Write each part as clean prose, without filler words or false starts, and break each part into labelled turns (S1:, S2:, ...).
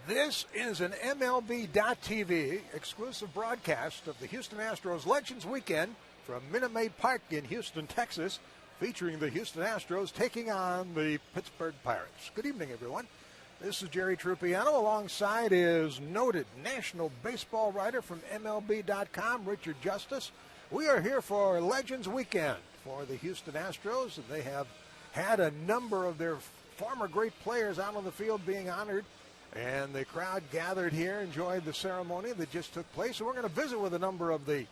S1: This is an MLB.TV exclusive broadcast of the Houston Astros Legends Weekend from Minute Maid Park in Houston, Texas, featuring the Houston Astros taking on the Pittsburgh Pirates. Good evening, everyone. This is Jerry Trupiano. Alongside is noted national baseball writer from MLB.com, Richard Justice. We are here for Legends Weekend for the Houston Astros, and they have had a number of their former great players out on the field being honored. And the crowd gathered here, enjoyed the ceremony that just took place. And we're going to visit with a number of the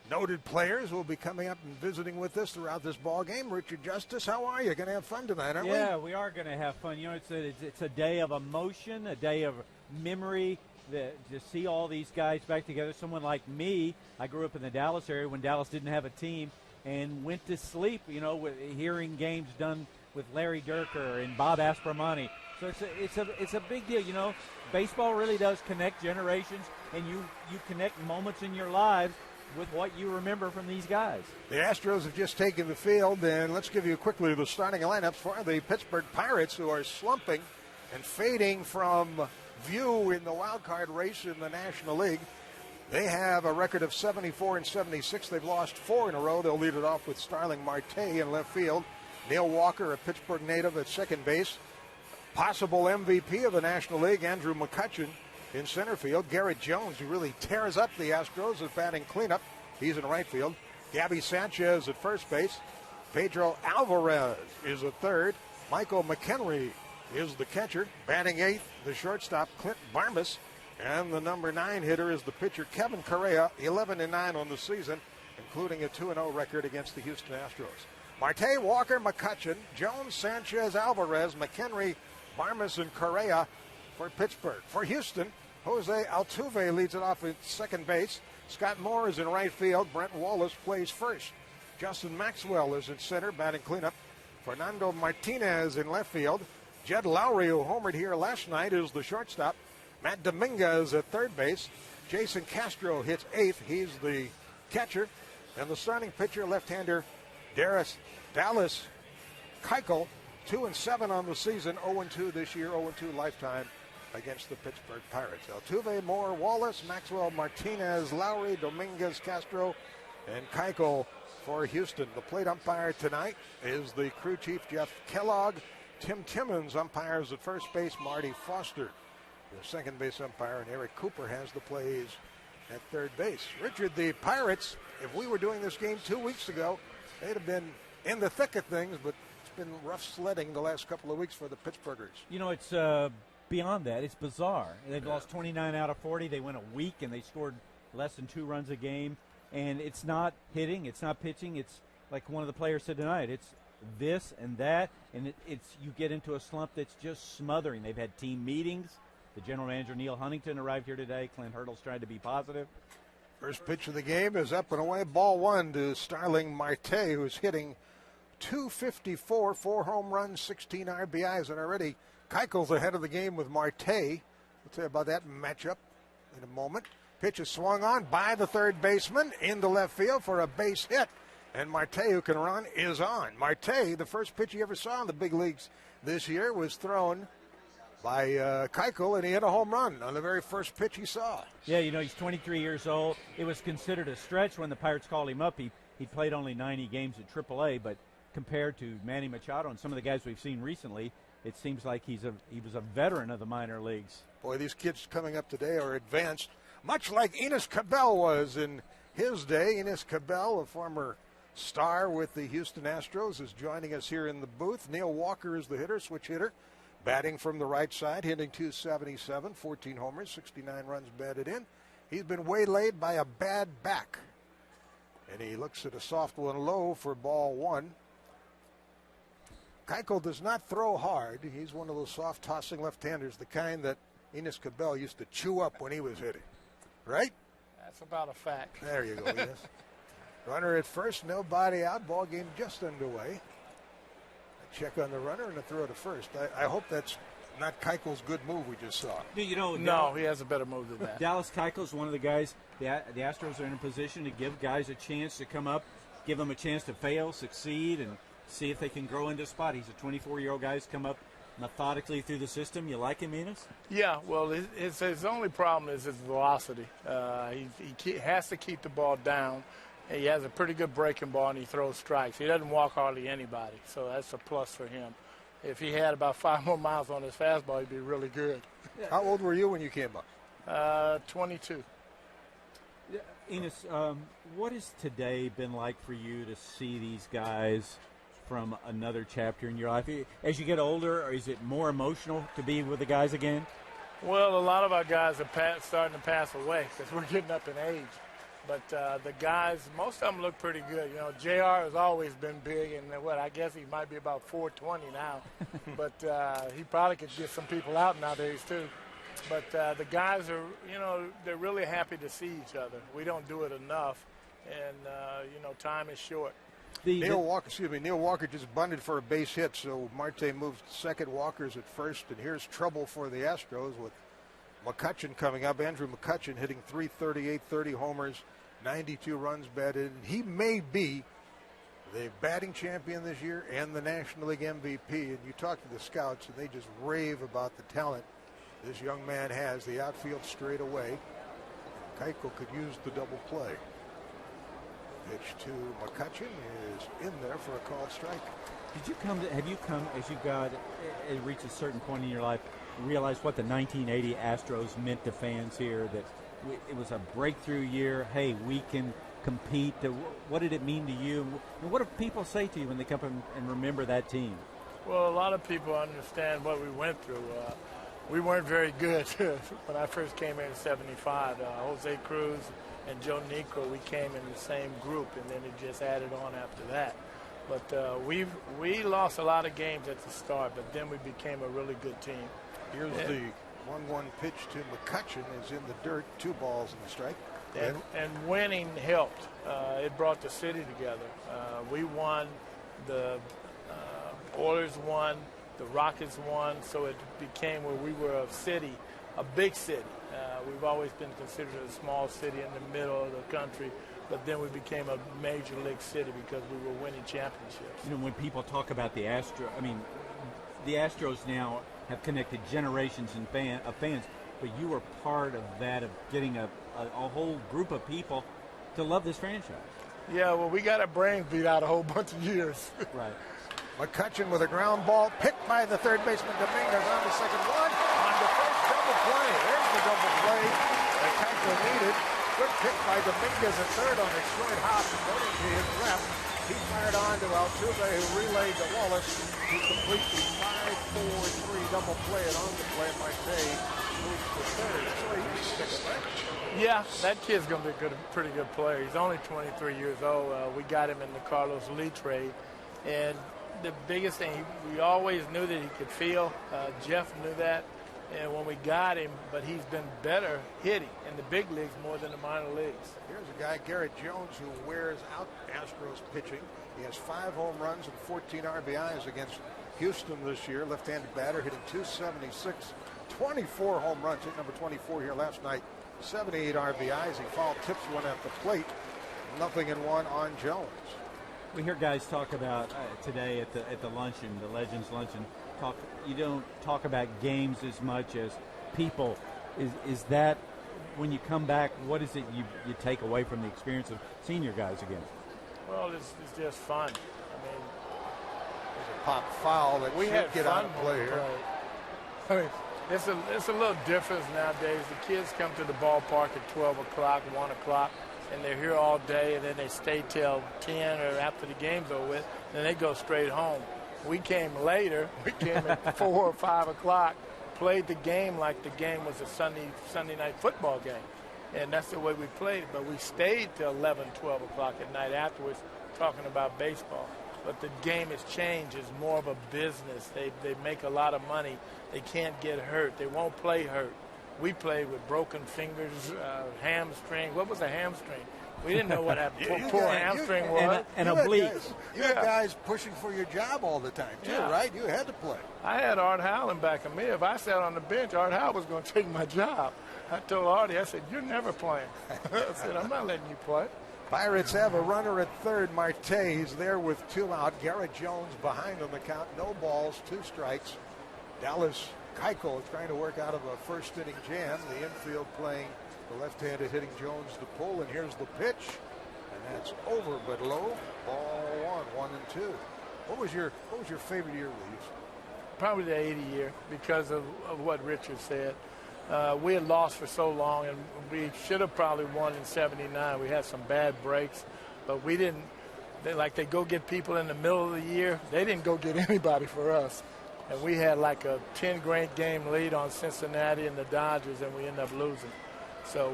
S1: noted players who will be coming up and visiting with us throughout this ball game. Richard Justice, how are you? Going to have fun tonight, aren't we?
S2: Yeah, we are going to have fun. You know, it's a day of emotion, a day of memory. To see all these guys back together. Someone like me, I grew up in the Dallas area when Dallas didn't have a team and went to sleep, you know, with hearing games done with Larry Durker and Bob Aspromonte. So it's a big deal, you know. Baseball really does connect generations, and you connect moments in your lives with what you remember from these guys.
S1: The Astros have just taken the field, and let's give you quickly the starting lineups for the Pittsburgh Pirates, who are slumping and fading from view in the wild card race in the National League. They have a record of 74 and 76. They've lost 4 in a row. They'll lead it off with Starling Marte in left field. Neil Walker, a Pittsburgh native, at second base. Possible MVP of the National League, Andrew McCutchen in center field. Garrett Jones, who really tears up the Astros, is batting cleanup. He's in right field. Gabby Sanchez at first base. Pedro Alvarez is at third. Michael McHenry is the catcher. Batting eighth, the shortstop, Clint Barmas. And the number 9 hitter is the pitcher, Kevin Correa, 11-9 on the season, including a 2-0 record against the Houston Astros. Marte, Walker, McCutchen, Jones, Sanchez, Alvarez, McHenry, Barmas, and Correa for Pittsburgh. For Houston, Jose Altuve leads it off at second base. Scott Moore is in right field. Brent Wallace plays first. Justin Maxwell is in center, batting cleanup. Fernando Martinez in left field. Jed Lowry, who homered here last night, is the shortstop. Matt Dominguez at third base. Jason Castro hits eighth. He's the catcher. And the starting pitcher, left-hander Dallas Keuchel, 2-7 on the season, 0-2 this year, 0-2 lifetime against the Pittsburgh Pirates. Altuve, Moore, Wallace, Maxwell, Martinez, Lowry, Dominguez, Castro, and Keuchel for Houston. The plate umpire tonight is the crew chief, Jeff Kellogg. Tim Timmons umpires at first base, Marty Foster, the second base umpire, and Eric Cooper has the plays at third base. Richard, the Pirates, if we were doing this game 2 weeks ago, they'd have been in the thick of things, but it's been rough sledding the last couple of weeks for the Pittsburghers.
S2: You know, it's beyond that. It's bizarre. They've lost 29 out of 40. They went a week, and they scored less than 2 runs a game. And it's not hitting. It's not pitching. It's like one of the players said tonight. It's this and that, and it's you get into a slump that's just smothering. They've had team meetings. The general manager, Neil Huntington, arrived here today. Clint Hurdle's trying to be positive.
S1: First pitch of the game is up and away. Ball 1 to Starling Marte, who's hitting .254, 4 home runs, 16 RBIs, and already Keuchel's ahead of the game with Marte. We'll tell you about that matchup in a moment. Pitch is swung on by the third baseman into left field for a base hit. And Marte, who can run, is on. Marte, the first pitch he ever saw in the big leagues this year, was thrown by Keuchel, and he hit a home run on the very first pitch he saw.
S2: Yeah, you know, he's 23 years old. It was considered a stretch when the Pirates called him up. He played only 90 games at AAA, but compared to Manny Machado and some of the guys we've seen recently, it seems like he was a veteran of the minor leagues.
S1: Boy, these kids coming up today are advanced, much like Enos Cabell was in his day. Enos Cabell, a former star with the Houston Astros, is joining us here in the booth. Neil Walker is the hitter, switch hitter, batting from the right side, hitting .277, 14 homers, 69 runs batted in. He's been waylaid by a bad back, and he looks at a soft one low for ball 1. Keuchel does not throw hard. He's one of those soft tossing left-handers, the kind that Enos Cabell used to chew up when he was hitting, right?
S3: That's about a fact.
S1: There you go, yes. Runner at first, nobody out. Ball game just underway. A check on the runner and a throw to first. I hope that's not Keuchel's good move we just saw.
S2: You know,
S3: no, he has a better move than that.
S2: Dallas Keuchel's one of the guys. The Astros are in a position to give guys a chance to come up, give them a chance to fail, succeed, and see if they can grow into a spot. He's a 24-year-old guy who's come up methodically through the system. You like him, Enos?
S3: Yeah, well, his only problem is his velocity. He has to keep the ball down. He has a pretty good breaking ball, and he throws strikes. He doesn't walk hardly anybody, so that's a plus for him. If he had about 5 more miles on his fastball, he'd be really good.
S1: How old were you when you came up?
S3: 22.
S2: Enos, what has today been like for you to see these guys from another chapter in your life? As you get older, or is it more emotional to be with the guys again?
S3: Well, a lot of our guys are starting to pass away because we're getting up in age. But the guys, most of them look pretty good. You know, JR has always been big, and I guess he might be about 420 now. But he probably could get some people out nowadays, too. But the guys are, they're really happy to see each other. We don't do it enough, and, time is short.
S1: Neil Walker just bunted for a base hit, so Marte moved second, Walker's at first, and here's trouble for the Astros with McCutchen coming up. Andrew McCutchen hitting .338, 30 homers, 92 runs batted. He may be the batting champion this year and the National League MVP. And you talk to the scouts, and they just rave about the talent this young man has. The outfield straight away. Keuchel could use the double play. Pitch to McCutchen is in there for a called strike.
S2: Have you come, as you reached a certain point in your life, realize what the 1980 Astros meant to fans here, that it was a breakthrough year? Hey, we can compete. What did it mean to you? And what do people say to you when they come and remember that team?
S3: Well, a lot of people understand what we went through. We weren't very good when I first came here in '75. Jose Cruz and Joe Negro, we came in the same group, and then it just added on after that. But we lost a lot of games at the start, but then we became a really good team.
S1: Here's the 1-1 pitch to McCutchen is in the dirt, 2 balls in the strike.
S3: And winning helped. It brought the city together. We won, the Oilers won, the Rockets won, so it became where we were a city, a big city. We've always been considered a small city in the middle of the country, but then we became a major league city because we were winning championships.
S2: When people talk about the Astros, the Astros now have connected generations of fans, but you were part of that, of getting a whole group of people to love this franchise.
S3: Yeah, well, we got our brains beat out a whole bunch of years.
S2: Right.
S1: McCutchen with a ground ball picked by the third baseman Dominguez on the second one. On the first double play. There's the double play that Keuchel needed. Good pick by Dominguez at third on a short hop. Going to his left. He fired on to Altuve, who relayed to Wallace to complete the 5-4-3 double play. And on the play, Marte moves to third. So he's sticking, right?
S3: Yeah, that kid's going to be a pretty good player. He's only 23 years old. We got him in the Carlos Lee trade. And the biggest thing, we always knew that he could feel. Jeff knew that. And when we got him, but he's been better hitting in the big leagues more than the minor leagues.
S1: Here's a guy, Garrett Jones, who wears out Astros pitching. He has 5 home runs and 14 RBIs against Houston this year. Left-handed batter hitting .276, 24 home runs, hit number 24 here last night. 78 RBIs. He foul tips one at the plate. 0-1 on Jones.
S2: We hear guys talk about today at the luncheon, the Legends Luncheon. You don't talk about games as much as people. Is that when you come back? What is it you take away from the experience of seeing your guys again?
S3: Well, it's just fun.
S1: There's a pop foul that
S3: we had
S1: get out of play here.
S3: It's a little difference nowadays. The kids come to the ballpark at 12 o'clock, 1 o'clock, and they're here all day, and then they stay till 10 or after the game's over with, and then they go straight home. We came later. We came at 4 or 5 o'clock, played the game like the game was a Sunday night football game, and that's the way we played it. But we stayed till 11, 12 o'clock at night afterwards talking about baseball. But the game has changed. It's more of a business. They make a lot of money. They can't get hurt. They won't play hurt. We played with broken fingers, hamstring. What was a hamstring? We didn't know what a poor hamstring was.
S2: And oblique.
S1: You had guys pushing for your job all the time, too, right? You had to play.
S3: I had Art Howell in back of me. If I sat on the bench, Art Howell was going to take my job. I told Artie, I said, "You're never playing." I said, "I'm not letting you play."
S1: Pirates have a runner at third. Marte, he's there with 2 out. Garrett Jones behind on the count. No balls, 2 strikes. Dallas Keuchel is trying to work out of a first inning jam. The infield playing the left-handed hitting Jones to pull, and here's the pitch, and that's over but low. Ball 1-2. What was your favorite year, Reeves?
S3: Probably the 80 year because of what Richard said. We had lost for so long, and we should have probably won in '79. We had some bad breaks, but we didn't. They go get people in the middle of the year. They didn't go get anybody for us. And we had like a 10-game lead on Cincinnati and the Dodgers, and we ended up losing. So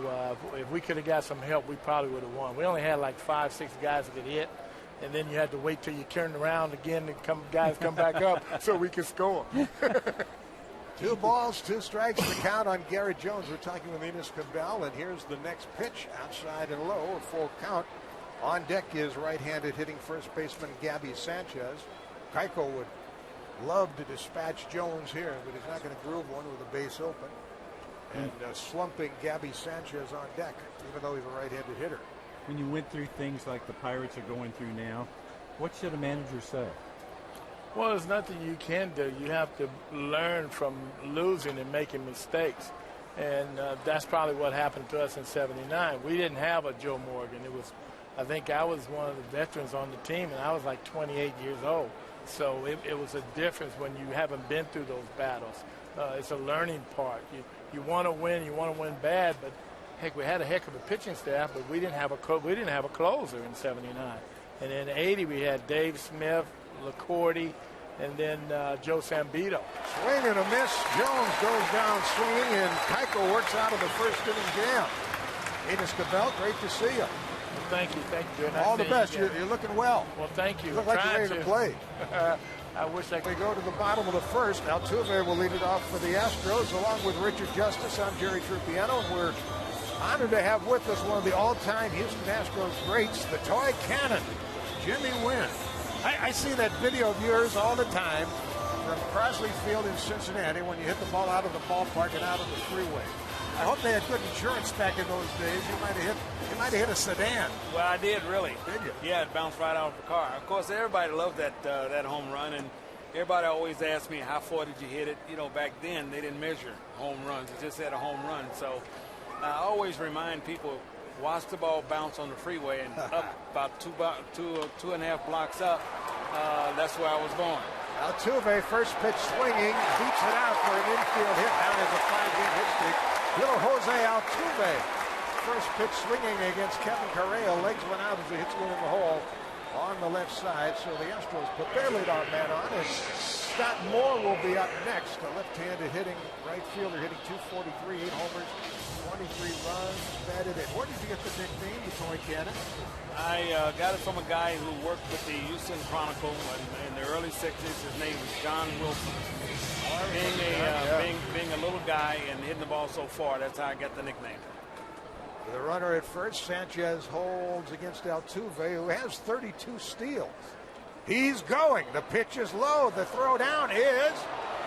S3: if we could have got some help, we probably would have won. We only had like 5-6 guys that could hit, and then you had to wait till you turned around again and guys come back up so we could score.
S1: 2 balls, 2 strikes to count on Garrett Jones. We're talking with Enos Cabell, and here's the next pitch, outside and low, a full count. On deck is right-handed hitting first baseman Gabby Sanchez. Keuchel would love to dispatch Jones here, but he's not going to groove one with a base open. And slumping Gabby Sanchez on deck, even though he's a right-handed hitter.
S2: When you went through things like the Pirates are going through now, what should a manager say?
S3: Well, there's nothing you can do. You have to learn from losing and making mistakes. And that's probably what happened to us in '79. We didn't have a Joe Morgan. I think I was one of the veterans on the team, and I was like 28 years old. So it was a difference when you haven't been through those battles. It's a learning part. You want to win, you want to win bad, but heck, we had a heck of a pitching staff, but we didn't have a closer in '79. And in '80 we had Dave Smith, LaCourty, and then Joe Sambito.
S1: Swing and a miss. Jones goes down swinging, and Keuchel works out of the first inning jam. Enos Cabell, great to see you.
S3: Well, thank you. Nice
S1: all the best. You're looking well.
S3: Well, thank you.
S1: You look like you're ready to play.
S3: I wish I could.
S1: We go to the bottom of the first. Altuve will lead it off for the Astros, along with Richard Justice. I'm Jerry Trupiano, and we're honored to have with us one of the all-time Houston Astros greats, the toy cannon, Jimmy Wynn. I see that video of yours all the time from Crosley Field in Cincinnati when you hit the ball out of the ballpark and out of the freeway. I hope they had good insurance back in those days. You might have hit a sedan.
S4: Well, I did, really.
S1: Did you?
S4: Yeah, it bounced right out of the car. Of course, everybody loved that home run, and everybody always asked me, how far did you hit it? You know, back then, they didn't measure home runs. It just had a home run. So I always remind people, watch the ball bounce on the freeway, and up about two and a half blocks up, that's where I was going.
S1: Altuve, first pitch swinging, beats it out for an infield hit. Now there's a 5-game hit streak. Little Jose Altuve, first pitch swinging against Kevin Correa. Legs went out as he hits one in the hole on the left side. So the Astros put their leadoff man on, and Scott Moore will be up next. A left-handed hitting right fielder, hitting .243, 8 homers, 23 runs, batted in. Where did you get the nickname, the toy cannon?
S4: I got it from a guy who worked with the Houston Chronicle in the early '60s. His name was John Wilson. Being a little guy and hitting the ball so far, that's how I got the nickname.
S1: With a runner at first, Sanchez holds against Altuve, who has 32 steals. He's going. The pitch is low. The throw down is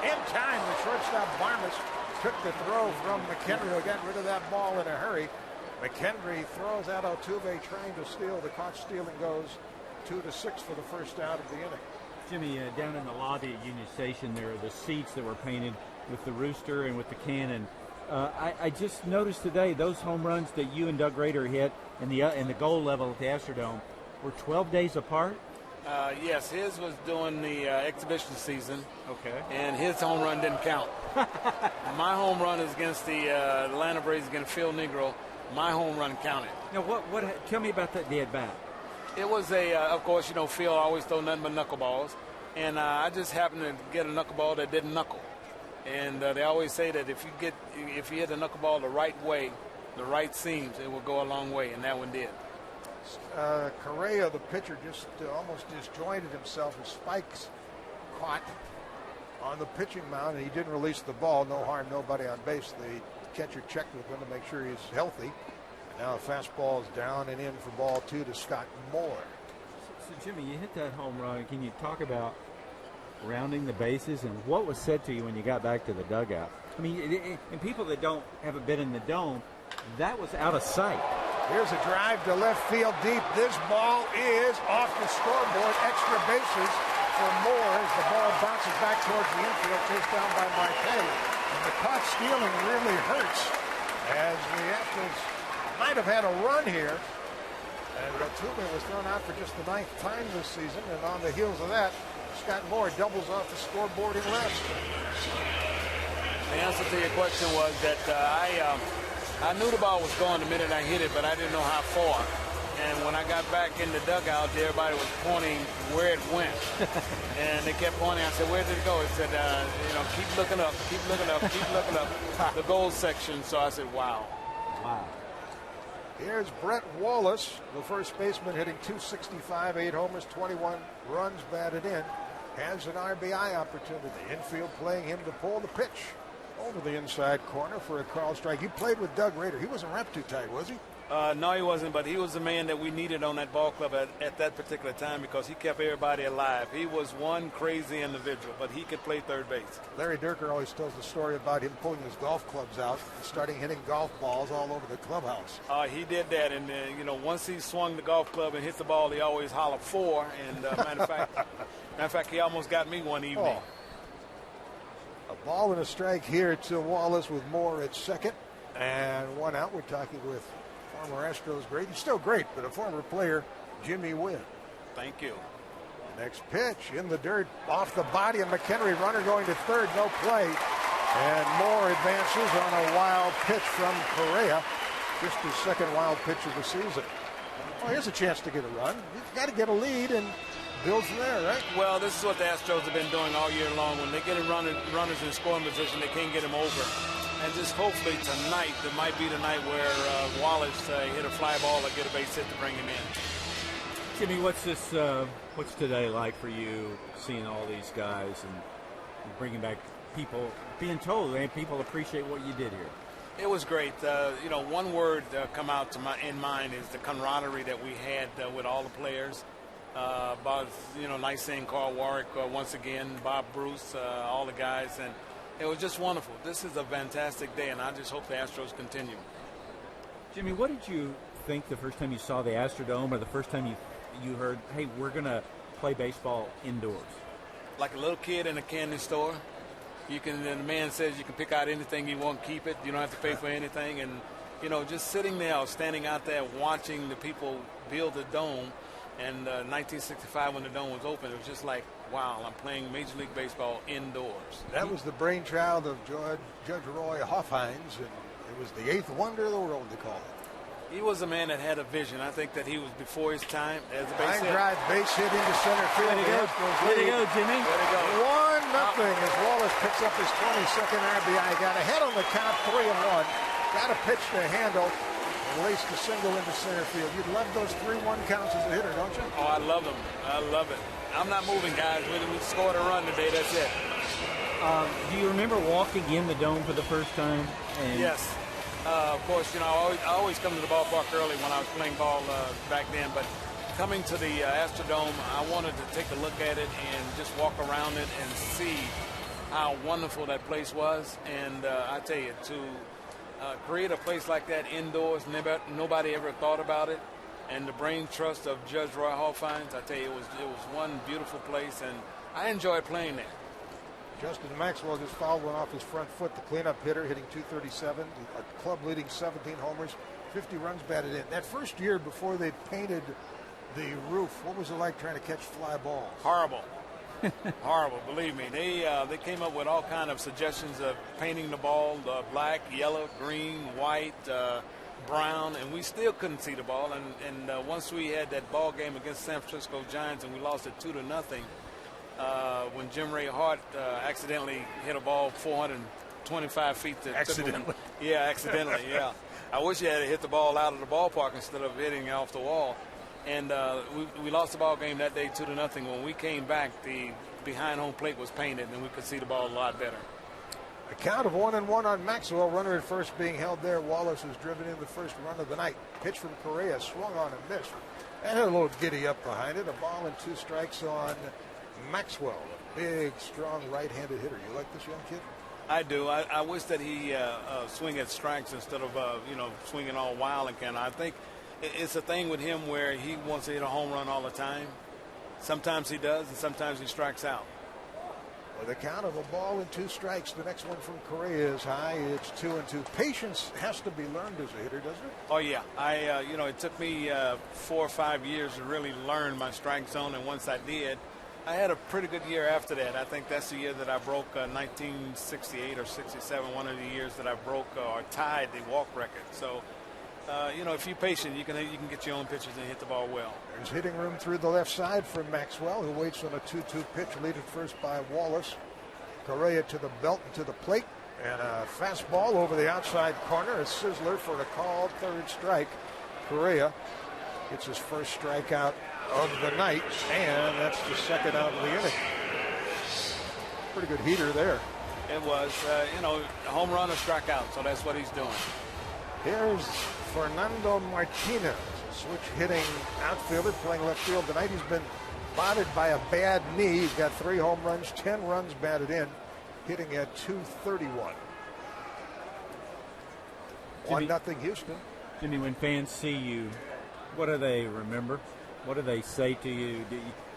S1: in time. The shortstop Barnes took the throw from McHenry, who got rid of that ball in a hurry. McHenry throws out Altuve trying to steal. The caught stealing goes 2-6 for the first out of the inning.
S2: Jimmy, down in the lobby at Union Station, there are the seats that were painted with the rooster and with the cannon. I just noticed today those home runs that you and Doug Rader hit and the goal level at the Astrodome were 12 days apart.
S4: Yes, his was during the exhibition season.
S2: Okay.
S4: And his home run didn't count. My home run is against the Atlanta Braves against Phil Negro. My home run counted.
S2: Now, what? Tell me about the at bat.
S4: It was of course, you know, Phil always throw nothing but knuckleballs, and I just happened to get a knuckleball that didn't knuckle. And they always say that if you hit a knuckleball the right way, the right seams, it will go a long way, and that one did.
S1: Correa, the pitcher, just almost disjointed himself. His spikes caught on the pitching mound, and he didn't release the ball. No harm, nobody on base. The catcher checked with him to make sure he's healthy. And now a fastball is down and in for ball 2 to Scott Moore.
S2: So Jimmy, you hit that home run. Can you talk about rounding the bases and what was said to you when you got back to the dugout? I mean, and people that haven't been in the dome, that was out of sight.
S1: Here's a drive to left field deep. This ball is off the scoreboard. Extra bases. for Moore as the ball bounces back towards the infield, chased down by Marte. And the caught stealing really hurts, as the Astros might have had a run here. And Tuba was thrown out for just the 9th time this season, and on the heels of that, Scott Moore doubles off the scoreboard in left.
S4: The answer to your question was that I knew the ball was going the minute I hit it, but I didn't know how far. And when I got back in the dugout, everybody was pointing where it went. And they kept pointing. I said, where did it go? It said, keep looking up, keep looking up, keep looking up. The goal section. So I said, wow.
S2: Wow.
S1: Here's Brett Wallace, the first baseman, hitting .265, 8 homers, 21 runs batted in. Has an RBI opportunity. Infield playing him to pull the pitch over the inside corner for a call strike. You played with Doug Rader. He wasn't wrapped too tight, was he?
S4: No, he wasn't, but he was the man that we needed on that ball club at that particular time because he kept everybody alive. He was one crazy individual, but he could play third base.
S1: Larry Durker always tells the story about him pulling his golf clubs out and starting hitting golf balls all over the clubhouse.
S4: He did that, and once he swung the golf club and hit the ball, he always hollered 4. And matter of fact, he almost got me one evening.
S1: A ball and a strike here to Wallace with Moore at second, and one out. We're talking with former Astros great. He's still great, but a former player, Jimmy Wynn.
S4: Thank you.
S1: Next pitch in the dirt, off the body of McHenry. Runner going to third, no play. And Moore advances on a wild pitch from Correa. Just his second wild pitch of the season. Well, here's a chance to get a run. You've got to get a lead and build from there, right?
S4: Well, this is what the Astros have been doing all year long. When they get runners in scoring position, they can't get them over. And just hopefully tonight, there might be the night where Wallace hit a fly ball or get a base hit to bring him in.
S2: Jimmy, what's today like for you, seeing all these guys and bringing back people, being told that people appreciate what you did here?
S4: It was great. One word come out in mind is the camaraderie that we had with all the players. Nice seeing Carl Warwick once again, Bob Bruce, all the guys, and it was just wonderful. This is a fantastic day, and I just hope the Astros continue.
S2: Jimmy, what did you think the first time you saw the Astrodome, or the first time you heard, hey, we're going to play baseball indoors?
S4: Like a little kid in a candy store. The man says you can pick out anything you want, keep it. You don't have to pay for anything. And, just sitting there or standing out there watching the people build the dome. And 1965, when the dome was open, it was just like, wow, I'm playing Major League Baseball indoors.
S1: That was the brainchild of Judge Roy Hoffhines, and it was the 8th wonder of the world, they call it.
S4: He was a man that had a vision. I think that he was before his time as a base hit.
S1: Drive base hit into center field.
S2: Way to go, Jimmy.
S4: Way to go.
S1: 1-0 as Wallace picks up his 22nd RBI. Got ahead on the count, 3-1. Got a pitch to handle. Raced a single into center field. You'd love those 3-1 counts as a hitter, don't you?
S4: Oh, I love them. I love it. I'm not moving, guys. We scored a run today. That's it.
S2: Do you remember walking in the dome for the first time?
S4: Yes. Of course, I always come to the ballpark early when I was playing ball back then. But coming to the Astrodome, I wanted to take a look at it and just walk around it and see how wonderful that place was. And I tell you, to create a place like that indoors, nobody ever thought about it. And the brain trust of Judge Roy Hoffhines, I tell you, it was one beautiful place, and I enjoyed playing there.
S1: Justin Maxwell just fouled one off his front foot, the cleanup hitter, hitting .237, a club leading 17 homers, 50 runs batted in. That first year before they painted the roof, what was it like trying to catch fly balls?
S4: Horrible. Horrible, believe me. They came up with all kind of suggestions of painting the ball black, yellow, green, white, brown, and we still couldn't see the ball. And once we had that ball game against San Francisco Giants and we lost it 2-0, when Jim Ray Hart accidentally hit a ball 425 feet.
S1: Accidentally?
S4: Yeah, accidentally, yeah. I wish he had hit the ball out of the ballpark instead of hitting it off the wall. And we lost the ball game that day 2-0. When we came back, the behind home plate was painted, and we could see the ball a lot better.
S1: A count of 1-1 on Maxwell. Runner at first being held there. Wallace was driven in the first run of the night. Pitch from Correa, swung on and missed. And a little giddy up behind it. A ball and 2 strikes on Maxwell, a big, strong right-handed hitter. You like this young kid?
S4: I do. I wish that he swing at strikes instead of swinging all wild and kind. I think it's a thing with him where he wants to hit a home run all the time. Sometimes he does, and sometimes he strikes out.
S1: With a count of a ball and 2 strikes, the next one from Correa is high. It's 2-2. Patience has to be learned as a hitter, doesn't it?
S4: Oh yeah, it took me 4 or 5 years to really learn my strike zone, and once I did, I had a pretty good year after that. I think that's the year that I broke 1968 or 67, one of the years that I broke or tied the walk record. So, if you're patient, you can get your own pitches and hit the ball well.
S1: There's hitting room through the left side for Maxwell, who waits on a 2-2 pitch, leaded first by Wallace. Correa to the belt and to the plate, and a fastball over the outside corner. A sizzler for a called 3rd strike. Correa gets his first strikeout of the night, and that's the 2nd out of the inning. Pretty good heater there.
S4: It was, home run or strikeout, so that's what he's doing.
S1: Here's Fernando Martinez, a switch hitting outfielder playing left field tonight. He's been spotted by a bad knee. He's got 3 home runs, 10 runs batted in, hitting at .231. 1-0 Houston.
S2: Jimmy, when fans see you, what do they remember? What do they say to you?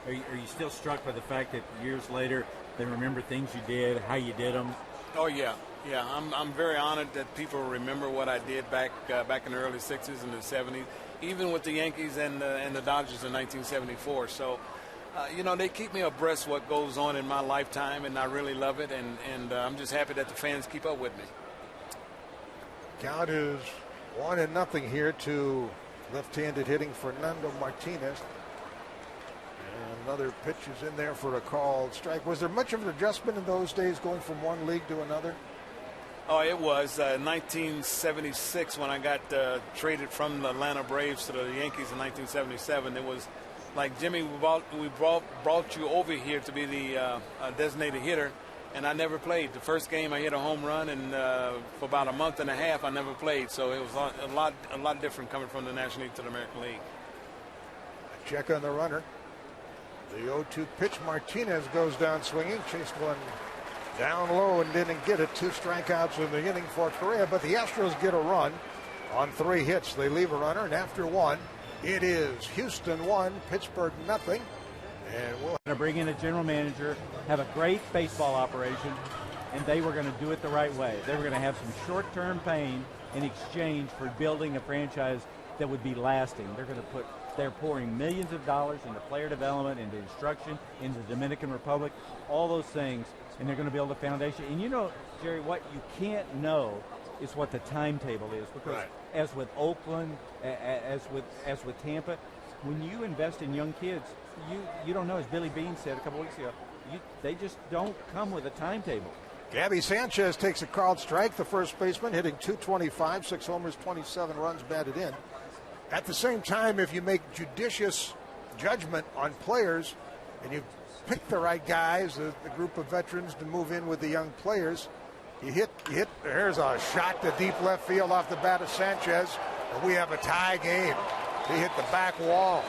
S2: Are you still struck by the fact that years later they remember things you did, how you did them?
S4: Oh yeah. I'm very honored that people remember what I did back in the early '60s and the '70s, even with the Yankees and the Dodgers in 1974. So, they keep me abreast what goes on in my lifetime, and I really love it. And I'm just happy that the fans keep up with me.
S1: Count is 1-0 here to left-handed hitting Fernando Martinez. And another pitch is in there for a called strike. Was there much of an adjustment in those days going from one league to another?
S4: Oh, it was 1976 when I got traded from the Atlanta Braves to the Yankees in 1977. It was like, Jimmy, we brought you over here to be the designated hitter, and I never played. The first game I hit a home run, and for about a month and a half I never played. So it was a lot different coming from the National League to the American League.
S1: A check on the runner. The 0-2 pitch. Martinez goes down swinging, chased one down low and didn't get it. 2 strikeouts in the inning for Correa, but the Astros get a run on 3 hits. They leave a runner, and after 1, it is Houston 1, Pittsburgh 0. And we'll
S2: going to bring in a general manager, have a great baseball operation, and they were going to do it the right way. They were going to have some short-term pain in exchange for building a franchise that would be lasting. They're pouring millions of dollars into player development, into instruction, into the Dominican Republic, all those things, and they're going to build a foundation. And Jerry, what you can't know is what the timetable is, because as with Oakland, as with Tampa, when you invest in young kids, you don't know, as Billy Beane said a couple weeks ago, they just don't come with a timetable.
S1: Gabby Sanchez takes a called strike, the first baseman, hitting .225, 6 homers, 27 runs batted in. At the same time, if you make judicious judgment on players and you pick the right guys, the group of veterans to move in with the young players, you hit. There's a shot to deep left field off the bat of Sanchez, and we have a tie game. He hit the back wall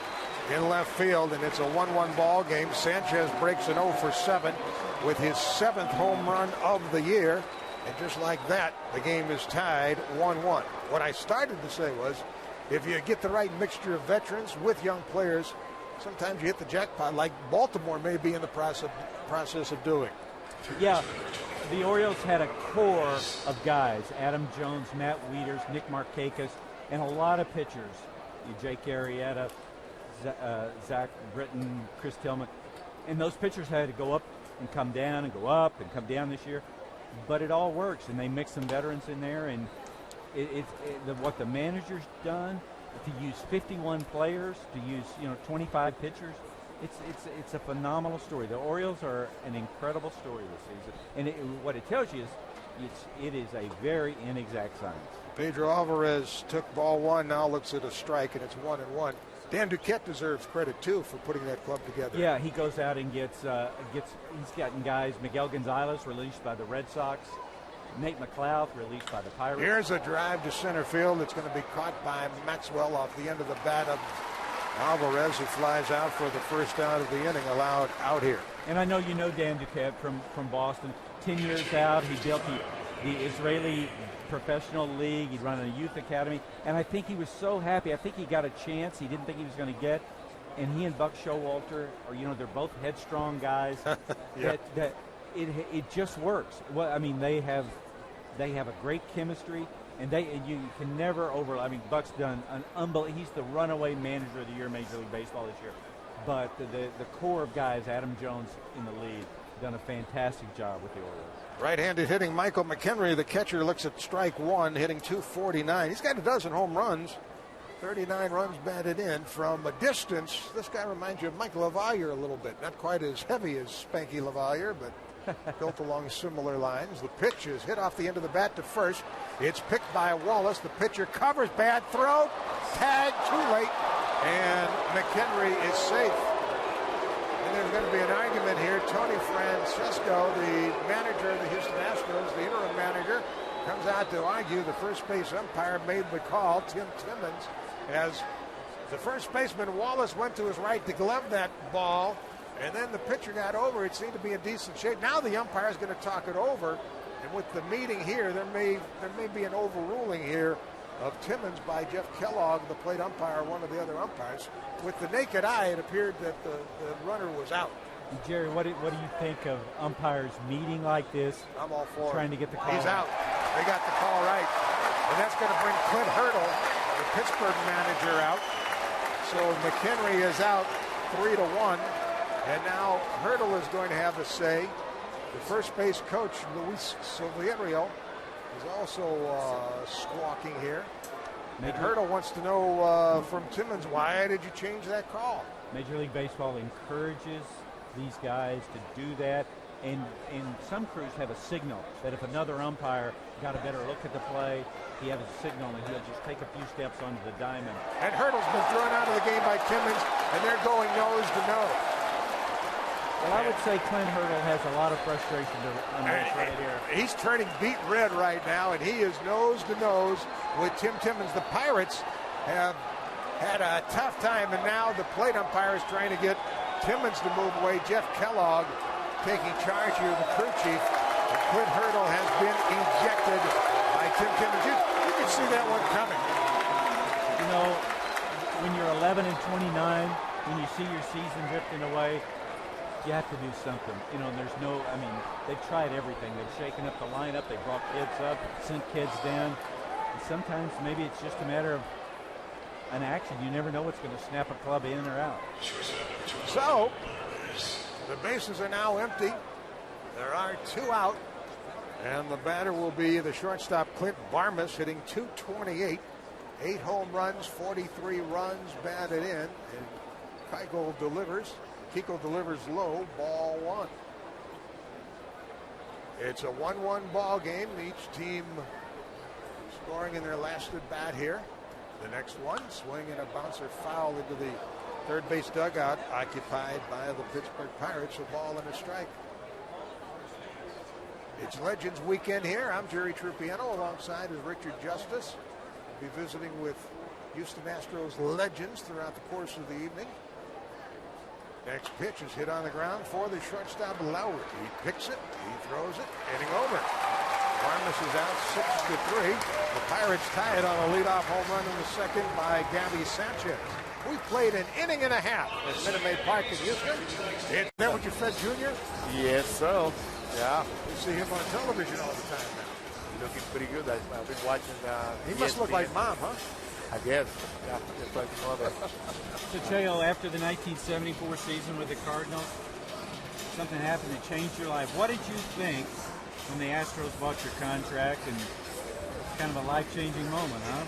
S1: in left field, and it's a 1-1 ball game. Sanchez breaks an 0 for 7 with his 7th home run of the year, and just like that, the game is tied 1-1. What I started to say was, if you get the right mixture of veterans with young players, sometimes you hit the jackpot, like Baltimore may be in the process of doing.
S2: Yeah, the Orioles had a core of guys: Adam Jones, Matt Wieters, Nick Markakis, and a lot of pitchers. Jake Arrieta, Zach Britton, Chris Tillman. And those pitchers had to go up and come down and go up and come down this year. But it all works, and they mix some veterans in there, and what the manager's done to use 51 players, to use 25 pitchers, it's a phenomenal story. The Orioles are an incredible story this season, and what it tells you is it is a very inexact science. Pedro
S1: Alvarez took ball 1, now looks at a strike, and it's 1-1. Dan Duquette deserves credit too for putting that club together.
S2: Yeah, he goes out and gets he's gotten guys. Miguel Gonzalez released by the Red Sox. Nate McLeod released by the Pirates.
S1: Here's a drive to center field. It's going to be caught by Maxwell off the end of the bat of Alvarez, who flies out for the first out of the inning, allowed out here.
S2: And I know you know Dan Duquette from Boston. 10 years out, he built the Israeli professional league. He'd run a youth academy. And I think he was so happy. I think he got a chance he didn't think he was going to get. and he and Buck Showalter are, they're both headstrong guys.
S1: Yeah.
S2: That it just works. Well, I mean, they have a great chemistry, and you can never Buck's done an unbelievable. He's the runaway manager of the year, Major League Baseball this year. But the core of guys, Adam Jones in the lead, done a fantastic job with the Orioles.
S1: Right-handed hitting Michael McHenry, the catcher, looks at strike one, hitting .249. He's got a dozen home runs, 39 runs batted in. From a distance, this guy reminds you of Mike LaValliere a little bit. Not quite as heavy as Spanky LaValliere, but built along similar lines. The pitch is hit off the end of the bat to first. It's picked by Wallace. The pitcher covers, bad throw, tag, too late, and McHenry is safe. And there's going to be an argument here. Tony Francesco, the manager of the Houston Astros, the interim manager, comes out to argue. The first base umpire made the call, Tim Timmons, as the first baseman Wallace went to his right to glove that ball, and then the pitcher got over. It seemed to be in decent shape. Now the umpire is going to talk it over, and with the meeting here, there may be an overruling here of Timmons by Jeff Kellogg, the plate umpire, one of the other umpires. With the naked eye, it appeared that the runner was out.
S2: Jerry, what do you think of umpires meeting like this?
S1: I'm all for
S2: trying
S1: it.
S2: to get the call.
S1: He's out. They got the call right. And that's going to bring Clint Hurdle, the Pittsburgh manager, out. So McHenry is out 3-1. And now Hurdle is going to have a say. The first base coach, Luis Silverio, is also squawking here. And Hurdle wants to know from Timmons, why did you change that call?
S2: Major League Baseball encourages these guys to do that, and some crews have a signal that if another umpire got a better look at the play, he has a signal and he'll just take a few steps onto the diamond.
S1: And Hurdle's been thrown out of the game by Timmons, and they're going nose to nose.
S2: Well, I would say Clint Hurdle has a lot of frustration to unearth right here.
S1: He's turning beet red right now, and he is nose to nose with Tim Timmons. The Pirates have had a tough time, and now the plate umpire is trying to get Timmons to move away. Jeff Kellogg taking charge here, the crew chief. And Clint Hurdle has been ejected by Tim Timmons. You can see that one coming.
S2: When you're 11 and 29, when you see your season drifting away, you have to do something. They've tried everything. They've shaken up the lineup. They brought kids up, sent kids down. And sometimes maybe it's just a matter of an action. You never know what's going to snap a club in or out.
S1: So, the bases are now empty. There are two out. And the batter will be the shortstop, Clint Barmas, hitting .228. 8 home runs, 43 runs batted in. And Keuchel delivers low, ball one. It's a 1-1 ball game. Each team scoring in their last at bat here. The next one, swing and a bouncer foul into the third base dugout, occupied by the Pittsburgh Pirates. A ball and a strike. It's Legends Weekend here. I'm Jerry Trupiano, alongside is Richard Justice. We'll be visiting with Houston Astros legends throughout the course of the evening. Next pitch is hit on the ground for the shortstop, Lowry. He picks it, he throws it, inning over. Barmas is out 6-3. The Pirates tie it on a leadoff home run in the second by Gabby Sanchez. We played an inning and a half at Minute Maid Park in Houston. Is that what you fed Junior?
S5: Yes, so. Yeah.
S1: We see him on television all the time now.
S5: Looking pretty good. I've been watching.
S1: He must look like Mom, huh?
S5: I guess. Yeah, just like mother.
S2: So, Cheo, after the 1974 season with the Cardinals, something happened that changed your life. What did you think when the Astros bought your contract? And it's kind of a life-changing moment, huh?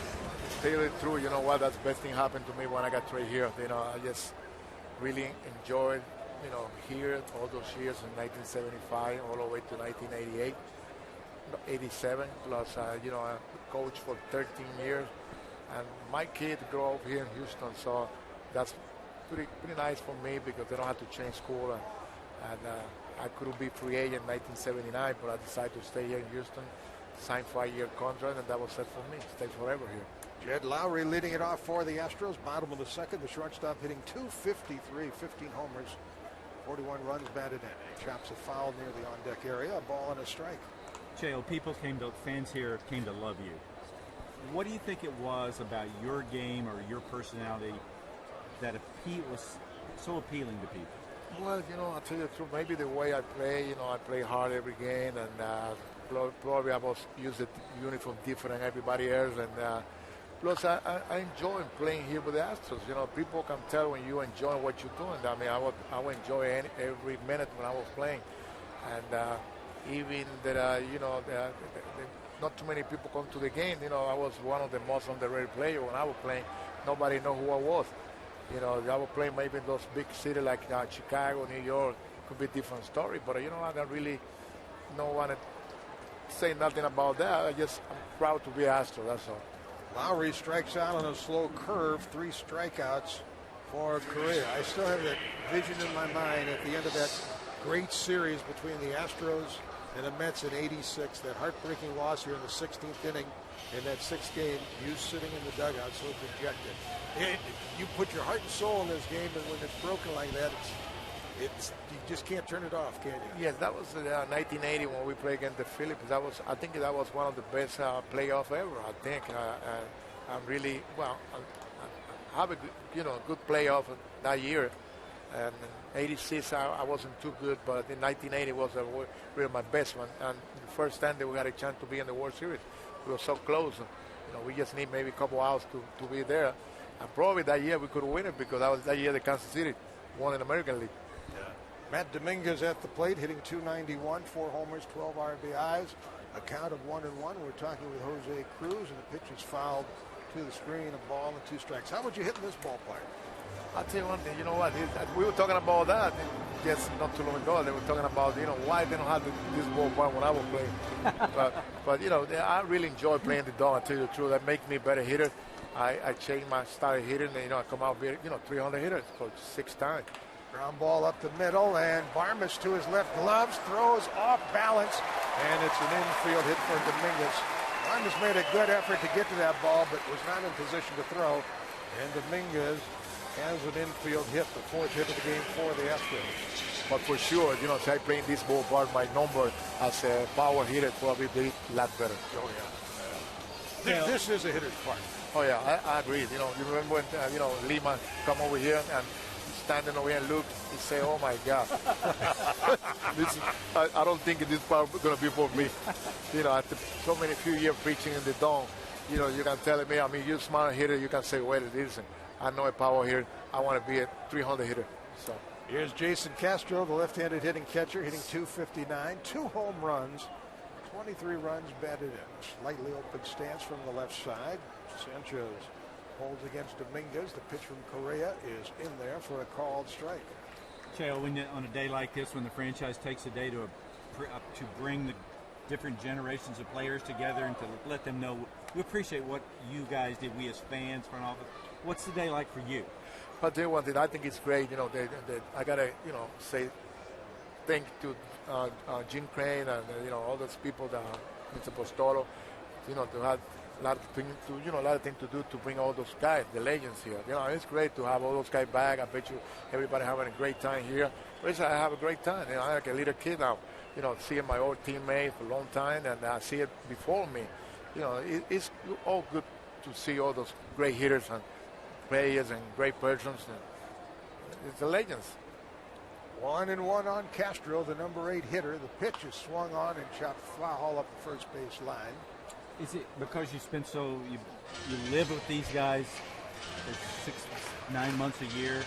S5: Tell you the truth, you know what? That's the best thing happened to me when I got traded here. I just really enjoyed, here all those years in 1975 all the way to 1988, 87. Plus, I coached for 13 years. And my kids grow up here in Houston, so that's pretty nice for me because they don't have to change school. And I could be free agent in 1979, but I decided to stay here in Houston, sign 5-year contract, and that was it for me. Stay forever here.
S1: Jed Lowry leading it off for the Astros. Bottom of the second, the shortstop hitting .253, 15 homers, 41 runs batted in. He chops a foul near the on-deck area, a ball and a strike.
S2: Cheo, fans here came to love you. What do you think it was about your game or your personality that was so appealing to people?
S5: Well, I'll tell you the truth. Maybe the way I play, I play hard every game, and probably I was use the uniform different than everybody else, and plus I enjoy playing here with the Astros. People can tell when you enjoy what you're doing. I mean, I would enjoy every minute when I was playing, and even that not too many people come to the game. I was one of the most underrated players when I was playing. Nobody know who I was. I was playing maybe in those big cities like Chicago, New York. Could be a different story, but I don't really want to say nothing about that. I'm proud to be Astro. That's all.
S1: Lowry strikes out on a slow curve, 3 strikeouts for Correa. I still have that vision in my mind at the end of that great series between the Astros and the Mets in '86, that heartbreaking loss here in the 16th inning in that 6th game, you sitting in the dugout so dejected. You put your heart and soul in this game, and when it's broken like that, it's you just can't turn it off, can you?
S5: Yes, that was 1980 when we played against the Phillies. I think that was one of the best playoff ever. I think I'm really I have a good playoff that year. And in '86 I wasn't too good, but in 1980 was really my best one. And the first time that we got a chance to be in the World Series, we were so close. We just need maybe a couple hours to be there. And probably that year we could win it because that was that year the Kansas City won in the American League.
S1: Matt Dominguez at the plate, hitting .291, 4 homers, 12 RBIs, a count of 1-1. We're talking with Jose Cruz, and the pitch is fouled to the screen, a ball and 2 strikes. How would you hit in this ballpark?
S5: I'll tell you one thing. You know what? We were talking about that just not too long ago. They were talking about why they don't have this ballpark when I was playing. but I really enjoy playing the dog. I'll tell you the truth. That makes me a better hitter. I changed my style of hitting. And, I come out here, 300 hitters for 6 times.
S1: Ground ball up the middle, and Barmes to his left gloves, throws off balance, and it's an infield hit for Dominguez. Barmes made a good effort to get to that ball, but was not in position to throw. And Dominguez has an infield hit, the 4th hit of the game for the Astros.
S5: But for sure, say playing this ballpark, my number as a power hitter probably be a lot better.
S1: Oh yeah. This is a hitter's park.
S5: Oh yeah, I agree. You remember when Lima come over here and standing over here and look, he say, "Oh my God, I don't think this part is going to be for me." After so many few years preaching in the dome, you can tell me, you're a smart hitter, you can say, "Wait, it isn't. I know a power hitter. I want to be a 300 hitter." So
S1: here's Jason Castro, the left-handed hitting catcher, hitting .259, 2 home runs, 23 runs batted in. Slightly open stance from the left side. Sanchez holds against Dominguez. The pitch from Correa is in there for a called strike.
S2: Cheo, on a day like this, when the franchise takes a day to bring the different generations of players together and to let them know we appreciate what you guys did, we as fans, front office. What's the day like for you?
S5: I'll tell you one thing. I think it's great. I gotta say thank to Jim Crane and all those people, that Mr. Postolo, to have a lot of things to do to bring all those guys, the legends here. It's great to have all those guys back. I bet you everybody having a great time here. But I have a great time. I'm like a little kid now. Seeing my old teammate for a long time, and I see it before me. It's all good to see all those great hitters and players and great persons. It's the legends.
S1: 1-1 on Castro, the number 8 hitter. The pitch is swung on and chopped foul up the first base line.
S2: Is it because you spend you live with these guys for 6-9 months a year?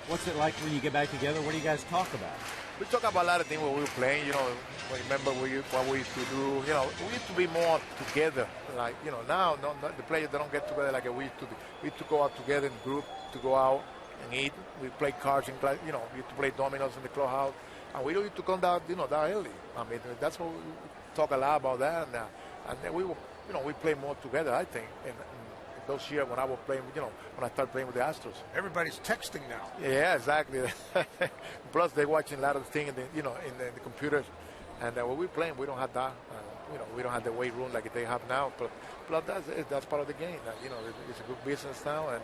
S2: What's it like when you get back together? What do you guys talk about?
S5: We talk about a lot of things when we were playing. Remember what we used to do. We used to be more together. Like now the players, they don't get together like we used to. We used to go out together in group to go out and eat. We play cards in class. We used to play dominoes in the clubhouse, and we don't used to come down that early. That's what we talk a lot about that. And then we play more together, I think. And those years when I was playing, when I started playing with the Astros.
S1: Everybody's texting now.
S5: Yeah, exactly. Plus, they're watching a lot of things in the computers. And when we're playing, we don't have that. We don't have the weight room like they have now. But that's part of the game. It's a good business now, and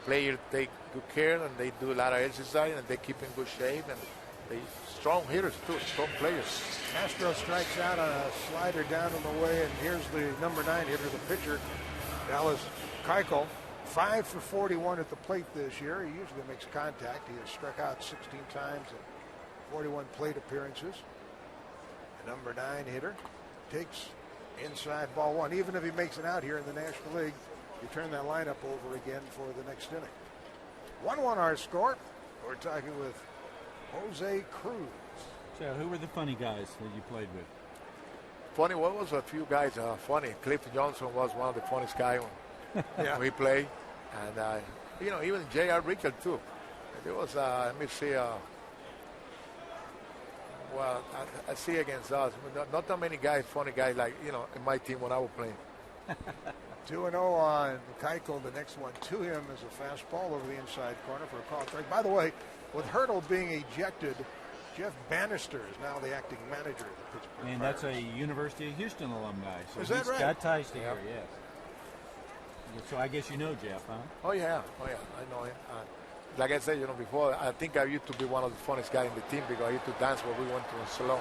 S5: players take good care, and they do a lot of exercise, and they keep in good shape, and they strong hitters too, strong players.
S1: Castro strikes out on a slider down on the way, and here's the number 9 hitter, the pitcher, Dallas Keuchel. 5 for 41 at the plate this year. He usually makes contact. He has struck out 16 times in 41 plate appearances. The number 9 hitter takes inside ball 1. Even if he makes it out here in the National League, you turn that lineup over again for the next inning. 1-1 our score. We're talking with Jose Cruz.
S2: So who were the funny guys that you played with?
S5: Funny, what was a few guys funny? Cliff Johnson was one of the funniest guys when we played. And, even J.R. Richard, too. There was, let me see, I see against us, not that many guys, funny guys like, in my team when I was playing.
S1: 2-0 on Keuchel. The next one to him is a fastball over the inside corner for a call strike. By the way, with Hurdle being ejected, Jeff Bannister is now the acting manager of the Pittsburgh
S2: And
S1: Pirates.
S2: that's a University of Houston alumni. So
S1: is that right?
S2: He's got ties to here, yes. So I guess you know Jeff, huh?
S5: Oh, yeah. I know him. Like I said, before, I think I used to be one of the funniest guys in the team because I used to dance when we went to a salon.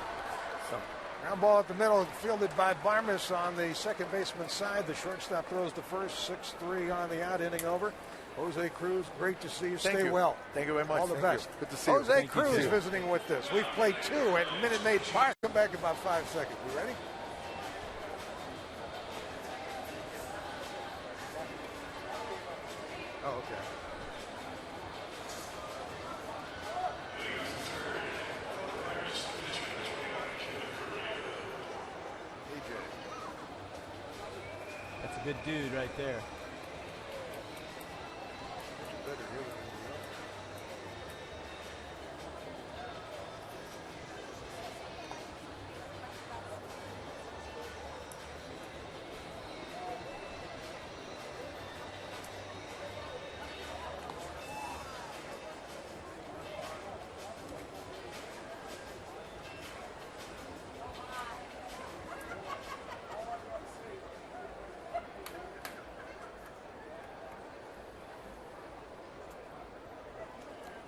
S5: So.
S1: Ground ball at the middle, fielded by Barmes on the second baseman side. The shortstop throws the first, 6-3 on the out, inning over. Jose Cruz, great to see you. Stay well.
S5: Thank you very much.
S1: All the best.
S5: Good to see you.
S1: Jose Cruz visiting with us. We've played 2 at Minute Maid Park. Come back in about 5 seconds. You ready? Oh, okay.
S2: That's a good dude right there.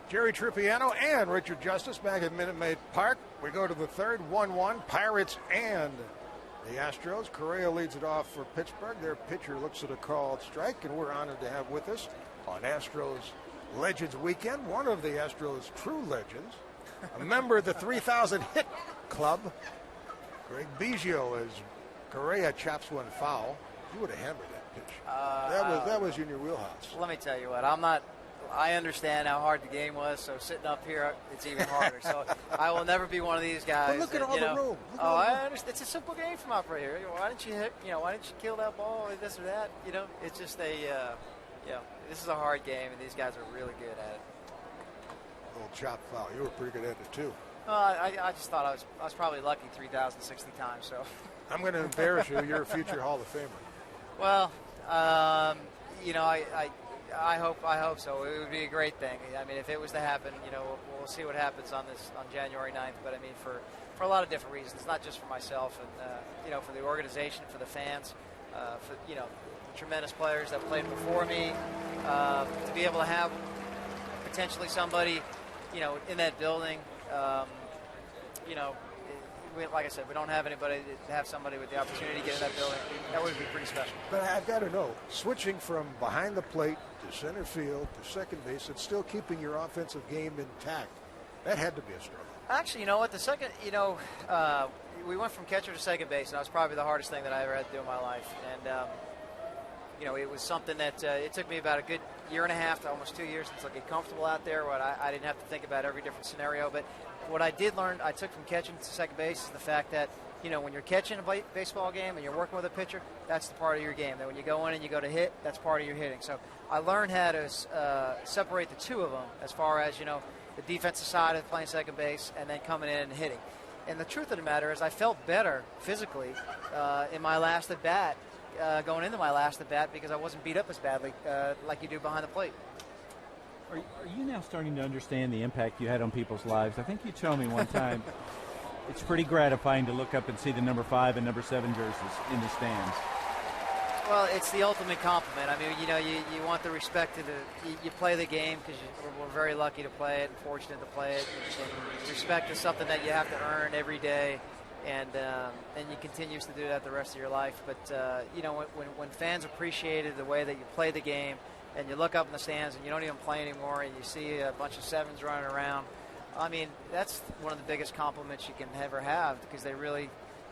S1: Jerry Trippiano and Richard Justice back at Minute Maid Park. We go to the third, 1-1, Pirates and the Astros. Correa leads it off for Pittsburgh. Their pitcher looks at a called strike, and we're honored to have with us on Astros Legends Weekend, one of the Astros true legends, a member of the 3,000 hit club, Greg Biggio, as Correa chops one foul. You would have hammered that pitch. That was in your wheelhouse.
S6: Let me tell you what, I understand how hard the game was, so sitting up here, it's even harder. So I will never be one of these guys.
S1: But look at all the room.
S6: I understand. It's a simple game from out right here. Why didn't you hit? Why didn't you kill that ball? Or this or that. It's just this is a hard game, and these guys are really good at it.
S1: A little chop foul. You were pretty good at it too.
S6: I just thought I was probably lucky 3,060 times. So
S1: I'm going to embarrass you. You're a future Hall of Famer.
S6: Well, I hope so. It would be a great thing. I mean, if it was to happen, we'll see what happens on January 9th. But I mean, for a lot of different reasons, not just for myself and for the organization, for the fans, for the tremendous players that played before me, to be able to have potentially somebody, in that building, like I said, we don't have anybody to have somebody with the opportunity to get in that building. That would be pretty special.
S1: But I've got to know, switching from behind the plate to center field to second base and still keeping your offensive game intact, that had to be a struggle.
S6: Actually, you know what? The second, we went from catcher to second base, and that was probably the hardest thing that I ever had to do in my life. And, it was something that it took me about a good year and a half to almost 2 years until I get comfortable out there where I didn't have to think about every different scenario. But what I did learn, I took from catching to second base, is the fact that, when you're catching a baseball game and you're working with a pitcher, that's the part of your game. That when you go in and you go to hit, that's part of your hitting. So I learned how to separate the two of them as far as, the defensive side of playing second base and then coming in and hitting. And the truth of the matter is I felt better physically in my last at-bat, going into my last at-bat, because I wasn't beat up as badly like you do behind the plate.
S2: Are you now starting to understand the impact you had on people's lives? I think you told me one time it's pretty gratifying to look up and see the number 5 and number 7 jerseys in the stands.
S6: Well, it's the ultimate compliment. I mean, you want the respect to you play the game because we're very lucky to play it and fortunate to play it. And respect is something that you have to earn every day, and you continue to do that the rest of your life. But when fans appreciated the way that you play the game, and you look up in the stands and you don't even play anymore, and you see a bunch of sevens running around. I mean, that's one of the biggest compliments you can ever have, because they really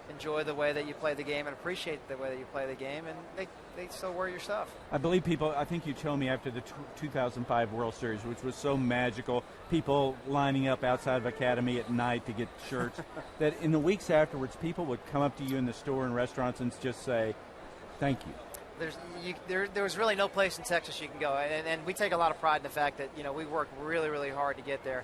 S6: enjoy the way that you play the game and appreciate the way that you play the game, and they still wear your stuff.
S2: I believe people, I think you told me after the 2005 World Series, which was so magical, people lining up outside of Academy at night to get shirts, that in the weeks afterwards, people would come up to you in the store and restaurants and just say, thank you.
S6: There was really no place in Texas you can go, and we take a lot of pride in the fact that, you know, we worked really, really hard to get there.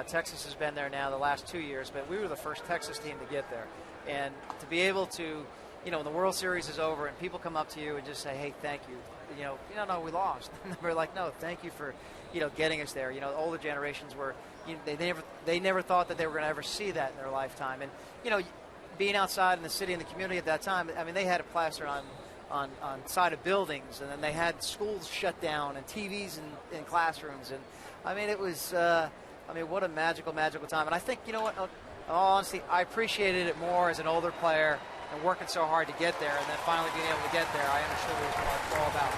S6: Texas has been there now the last 2 years, but we were the first Texas team to get there. And to be able to, you know, when the World Series is over and people come up to you and just say, hey, thank you. You know, no, we lost. And we're like, no, thank you for, you know, getting us there. You know, older generations were, you know, they never thought that they were going to ever see that in their lifetime. And, you know, being outside in the city and the community at that time, I mean, they had it plastered on side of buildings, and then they had schools shut down and TVs in classrooms. And, I mean, it was, what a magical, magical time. And I think, you know what, in all honesty, I appreciated it more as an older player and working so hard to get there, and then finally being able to get there, I understood what it was all about.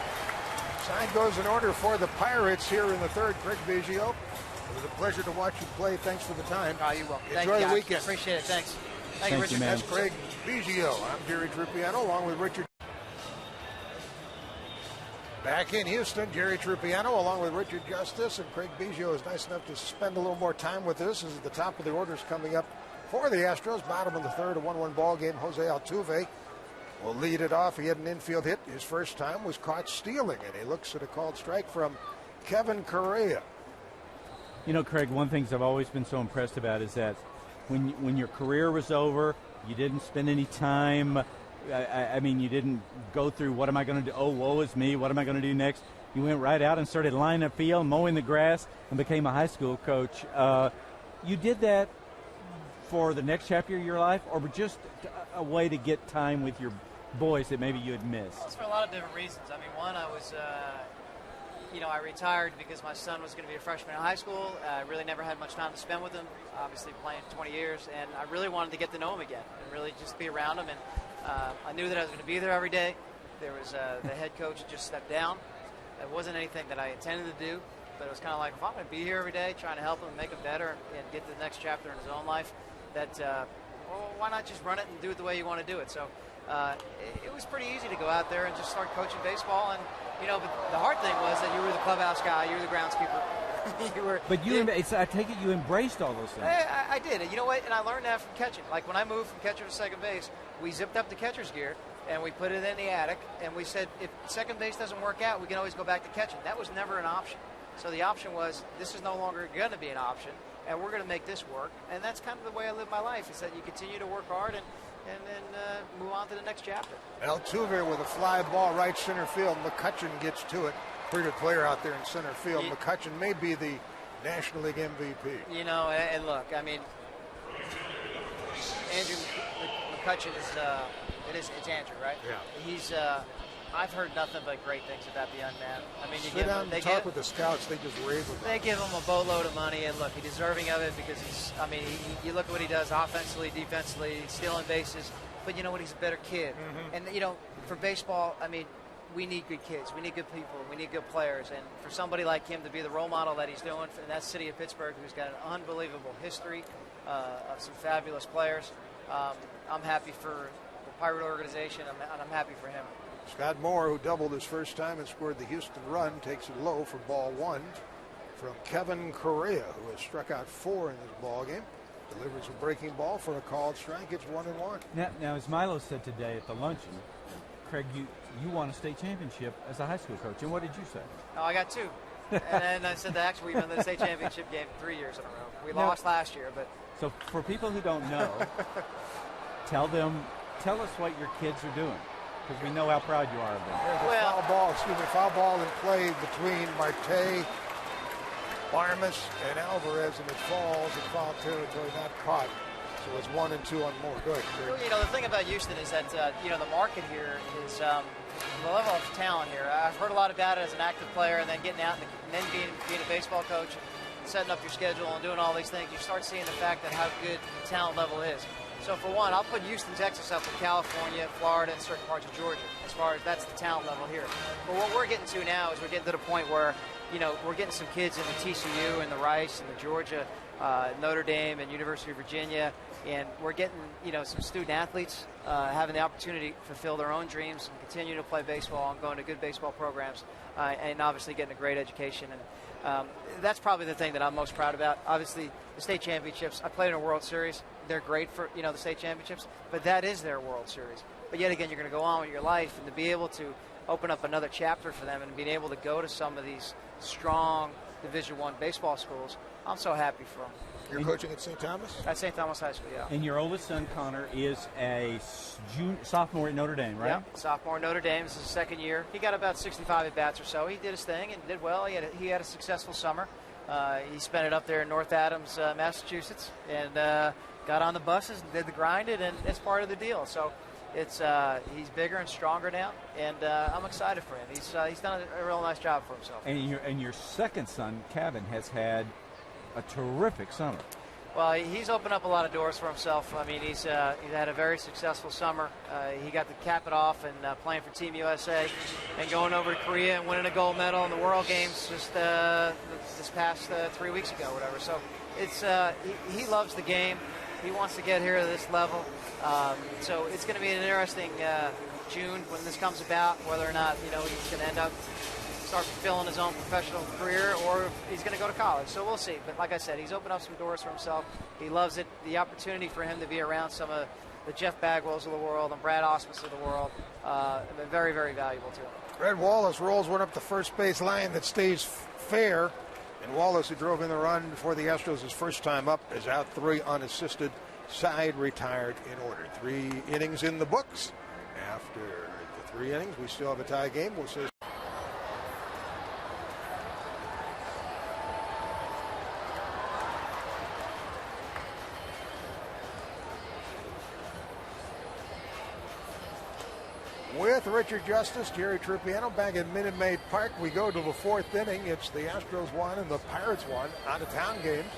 S1: Sign goes in order for the Pirates here in the third. Craig Biggio, it was a pleasure to watch you play. Thanks for the time.
S6: Oh, you're welcome.
S1: Enjoy the weekend.
S6: Appreciate it. Thanks.
S2: Thank you,
S6: Richard.
S2: man.
S1: That's Craig Biggio. I'm Jerry Trupiano, along with Richard. Back in Houston, Jerry Trupiano along with Richard Justice, and Craig Biggio is nice enough to spend a little more time with us. This is the top of the orders coming up for the Astros. Bottom of the third, a 1-1 ball game. Jose Altuve will lead it off. He had an infield hit. His first time was caught stealing, and he looks at a called strike from Kevin Correa.
S2: You know, Craig, one thing I've always been so impressed about is that when your career was over, you didn't spend any time. I mean, you didn't go through, what am I going to do? Oh, woe is me. What am I going to do next? You went right out and started lining up field, mowing the grass, and became a high school coach. You did that for the next chapter of your life, or just a way to get time with your boys that maybe you had missed?
S6: Well, it's for a lot of different reasons. I mean, one, I was, I retired because my son was going to be a freshman in high school. I really never had much time to spend with him, obviously playing 20 years, and I really wanted to get to know him again and really just be around him. And I knew that I was going to be there every day. There was the head coach just stepped down. It wasn't anything that I intended to do, but it was kind of like, if I'm going to be here every day trying to help him make him better and get to the next chapter in his own life, that why not just run it and do it the way you want to do it? So it was pretty easy to go out there and just start coaching baseball. And, but the hard thing was that you were the clubhouse guy, you were the groundskeeper.
S2: I take it you embraced all those things.
S6: I did. You know what? And I learned that from catching. Like when I moved from catcher to second base, we zipped up the catcher's gear and we put it in the attic, and we said, if second base doesn't work out, we can always go back to catching. That was never an option. So the option was, this is no longer going to be an option, and we're going to make this work. And that's kind of the way I live my life, is that you continue to work hard and then move on to the next chapter.
S1: Altuve with a fly ball right center field. McCutchen gets to it. Pretty good player out there in center field. McCutchen may be the National League MVP.
S6: And look, I mean, Andrew McCutchen is it's Andrew, right?
S1: Yeah.
S6: He's I've heard nothing but great things about the young man. I mean,
S1: sit down and talk with the scouts. They just rave about it.
S6: They give him a boatload of money, and look, he's deserving of it because he's. I mean, you look at what he does offensively, defensively, stealing bases. But you know what? He's a better kid. Mm-hmm. And for baseball, I mean, we need good kids. We need good people. We need good players. And for somebody like him to be the role model that he's doing in that city of Pittsburgh, who's got an unbelievable history of some fabulous players, I'm happy for the Pirate organization, and I'm happy for him.
S1: Scott Moore, who doubled his first time and scored the Houston run, takes it low for ball one from Kevin Correa, who has struck out 4 in this ball game. Delivers a breaking ball for a called strike. It's 1-1.
S2: Now, as Milo said today at the luncheon, Craig, you won a state championship as a high school coach, and what did you say?
S6: Oh, I got 2. And then I said that actually we've been in the state championship game 3 years in a row. We lost last year, but.
S2: So for people who don't know, tell us what your kids are doing, because we know how proud you are of them.
S1: There's a foul ball in play between Marte, Barmas, and Alvarez, and it falls in foul territory, not caught. So it's 1 and 2 on Moore. Good.
S6: The thing about Houston is that, the market here is the level of talent here. I've heard a lot about it as an active player, and then getting out and then being a baseball coach and setting up your schedule and doing all these things. You start seeing the fact that how good the talent level is. So for one, I'll put Houston, Texas up with California, Florida, and certain parts of Georgia, as far as that's the talent level here. But what we're getting to now is we're getting to the point where, we're getting some kids in the TCU and the Rice and the Georgia, Notre Dame and University of Virginia, and we're getting, some student athletes having the opportunity to fulfill their own dreams and continue to play baseball and going to good baseball programs, and obviously getting a great education. And that's probably the thing that I'm most proud about. Obviously, the state championships. I played in a World Series. They're great for, the state championships, but that is their World Series. But yet again, you're going to go on with your life, and to be able to open up another chapter for them and being able to go to some of these strong Division I baseball schools, I'm so happy for them.
S1: You're coaching at St. Thomas?
S6: At St. Thomas High School, yeah.
S2: And your oldest son, Connor, is a sophomore at Notre Dame, right?
S6: Yeah, sophomore at Notre Dame. This is his second year. He got about 65 at-bats or so. He did his thing and did well. He had a successful summer. He spent it up there in North Adams, Massachusetts, and got on the buses and did the grinded, and it's part of the deal. So it's he's bigger and stronger now, and I'm excited for him. He's done a real nice job for himself.
S2: And your second son, Kevin, has had a terrific summer.
S6: Well, he's opened up a lot of doors for himself. I mean, he's had a very successful summer. He got to cap it off and playing for Team USA and going over to Korea and winning a gold medal in the World Games just this past 3 weeks ago, whatever. So it's he loves the game. He wants to get here to this level. So it's going to be an interesting June when this comes about, whether or not he's going to end up start fulfilling his own professional career, or if he's going to go to college. So we'll see. But like I said, he's opened up some doors for himself. He loves it. The opportunity for him to be around some of the Jeff Bagwells of the world and Brad Ausmus of the world have been very, very valuable to him.
S1: Red Wallace rolls one up the first base line that stays fair. And Wallace, who drove in the run for the Astros his first time up, is out 3 unassisted. Side retired in order. 3 innings in the books. After the 3 innings, we still have a tie game. We'll see. With Richard Justice, Jerry Trupiano back at Minute Maid Park, we go to the 4th inning. It's the Astros 1 and the Pirates 1 out-of-town games.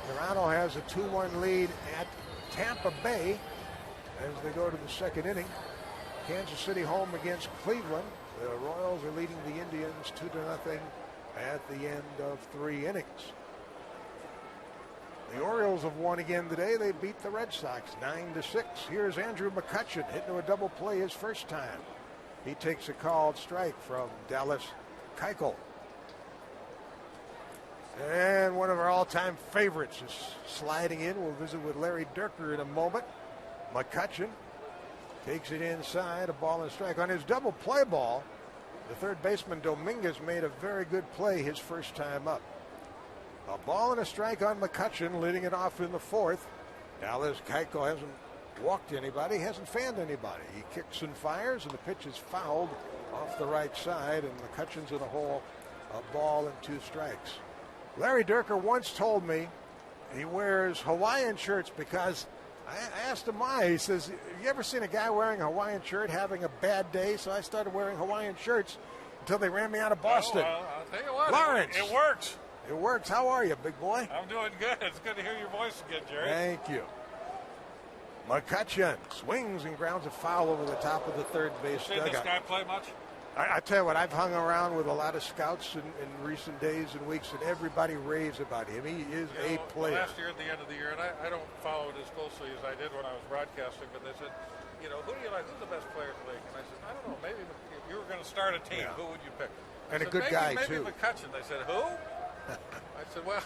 S1: Toronto has a 2-1 lead at Tampa Bay as they go to the 2nd inning. Kansas City home against Cleveland. The Royals are leading the Indians 2-0 at the end of 3 innings. The Orioles have won again today. They beat the Red Sox 9-6. Here's Andrew McCutchen hitting a double play his first time. He takes a called strike from Dallas Keuchel. And one of our all-time favorites is sliding in. We'll visit with Larry Dierker in a moment. McCutchen takes it inside, a ball and strike. On his double play ball, the third baseman Dominguez made a very good play his first time up. A ball and a strike on McCutchen, leading it off in the 4th. Dallas Keuchel hasn't walked anybody, hasn't fanned anybody. He kicks and fires, and the pitch is fouled off the right side, and McCutchen's in a hole, a ball and 2 strikes. Larry Dierker once told me he wears Hawaiian shirts because I asked him why. He says, have you ever seen a guy wearing a Hawaiian shirt having a bad day? So I started wearing Hawaiian shirts until they ran me out of Boston.
S7: Oh, well, I'll tell you what,
S1: Lawrence.
S7: It works.
S1: It works. How are you, big boy?
S7: I'm doing good. It's good to hear your voice again, Jerry.
S1: Thank you. McCutchen swings and grounds a foul over the top of the third base
S7: Seen
S1: dugout.
S7: this guy play much?
S1: I tell you what, I've hung around with a lot of scouts in recent days and weeks, and everybody raves about him. He is a player.
S7: Last year at the end of the year, and I don't follow it as closely as I did when I was broadcasting, but they said, who do you like? Who's the best player in the league? And I said, I don't know. Maybe if you were going to start a team, who would you pick?
S1: And a good guy,
S7: maybe
S1: too.
S7: Maybe McCutchen. They said, who? I said, well,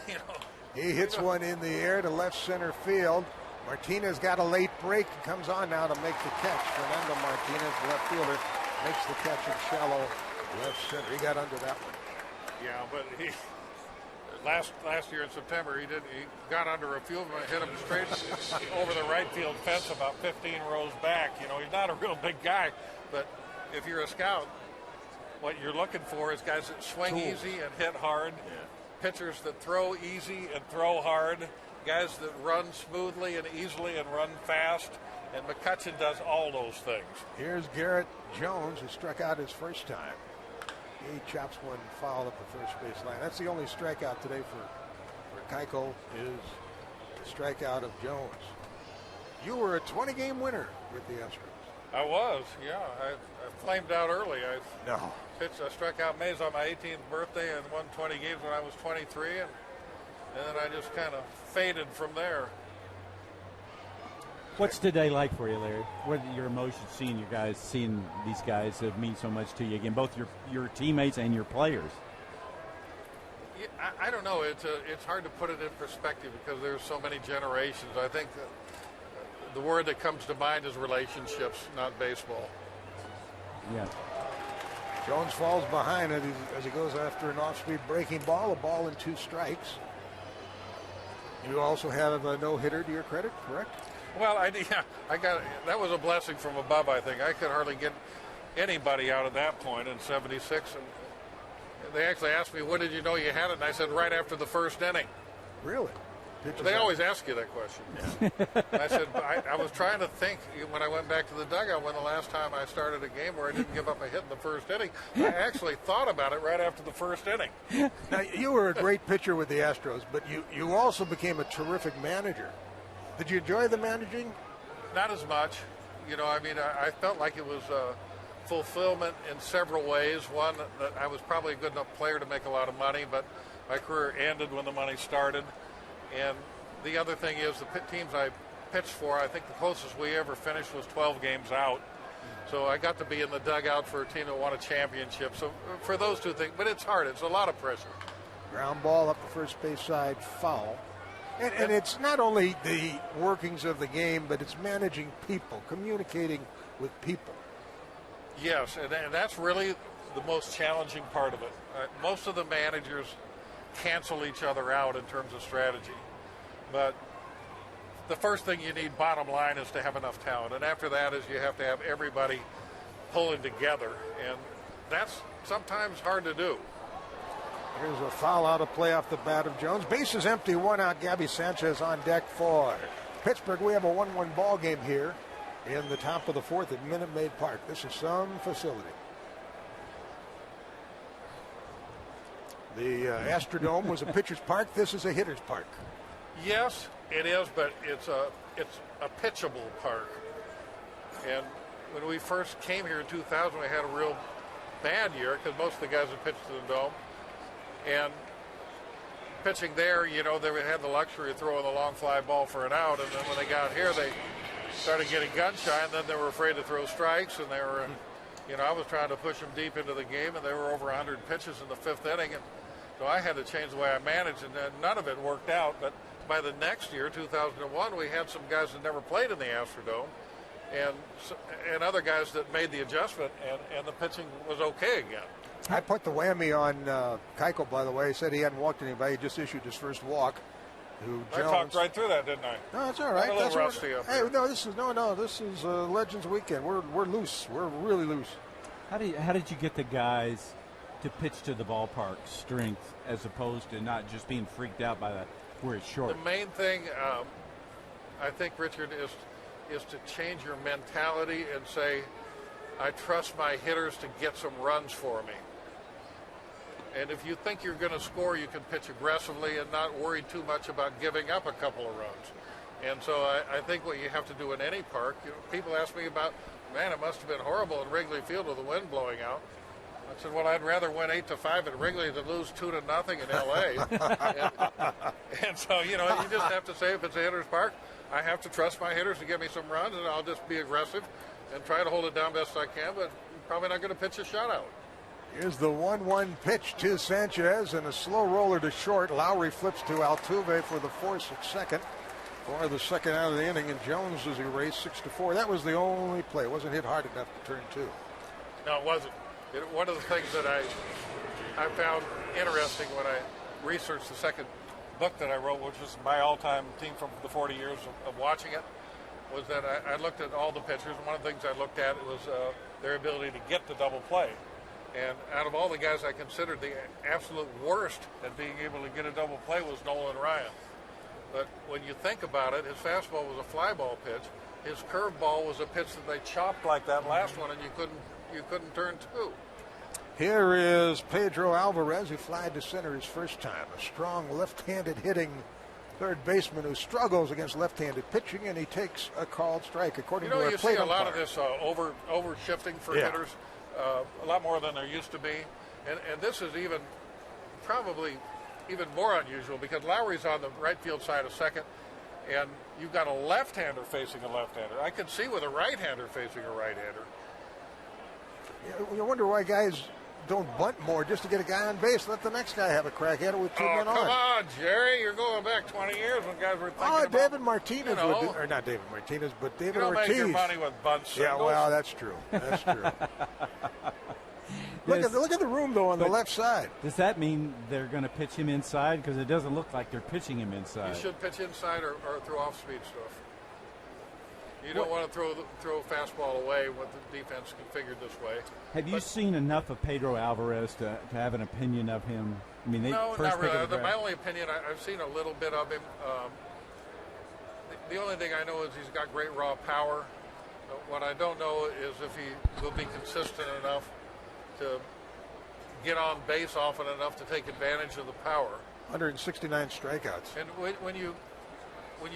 S1: He hits one in the air to left center field. Martinez got a late break and comes on now to make the catch. Fernando Martinez, left fielder, makes the catch in shallow left center. He got under that one.
S7: Yeah, but he last year in September, he got under a field and hit him straight over the right field fence about 15 rows back. He's not a real big guy, but if you're a scout, what you're looking for is guys that swing easy and hit hard, pitchers that throw easy and throw hard, guys that run smoothly and easily and run fast, and McCutchen does all those things.
S1: Here's Garrett Jones, who struck out his first time. He chops one foul up the first base line. That's the only strikeout today for Keuchel, is the strikeout of Jones. You were a 20-game winner with the Astros.
S7: I was, yeah. I flamed out early.
S1: No.
S7: I struck out Mays on my 18th birthday and won 20 games when I was 23, and then I just kind of faded from there.
S2: What's today like for you, Larry? What are your emotions seeing these guys that mean so much to you again, both your teammates and your players?
S7: Yeah, I don't know. It's hard to put it in perspective because there's so many generations. I think the word that comes to mind is relationships, not baseball.
S2: Yeah.
S1: Jones falls behind it as he goes after an off-speed breaking ball, a ball and 2 strikes. You also have a no-hitter to your credit, correct?
S7: Well, I got that was a blessing from above. I think I could hardly get anybody out at that point in '76, and they actually asked me, "When did you know you had it?" And I said, "Right after the first inning."
S1: Really?
S7: They always ask you that question. Yeah. I said, I was trying to think when I went back to the dugout when the last time I started a game where I didn't give up a hit in the first inning. I actually thought about it right after the first inning.
S1: Now, you were a great pitcher with the Astros, but you also became a terrific manager. Did you enjoy the managing?
S7: Not as much. I felt like it was fulfillment in several ways. One, that I was probably a good enough player to make a lot of money, but my career ended when the money started. And the other thing is the teams I pitched for, I think the closest we ever finished was 12 games out. So I got to be in the dugout for a team that won a championship. So for those two things, but it's hard. It's a lot of pressure.
S1: Ground ball up the first base side, foul. And it's not only the workings of the game, but it's managing people, communicating with people.
S7: Yes, and that's really the most challenging part of it. Most of the managers cancel each other out in terms of strategy. But the first thing you need, bottom line, is to have enough talent. And after that is you have to have everybody pulling together. And that's sometimes hard to do.
S1: Here's a foul out of play off the bat of Jones. Bases empty, 1 out. Gabby Sanchez on deck for Pittsburgh. We have a 1-1 ball game here in the top of the 4th at Minute Maid Park. This is some facility. The Astrodome was a pitcher's park. This is a hitter's park.
S7: Yes, it is, but it's a pitchable park. And when we first came here in 2000, we had a real bad year because most of the guys had pitched to the Dome. And pitching there, they had the luxury of throwing the long fly ball for an out. And then when they got here, they started getting gun shy, and then they were afraid to throw strikes. And they were, I was trying to push them deep into the game, and they were over 100 pitches in the 5th inning. And so I had to change the way I managed, and none of it worked out. But by the next year, 2001, we had some guys that never played in the Astrodome, and other guys that made the adjustment, and the pitching was okay again.
S1: I put the whammy on Keuchel, by the way. He said he hadn't walked anybody. He just issued his first walk.
S7: I talked right through that, didn't I?
S1: No, that's all right.
S7: I'm a little rusty up here.
S1: This is Legends Weekend. We're loose. We're really loose.
S2: How did you get the guys to pitch to the ballpark strength as opposed to not just being freaked out by where it's short?
S7: The main thing, I think, Richard, is to change your mentality and say, I trust my hitters to get some runs for me. And if you think you're going to score, you can pitch aggressively and not worry too much about giving up a couple of runs. And so I think what you have to do in any park, people ask me about, man, it must have been horrible in Wrigley Field with the wind blowing out. I said, well, I'd rather win 8-5 at Wrigley than lose 2-0 in L.A. and so, you just have to say, if it's a hitter's park, I have to trust my hitters to give me some runs, and I'll just be aggressive and try to hold it down best I can, but probably not going to pitch a shutout.
S1: Here's the 1-1 pitch to Sanchez and a slow roller to short. Lowry flips to Altuve for the force at second for the second out of the inning, and Jones is erased 6-4. That was the only play. It wasn't hit hard enough to turn 2.
S7: No, it wasn't. One of the things that I found interesting when I researched the second book that I wrote, which was my all-time team from the 40 years of watching it, was that I looked at all the pitchers, and one of the things I looked at was their ability to get the double play. And out of all the guys I considered, the absolute worst at being able to get a double play was Nolan Ryan. But when you think about it, his fastball was a fly ball pitch. His curveball was a pitch that they chopped like that last one, and you couldn't turn 2.
S1: Here is Pedro Alvarez, who flied to center his first time. A strong left-handed hitting third baseman who struggles against left-handed pitching, and he takes a called strike, according to our
S7: you
S1: plate
S7: see a lot
S1: umpire.
S7: of this over shifting for hitters, a lot more than there used to be, and this is probably even more unusual because Lowry's on the right field side of second, and you've got a left-hander facing a left-hander. I could see with a right-hander facing a right-hander.
S1: You wonder why guys don't bunt more just to get a guy on base. Let the next guy have a crack at it with 2 men on.
S7: Come on, Jerry. You're going back 20 years when guys were thinking about...
S1: David Martinez would do,
S7: or
S1: not David Martinez, but David
S7: you don't
S1: Ortiz.
S7: Make your money with bunt singles.
S1: Yeah, well, that's true. That's true. Look at the room, though, on the left side.
S2: Does that mean they're going to pitch him inside? Because it doesn't look like they're pitching him inside.
S7: You should pitch inside or throw off-speed stuff. You don't want to throw a fastball away with the defense configured this way.
S2: Have you seen enough of Pedro Alvarez to have an opinion of him? I mean,
S7: no, not really. My only opinion, I've seen a little bit of him. The only thing I know is he's got great raw power. What I don't know is if he will be consistent enough to get on base often enough to take advantage of the power.
S1: 169 strikeouts.
S7: And when you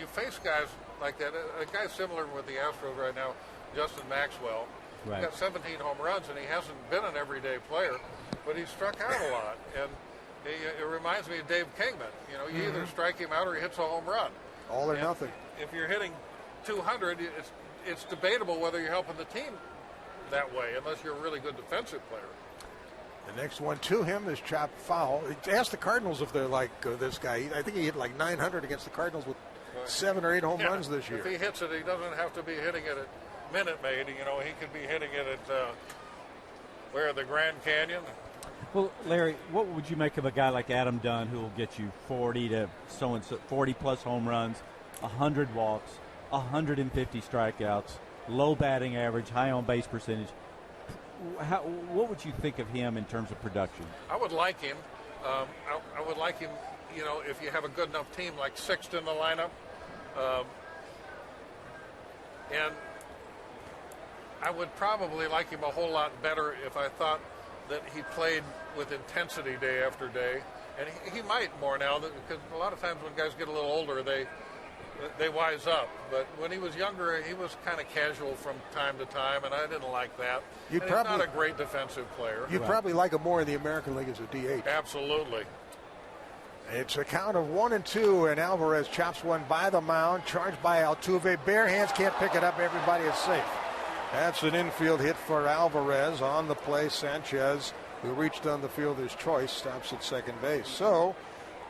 S7: face guys like that, a guy similar with the Astros right now, Justin Maxwell,
S2: right.
S7: He's got 17 home runs, and he hasn't been an everyday player, but he's struck out a lot. And it reminds me of Dave Kingman. You either strike him out or he hits a home run.
S1: All or nothing.
S7: If you're hitting 200, it's debatable whether you're helping the team that way, unless you're a really good defensive player.
S1: The next one to him is chopped foul. Ask the Cardinals if they're like this guy. I think he hit like 900 against the Cardinals with 7 or 8 home runs this year.
S7: If he hits it, he doesn't have to be hitting it at Minute Maid. He could be hitting it at the Grand Canyon.
S2: Well, Larry, what would you make of a guy like Adam Dunn who will get you 40 to so-and-so, 40-plus home runs, 100 walks, 150 strikeouts, low batting average, high on-base percentage? What would you think of him in terms of production?
S7: I would like him. I would like him, if you have a good enough team, like sixth in the lineup. And I would probably like him a whole lot better if I thought that he played with intensity day after day. And he might more now, because a lot of times when guys get a little older, they wise up. But when he was younger, he was kind of casual from time to time, and I didn't like that. He's not a great defensive player.
S1: You'd probably like him more in the American League as a DH.
S7: Absolutely.
S1: It's a count of 1-2, and Alvarez chops one by the mound, charged by Altuve. Bare hands, can't pick it up. Everybody is safe. That's an infield hit for Alvarez. On the play, Sanchez, who reached on the fielder's choice, stops at second base. So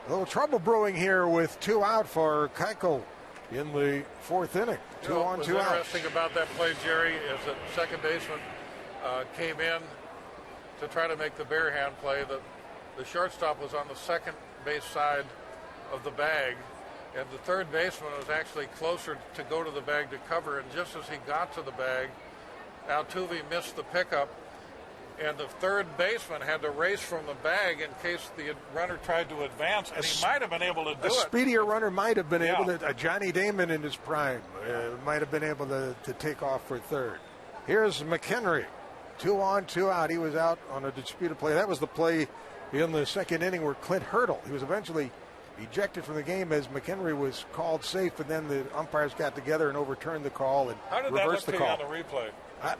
S1: a little trouble brewing here with 2 out for Keuchel in the 4th inning. 2 on, 2 out.
S7: What's interesting about that play, Jerry, is that second baseman came in to try to make the bare hand play. The shortstop was on the second base side of the bag, and the third baseman was actually closer to go to the bag to cover, and just as he got to the bag, Altuve missed the pickup, and the third baseman had to race from the bag in case the runner tried to advance, and he might have been able to do it.
S1: A speedier runner might have been able to. Johnny Damon in his prime might have been able to take off for third. Here's McHenry. 2 on, 2 out. He was out on a disputed play. That was the play in the second inning where Clint Hurdle, he was eventually ejected from the game as McHenry was called safe, and then the umpires got together and overturned the call and reversed the call.
S7: How did that look to you on the replay?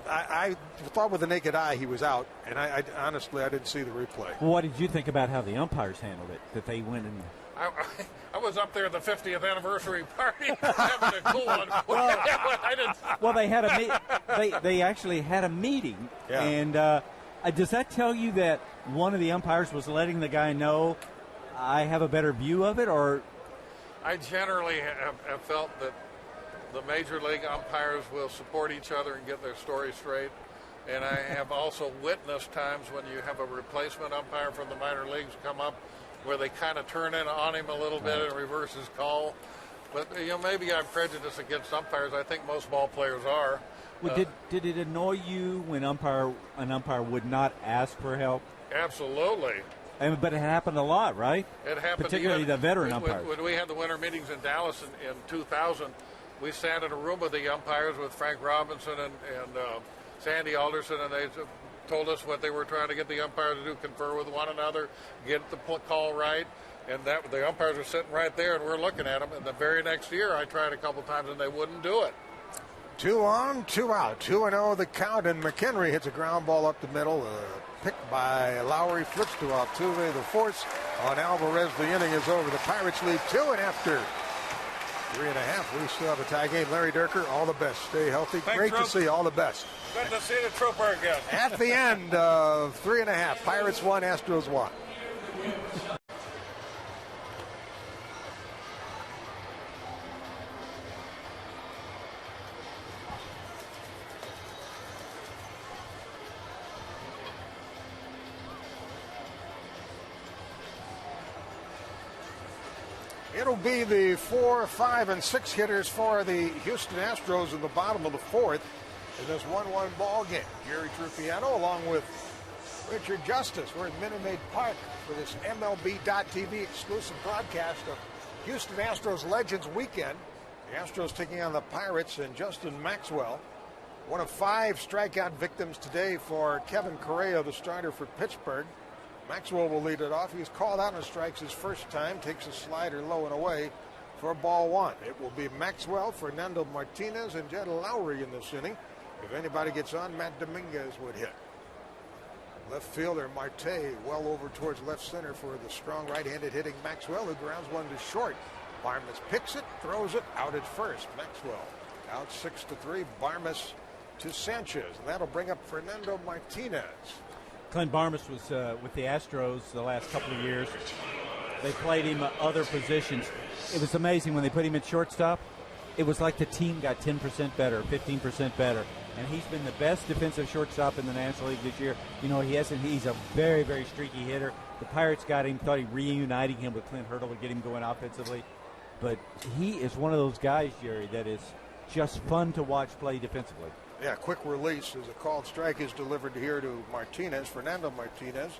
S1: I thought with the naked eye he was out, and I honestly didn't see the replay.
S2: Well, what did you think about how the umpires handled it, that they went and...
S7: I was up there at the 50th anniversary party having a cool one.
S2: Well, they had they actually had a meeting, and does that tell you that one of the umpires was letting the guy know, I have a better view of it, or? I
S7: generally have felt that the major league umpires will support each other and get their story straight. And I have also witnessed times when you have a replacement umpire from the minor leagues come up where they kind of turn in on him a little bit and reverse his call. But, maybe I'm prejudiced against umpires. I think most ball players are. Well,
S2: did it annoy you when an umpire would not ask for help?
S7: Absolutely.
S2: But it happened a lot, right?
S7: It happened.
S2: Particularly the veteran umpires.
S7: When we had the winter meetings in Dallas in 2000, we sat in a room with the umpires with Frank Robinson and Sandy Alderson, and they told us what they were trying to get the umpires to do, confer with one another, get the call right. And that the umpires are sitting right there, and we're looking at them. And the very next year, I tried a couple times, and they wouldn't do it.
S1: 2 on, 2 out. 2-0 the count, and McHenry hits a ground ball up the middle. Picked by Lowry, flips to Altuve. The force on Alvarez. The inning is over. The Pirates lead 2, and after 3.5, we still have a tie game. Larry Durker, all the best. Stay healthy.
S7: Thanks,
S1: Great
S7: Troop.
S1: to see you. All the best.
S7: Good to see the Trooper again.
S1: At the end of 3.5, Pirates 1, Astros 1. It'll be the 4, 5, and 6 hitters for the Houston Astros in the bottom of the 4th in this 1-1 ball game. Jerry Trupiano along with Richard Justice. We're at Minute Maid Park for this MLB.TV exclusive broadcast of Houston Astros Legends Weekend. The Astros taking on the Pirates, and Justin Maxwell, one of 5 strikeout victims today for Kevin Correa, the starter for Pittsburgh. Maxwell will lead it off. He was called out on strikes his first time. Takes a slider low and away for ball 1. It will be Maxwell, Fernando Martinez, and Jed Lowry in this inning. If anybody gets on, Matt Dominguez would hit. Left fielder Marte well over towards left center for the strong right-handed hitting Maxwell, who grounds one to short. Barmes picks it, throws it out at first. Maxwell out 6-3. Barmes to Sanchez, and that'll bring up Fernando Martinez.
S2: Clint Barmes was with the Astros the last couple of years. They played him other positions. It was amazing when they put him at shortstop. It was like the team got 10% better, 15% better. And he's been the best defensive shortstop in the National League this year. You know, he's a very, very streaky hitter. The Pirates got him, thought he reuniting him with Clint Hurdle to get him going offensively. But he is one of those guys, Jerry, that is just fun to watch play defensively.
S1: Yeah, quick release as a called strike is delivered here to Martinez, Fernando Martinez.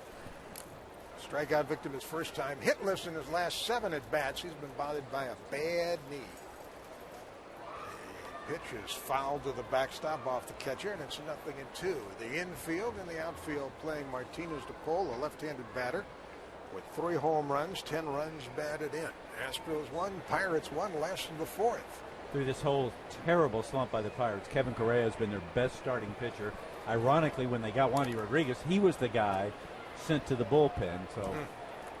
S1: Strikeout victim his first time. Hitless in his last 7 at-bats. He's been bothered by a bad knee. The pitch is fouled to the backstop off the catcher, and it's 0-2. The infield and the outfield playing Martinez to pull, a left-handed batter with 3 home runs, 10 runs batted in. Astros 1, Pirates 1, last in the 4th.
S2: Through this whole terrible slump by the Pirates, Kevin Correa has been their best starting pitcher. Ironically, when they got Wandy Rodriguez, he was the guy sent to the bullpen. So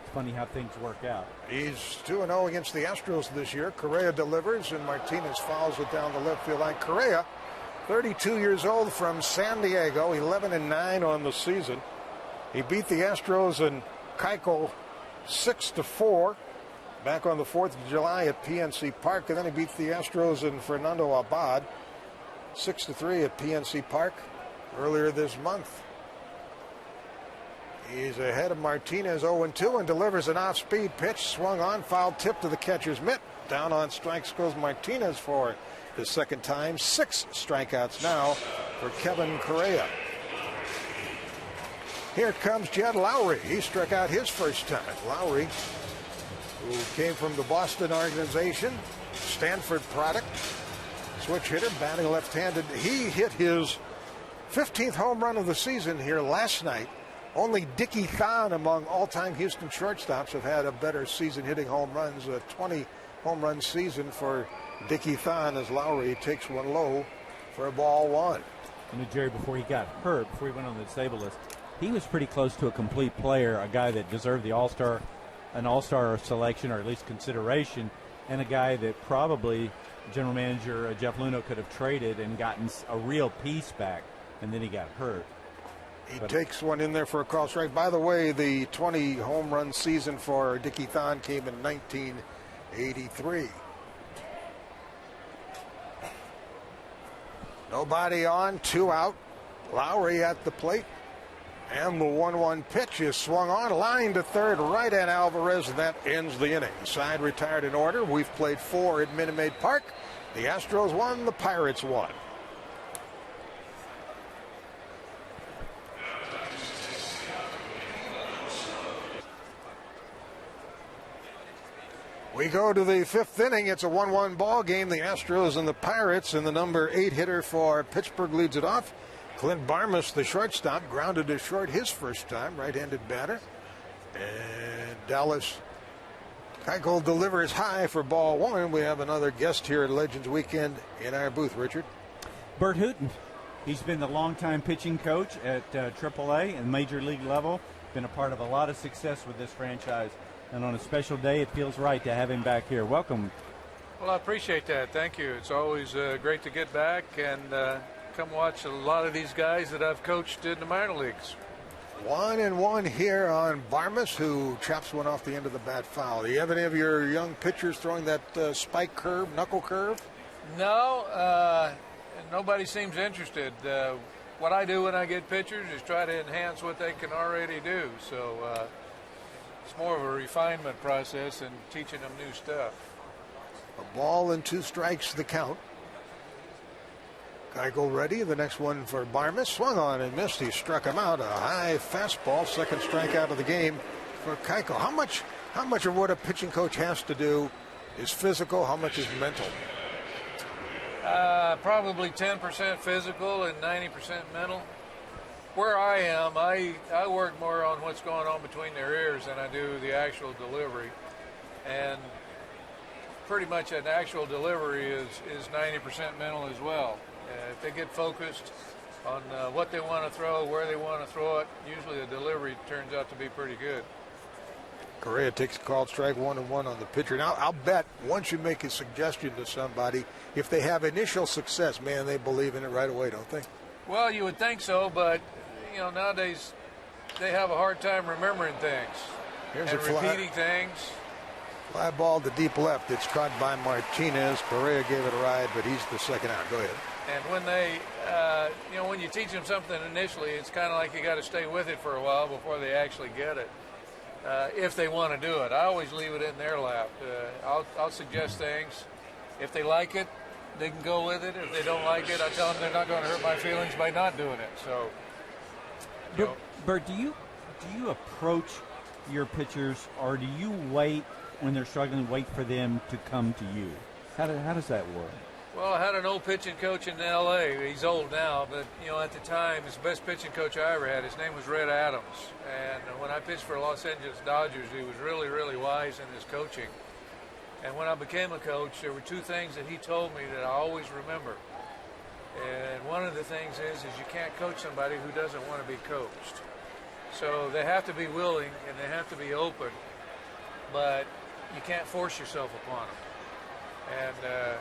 S2: it's funny how things work out. He's
S1: 2-0 against the Astros this year. Correa delivers, and Martinez fouls it down the left field line. Correa, 32 years old, from San Diego, 11-9 on the season. He beat the Astros in Keuchel 6-4. Back on the 4th of July at PNC Park, and then he beat the Astros and Fernando Abad 6-3 at PNC Park earlier this month. He's ahead of Martinez 0-2 and delivers an off-speed pitch, swung on, foul tip to the catcher's mitt. Down on strikes goes Martinez for the second time. 6 strikeouts now for Kevin Correa. Here comes Jed Lowry. He struck out his first time. Lowry, who came from the Boston organization, Stanford product, switch hitter, batting left-handed. He hit his 15th home run of the season here last night. Only Dickie Thon among all-time Houston shortstops have had a better season hitting home runs. A 20 home run season for Dickie Thon as Lowry takes one low for a ball 1.
S2: You know, Jerry, before he got hurt, before he went on the disabled list, he was pretty close to a complete player, a guy that deserved the an all-star selection, or at least consideration, and a guy that probably general manager Jeff Luhnow could have traded and gotten a real piece back, and then he got hurt.
S1: He takes one in there for a call strike. By the way, the 20 home run season for Dickie Thon came in 1983. Nobody on, 2 out. Lowry at the plate. And the 1-1 pitch is swung on, line to third, right at Alvarez, and that ends the inning. The side retired in order. We've played 4 at Minute Maid Park. The Astros won, the Pirates won. We go to the 5th inning. It's a 1-1 ball game. The Astros and the Pirates, and the number 8 hitter for Pittsburgh leads it off. Clint Barmes, the shortstop, grounded to short his first time, right-handed batter. And Dallas Keuchel delivers high for ball one. We have another guest here at Legends Weekend in our booth, Richard.
S2: Bert Hooton. He's been the longtime pitching coach at AAA and Major League level. Been a part of a lot of success with this franchise. And on a special day, it feels right to have him back here. Welcome.
S8: Well, I appreciate that. Thank you. It's always great to get back and come watch a lot of these guys that I've coached in the minor leagues.
S1: 1-1 here on Barmes, who chops one off the end of the bat foul. Do you have any of your young pitchers throwing that spike curve, knuckle curve?
S8: No, nobody seems interested. What I do when I get pitchers is try to enhance what they can already do. So it's more of a refinement process and teaching them new stuff.
S1: A ball and 2 strikes the count. Keuchel ready. The next one for Barmes. Swung on and missed. He struck him out. A high fastball. Second strikeout of the game for Keuchel. How much of what a pitching coach has to do is physical? How much is mental?
S8: Probably 10% physical and 90% mental. Where I am, I work more on what's going on between their ears than I do the actual delivery. And pretty much an actual delivery is 90% mental as well. If they get focused on what they want to throw, where they want to throw it, usually the delivery turns out to be pretty good.
S1: Correa takes a called strike, 1-1 on the pitcher. Now, I'll bet once you make a suggestion to somebody, if they have initial success, man, they believe in it right away, don't they?
S8: Well, you would think so, but, nowadays they have a hard time remembering things and repeating things.
S1: Fly ball to deep left. It's caught by Martinez. Correa gave it a ride, but he's the second out. Go ahead.
S8: And when they, when you teach them something initially, it's kind of like you got to stay with it for a while before they actually get it. If they want to do it, I always leave it in their lap. I'll suggest things. If they like it, they can go with it. If they don't like it, I tell them they're not going to hurt my feelings by not doing it. So,
S2: Bert, do you approach your pitchers, or do you wait when they're struggling, wait for them to come to you? How does that work?
S8: Well, I had an old pitching coach in L.A. He's old now, but, at the time, his best pitching coach I ever had, his name was Red Adams. And when I pitched for Los Angeles Dodgers, he was really, really wise in his coaching. And when I became a coach, there were 2 things that he told me that I always remember. And one of the things is you can't coach somebody who doesn't want to be coached. So they have to be willing and they have to be open, but you can't force yourself upon them. And,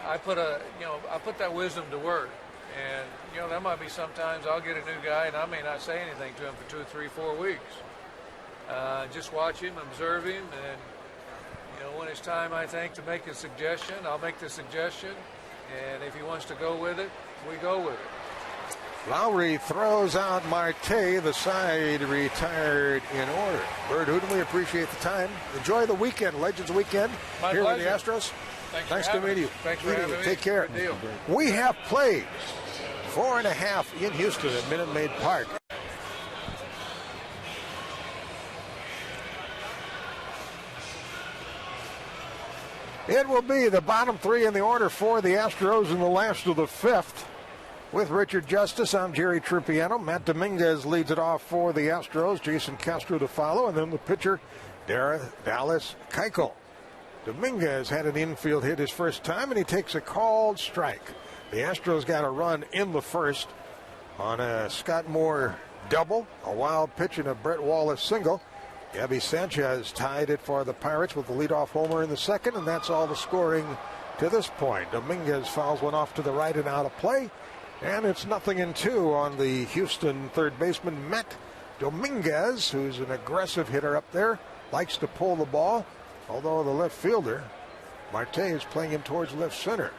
S8: I put that wisdom to work. And, there might be sometimes I'll get a new guy and I may not say anything to him for 2, 3, 4 weeks. Just watch him, observe him, and, when it's time, I think, to make a suggestion, I'll make the suggestion. And if he wants to go with it, we go with it.
S1: Lowry throws out Marte. The side retired in order. Bert Hooton, we appreciate the time. Enjoy the weekend, Legends Weekend.
S8: My
S1: here
S8: pleasure.
S1: with the Astros.
S8: Thanks
S1: to meet you.
S8: Thanks for having me.
S1: Take care.
S8: Good deal.
S1: We have played 4.5 in Houston at Minute Maid Park. It will be the bottom 3 in the order for the Astros in the last of the 5th. With Richard Justice, I'm Jerry Trippiano. Matt Dominguez leads it off for the Astros. Jason Castro to follow, and then the pitcher, Dallas Keuchel. Dominguez had an infield hit his first time, and he takes a called strike. The Astros got a run in the first on a Scott Moore double, a wild pitch, and a Brett Wallace single. Gabby Sanchez tied it for the Pirates with the leadoff homer in the second, and that's all the scoring to this point. Dominguez fouls one off to the right and out of play, and it's 0-2 on the Houston third baseman, Matt Dominguez, who's an aggressive hitter up there, likes to pull the ball, although the left fielder, Marte, is playing him towards left center.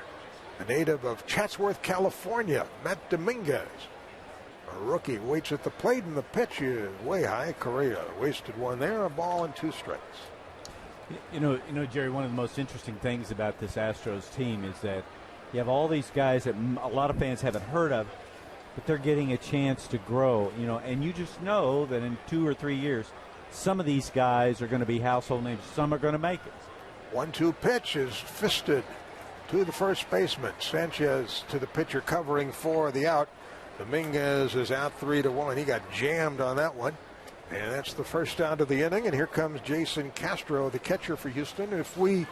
S1: A native of Chatsworth, California, Matt Dominguez. A rookie waits at the plate, and the pitch is way high. Correa wasted one there, a ball and 2 strikes.
S2: You know, Jerry, one of the most interesting things about this Astros team is that you have all these guys that a lot of fans haven't heard of, but they're getting a chance to grow, and you just know that in 2 or 3 years, some of these guys are going to be household names. Some are going to make it.
S1: 1-2 pitch is fisted to the first baseman. Sanchez to the pitcher covering for the out. Dominguez is out 3-1. He got jammed on that one. And that's the first out of the inning, and here comes Jason Castro, the catcher for Houston. If we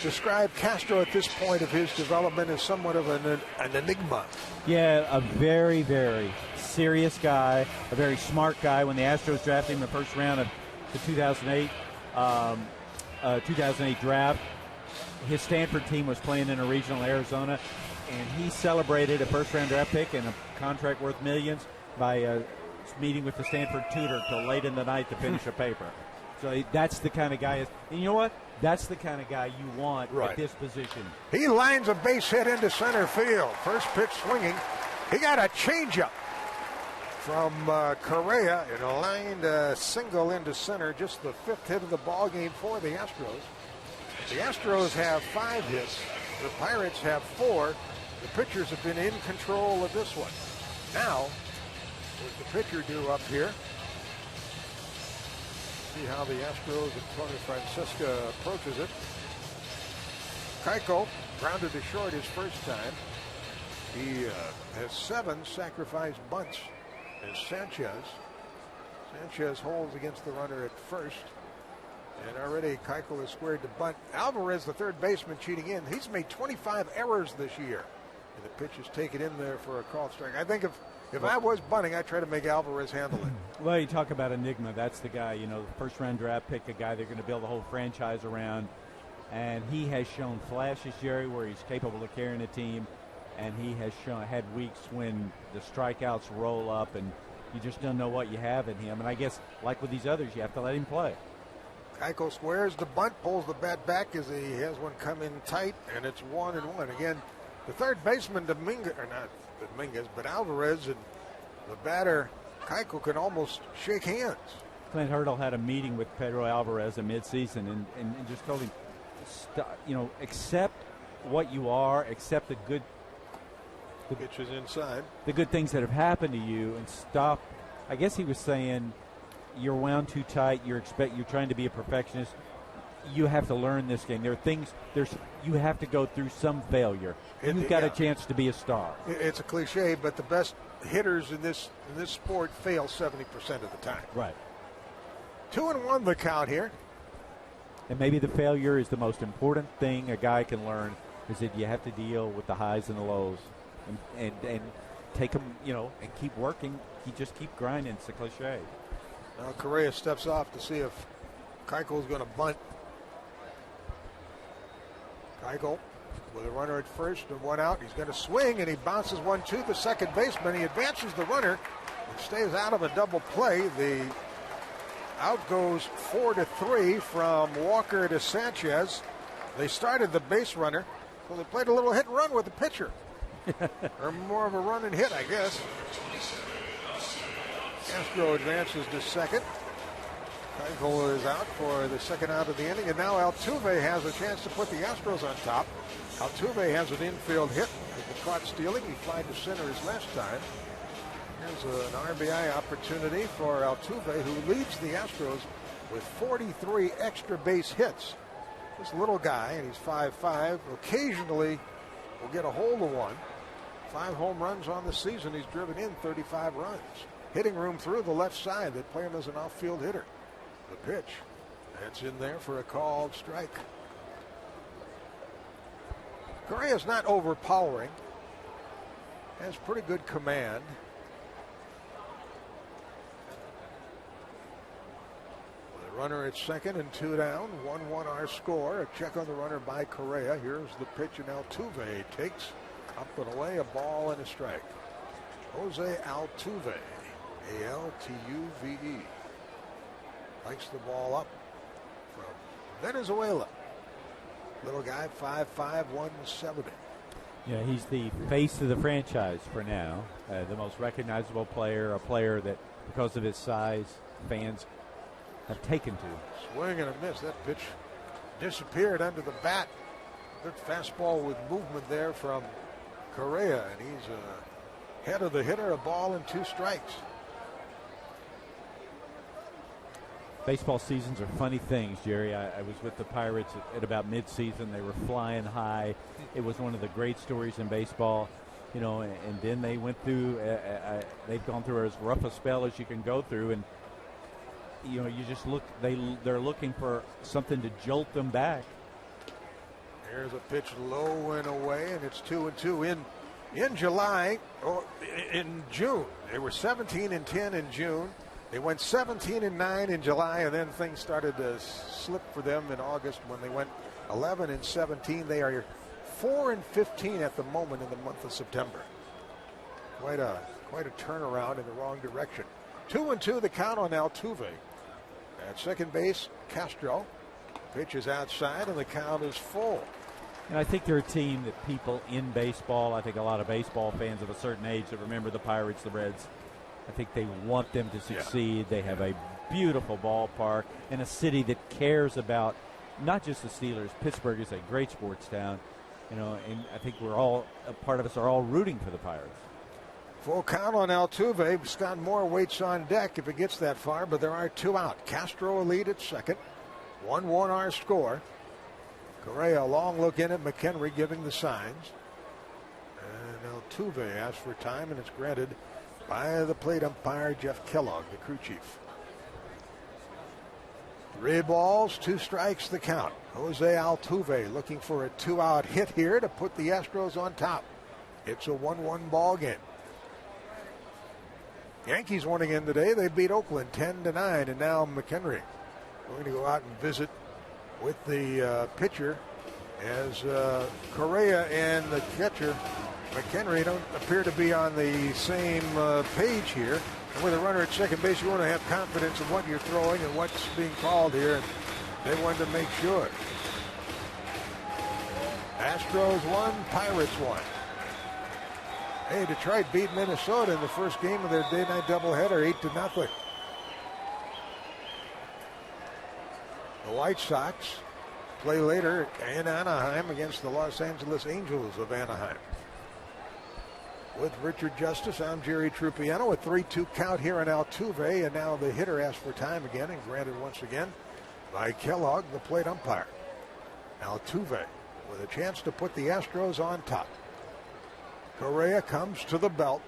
S1: describe Castro at this point of his development as somewhat of an enigma.
S2: Yeah, a very, very serious guy, a very smart guy. When the Astros drafted him in the first round of the 2008 draft, his Stanford team was playing in a regional Arizona, and he celebrated a first-round draft pick and a contract worth millions by meeting with the Stanford tutor till late in the night to finish a paper. So that's the kind of guy. And you know what? That's the kind of guy you want at this position.
S1: He lines a base hit into center field. First pitch swinging. He got a changeup from Correa and lined a single into center. Just the 5th hit of the ball game for the Astros. The Astros have 5 hits. The Pirates have 4. The pitchers have been in control of this one. Now, what does the pitcher do up here? See how the Astros and Tony Francesca approaches it. Keuchel grounded to short his first time. He has 7 sacrificed bunts. And Sanchez holds against the runner at first. And already Keuchel has squared the bunt. Alvarez, the third baseman, cheating in. He's made 25 errors this year. And the pitch is taken in there for a called strike. I think if I was bunting, I'd try to make Alvarez handle it.
S2: Well, you talk about enigma. That's the guy, the first-round draft pick, a guy they're going to build the whole franchise around. And he has shown flashes, Jerry, where he's capable of carrying a team. And he has had weeks when the strikeouts roll up and you just don't know what you have in him. And I guess, like with these others, you have to let him play.
S1: Keuchel squares the bunt, pulls the bat back as he has one come in tight, and it's 1-1. Again, the third baseman, but Alvarez and the batter, Keuchel, can almost shake hands.
S2: Clint Hurdle had a meeting with Pedro Alvarez in midseason and just told him, accept what you are, accept the
S1: pitches inside,
S2: the good things that have happened to you, and stop. I guess he was saying you're wound too tight. You're trying to be a perfectionist. You have to learn this game. There are things. You have to go through some failure. You've got a chance to be a star.
S1: It's a cliche, but the best hitters in this sport fail 70% of the time.
S2: Right.
S1: 2-1 the count here.
S2: And maybe the failure is the most important thing a guy can learn, is that you have to deal with the highs and the lows. And take them, and keep working. You just keep grinding. It's a cliche.
S1: Now Correa steps off to see if Keuchel is going to bunt. Keuchel with a runner at first and one out. He's going to swing, and he bounces one to the second baseman. He advances the runner and stays out of a double play. The out goes 4-3 from Walker to Sanchez. They started the base runner, so they played a little hit and run with the pitcher. Or more of a run and hit, I guess. Castro advances to second. Keuchel is out for the second out of the inning, and now Altuve has a chance to put the Astros on top. Altuve has an infield hit. He caught stealing. He flied to center his last time. Here's an RBI opportunity for Altuve, who leads the Astros with 43 extra base hits. This little guy, and he's 5'5", occasionally will get a hold of one. 5 home runs on the season. He's driven in 35 runs. Hitting room through the left side. They play him as an off-field hitter. The pitch. That's in there for a called strike. Correa's not overpowering. Has pretty good command. With a runner at second and 2 down. 1-1 our score. A check on the runner by Correa. Here's the pitch, and Altuve takes up and away, a ball and a strike. Jose Altuve, A-L-T-U-V-E. Likes the ball up from Venezuela. Little guy, 5'5", 170.
S2: Yeah, he's the face of the franchise for now. The most recognizable player, a player that, because of his size, fans have taken to.
S1: Swing and a miss. That pitch disappeared under the bat. Good fastball with movement there from Correa, and he's head of the hitter, a ball and 2 strikes.
S2: Baseball seasons are funny things, Jerry. I was with the Pirates at about midseason. They were flying high. It was one of the great stories in baseball, and then they went through, they've gone through as rough a spell as you can go through, and you just look. They're looking for something to jolt them back.
S1: There's a pitch low and away, and it's 2-2 in July or in June. They were 17-10 in June. They went 17-9 in July, and then things started to slip for them in August when they went 11-17. They are 4-15 at the moment in the month of September. Quite a turnaround in the wrong direction. 2-2 the count on Altuve. At second base, Castro. Pitch is outside, and the count is full.
S2: And I think they're a team that people in baseball, I think a lot of baseball fans of a certain age that remember the Pirates, the Reds, I think they want them to succeed. Yeah. They have a beautiful ballpark and a city that cares about not just the Steelers. Pittsburgh is a great sports town, and I think a part of us are all rooting for the Pirates.
S1: Full count on Altuve. Scott Moore waits on deck if it gets that far, but there are 2 out. Castro a lead at second. 1-1 our score. Correa, a long look in at McHenry giving the signs. And Altuve asks for time, and it's granted by the plate umpire, Jeff Kellogg, the crew chief. 3 balls, 2 strikes the count. Jose Altuve looking for a 2-out hit here to put the Astros on top. It's a 1-1 ball game. Yankees won again today. They beat Oakland 10-9, and now McHenry going to go out and visit with the pitcher as Correa and the catcher McHenry don't appear to be on the same page here. And with a runner at second base, you want to have confidence in what you're throwing and what's being called here. And they wanted to make sure. Astros won, Pirates won. Hey, Detroit beat Minnesota in the first game of their day-night doubleheader, 8-0. The White Sox play later in Anaheim against the Los Angeles Angels of Anaheim. With Richard Justice, I'm Jerry Trupiano. A 3-2 count here on Altuve, and now the hitter asks for time again, and granted once again by Kellogg, the plate umpire. Altuve with a chance to put the Astros on top. Correa comes to the belt,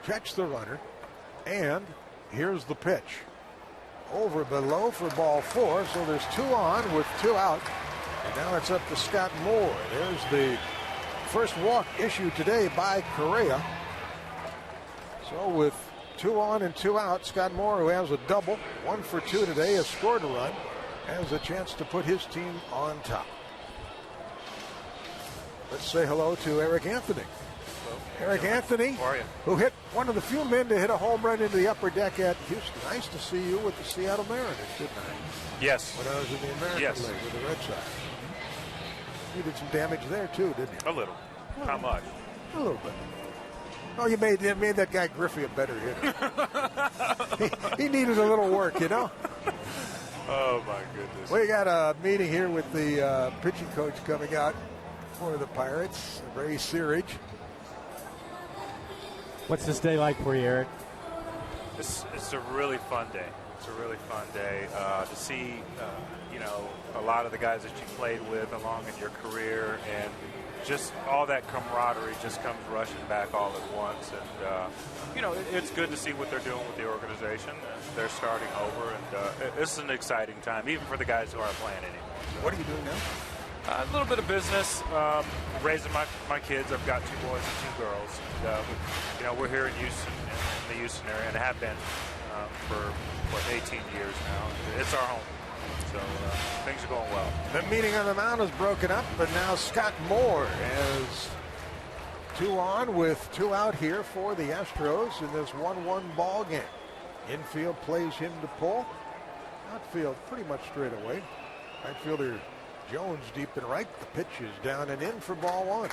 S1: checks the runner, and here's the pitch. Over below for ball 4, so there's 2 on with 2 out. And now it's up to Scott Moore. There's the first walk issued today by Correa. So with 2 on and 2 out, Scott Moore, who has a double, 1 for 2 today, has scored a run, has a chance to put his team on top. Let's say hello to Eric Anthony. Eric Anthony, who hit one of the few men to hit a home run into the upper deck at Houston. Nice to see you with the Seattle Mariners, didn't I?
S9: Yes.
S1: When I was in the American League with the Red Sox. You did some damage there, too, didn't you?
S9: A little. How much?
S1: A little bit. Oh, you made that guy Griffey a better hitter. he needed a little work, you know?
S9: Oh, my goodness.
S1: We got a meeting here with the pitching coach coming out for the Pirates, Ray Searage.
S2: What's this day like for you, Eric?
S9: It's a really fun day. It's a really fun day to see, a lot of the guys that you played with along in your career, and just all that camaraderie just comes rushing back all at once. And, it's good to see what they're doing with the organization. They're starting over, and it's an exciting time, even for the guys who aren't playing anymore. So.
S1: What are you doing now?
S9: A little bit of business, raising my kids. I've got 2 boys and 2 girls. And, we're here in Houston, in the Houston area, and have been for 18 years now. It's our home, so things are going well.
S1: The meeting on the mound is broken up, but now Scott Moore has 2 on with 2 out here for the Astros in this 1-1 ball game. Infield plays him to pull. Outfield pretty much straight away. Right fielder Jones deep and right. The pitch is down and in for ball 1.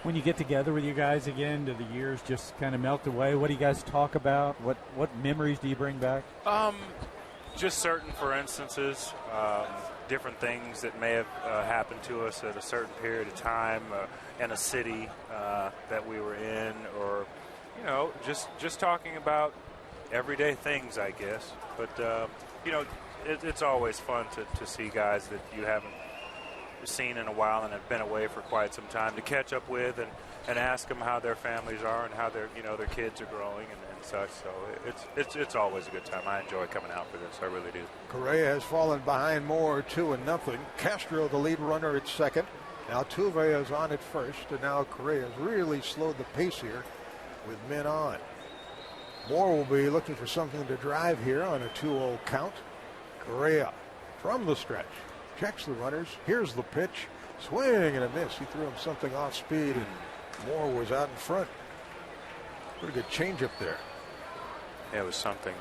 S2: When you get together with you guys again, do the years just kind of melt away? What do you guys talk about? What memories do you bring back?
S9: Just certain, for instances, different things that may have happened to us at a certain period of time in a city that we were in, or just talking about everyday things, I guess. But it's always fun to see guys that you haven't seen in a while and have been away for quite some time to catch up with, and and ask them how their families are and how their kids are growing and such. So it's always a good time. I enjoy coming out for this. I really do.
S1: Correa has fallen behind Moore 2-0. Castro, the lead runner, at second. Altuve is on at first, and now Correa has really slowed the pace here with men on. Moore will be looking for something to drive here on a 2-0 count. Correa from the stretch checks the runners. Here's the pitch. Swing and a miss. He threw him something off speed, and Moore was out in front. Pretty good changeup there.
S9: Yeah, it was something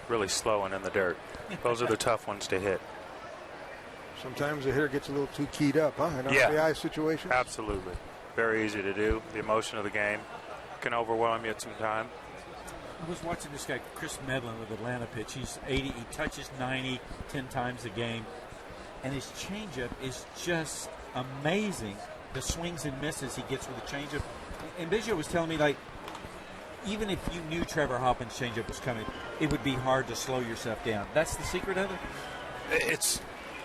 S9: really slow and in the dirt. Those are the tough ones to hit.
S1: Sometimes the hitter gets a little too keyed up, huh? In RBI situations?
S9: Absolutely. Very easy to do. The emotion of the game can overwhelm you at some time.
S2: I was watching this guy, Chris Medlin, with Atlanta pitch. He's 80. He touches 90 10 times a game. And his changeup is just amazing. The swings and misses he gets with the changeup. And Biggio was telling me, like, even if you knew Trevor Hoffman's changeup was coming, it would be hard to slow yourself down. That's the secret of it?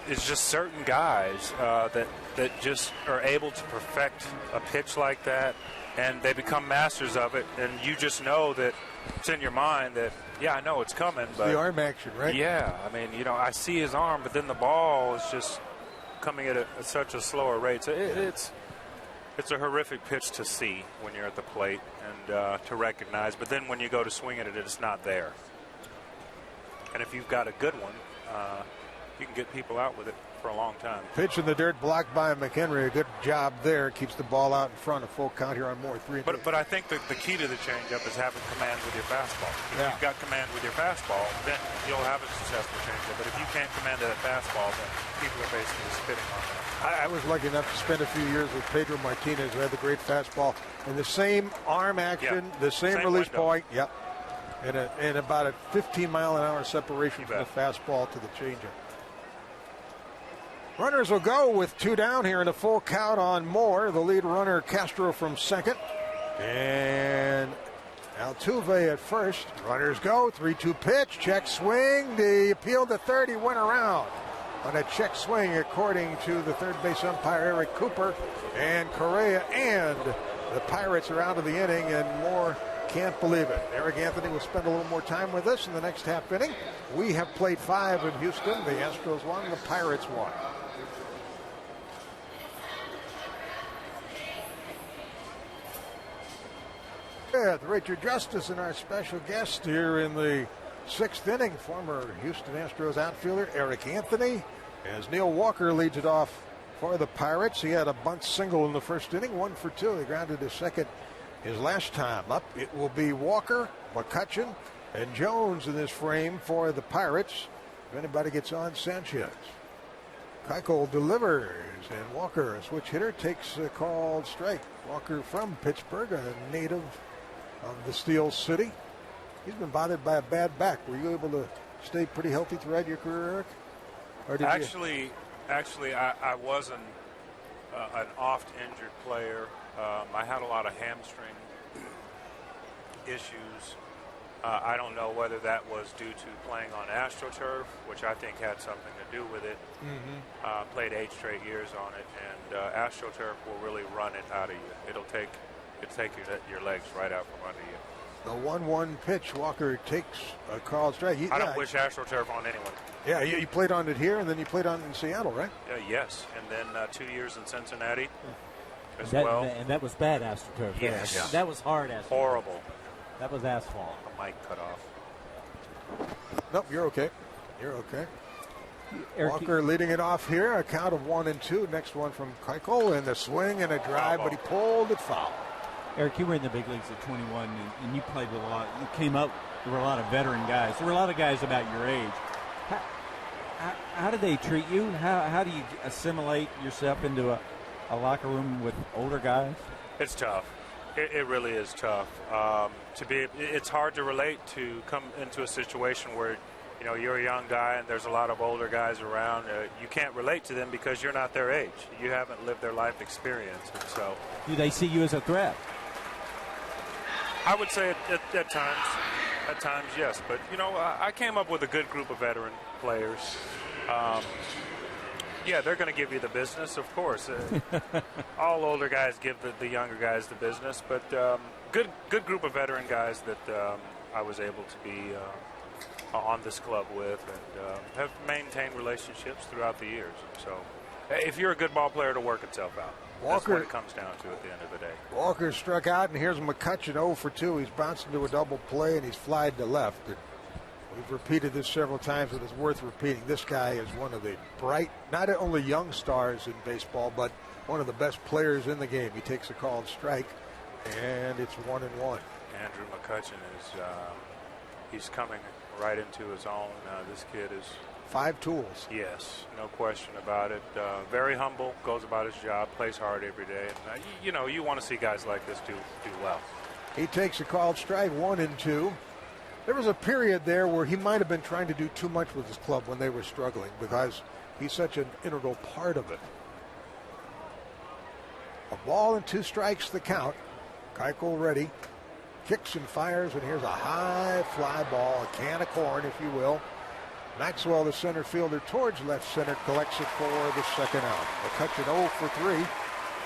S9: It's just certain guys that just are able to perfect a pitch like that, and they become masters of it, and you just know that it's in your mind that, yeah, I know it's coming. But
S1: the arm action, right?
S9: Yeah, I mean, I see his arm, but then the ball is just coming at such a slower rate. So it's a horrific pitch to see when you're at the plate and to recognize. But then when you go to swing at it, it's not there. And if you've got a good one, you can get people out with it for a long time.
S1: Pitch in the dirt, blocked by McHenry. A good job there. Keeps the ball out in front. A full count here on Moore. 3-2.
S9: But I think the key to the changeup is having command with your fastball. If you've got command with your fastball, then you'll have a successful changeup. But if you can't command that fastball, then people are basically spitting on that.
S1: I was lucky enough to spend a few years with Pedro Martinez, who had the great fastball and the same arm action, the same release point. Yep. And about a 15-mile-an-hour separation from the fastball to the changeup. Runners will go with 2 down here in a full count on Moore. The lead runner, Castro, from second. And Altuve at first. Runners go. 3-2 pitch. Check swing. The appeal to third. He went around on a check swing, according to the third base umpire, Eric Cooper. And Correa and the Pirates are out of the inning, and Moore can't believe it. Eric Anthony will spend a little more time with us in the next half inning. We have played 5 in Houston. The Astros won. The Pirates won. With Richard Justice and our special guest here in the 6th inning, former Houston Astros outfielder Eric Anthony, as Neil Walker leads it off for the Pirates. He had a bunt single in the first inning, 1 for 2. He grounded to second his last time up. It will be Walker, McCutchen, and Jones in this frame for the Pirates. If anybody gets on, Sanchez. Keuchel delivers, and Walker, a switch hitter, takes a called strike. Walker from Pittsburgh, a native of the Steel City. He's been bothered by a bad back. Were you able to stay pretty healthy throughout your career, Eric? Or did
S9: Actually, I wasn't an oft-injured player. I had a lot of hamstring issues. I don't know whether that was due to playing on AstroTurf, which I think had something to do with it. Played 8 straight years on it, and AstroTurf will really run it out of you. It'll take your legs right out from under you.
S1: The 1-1 pitch, Walker takes a called strike.
S9: I don't wish AstroTurf on anyone.
S1: Yeah, you played on it here, and then you played on it in Seattle, right?
S9: Yes, and then 2 years in Cincinnati as
S2: that,
S9: well.
S2: And that was bad AstroTurf.
S9: Yes.
S2: Yeah. That was hard AstroTurf.
S9: Horrible.
S2: That was asphalt.
S9: A mic cut off.
S1: Nope, you're okay. You're okay.
S2: Eric,
S1: Walker leading it off here, a count of 1-2. Next one from Keuchel, and the swing and a drive, but he pulled it foul.
S2: Eric, you were in the big leagues at 21, and you played with a lot. You came up, there were a lot of veteran guys. There were a lot of guys about your age. How do they treat you? How do you assimilate yourself into a locker room with older guys?
S9: It's tough. It really is tough. It's hard to relate to come into a situation where you're a young guy and there's a lot of older guys around. You can't relate to them because you're not their age. You haven't lived their life experience. And so,
S2: do they see you as a threat?
S9: I would say at times. At times, yes. But, I came up with a good group of veteran players. Yeah, they're going to give you the business, of course. All older guys give the younger guys the business, but good group of veteran guys that I was able to be on this club with and have maintained relationships throughout the years. So if you're a good ball player, it'll work itself out. That's what it comes down to at the end of the day.
S1: Walker struck out, and here's McCutcheon 0 for 2. He's bounced into a double play, and he's flied to left. We've repeated this several times, but it's worth repeating. This guy is one of the bright, not only young stars in baseball, but one of the best players in the game. He takes a called strike, and it's 1-1.
S9: Andrew McCutcheon is he's coming right into his own. This kid is
S1: 5 tools.
S9: Yes, no question about it. Very humble, goes about his job, plays hard every day. And, you want to see guys like this do well.
S1: He takes a called strike, 1-2. There was a period there where he might have been trying to do too much with his club when they were struggling because he's such an integral part of it. A ball and 2 strikes the count. Keuchel ready. Kicks and fires, and here's a high fly ball, a can of corn, if you will. Maxwell, the center fielder, towards left center, collects it for the second out. McCutcheon 0 for 3.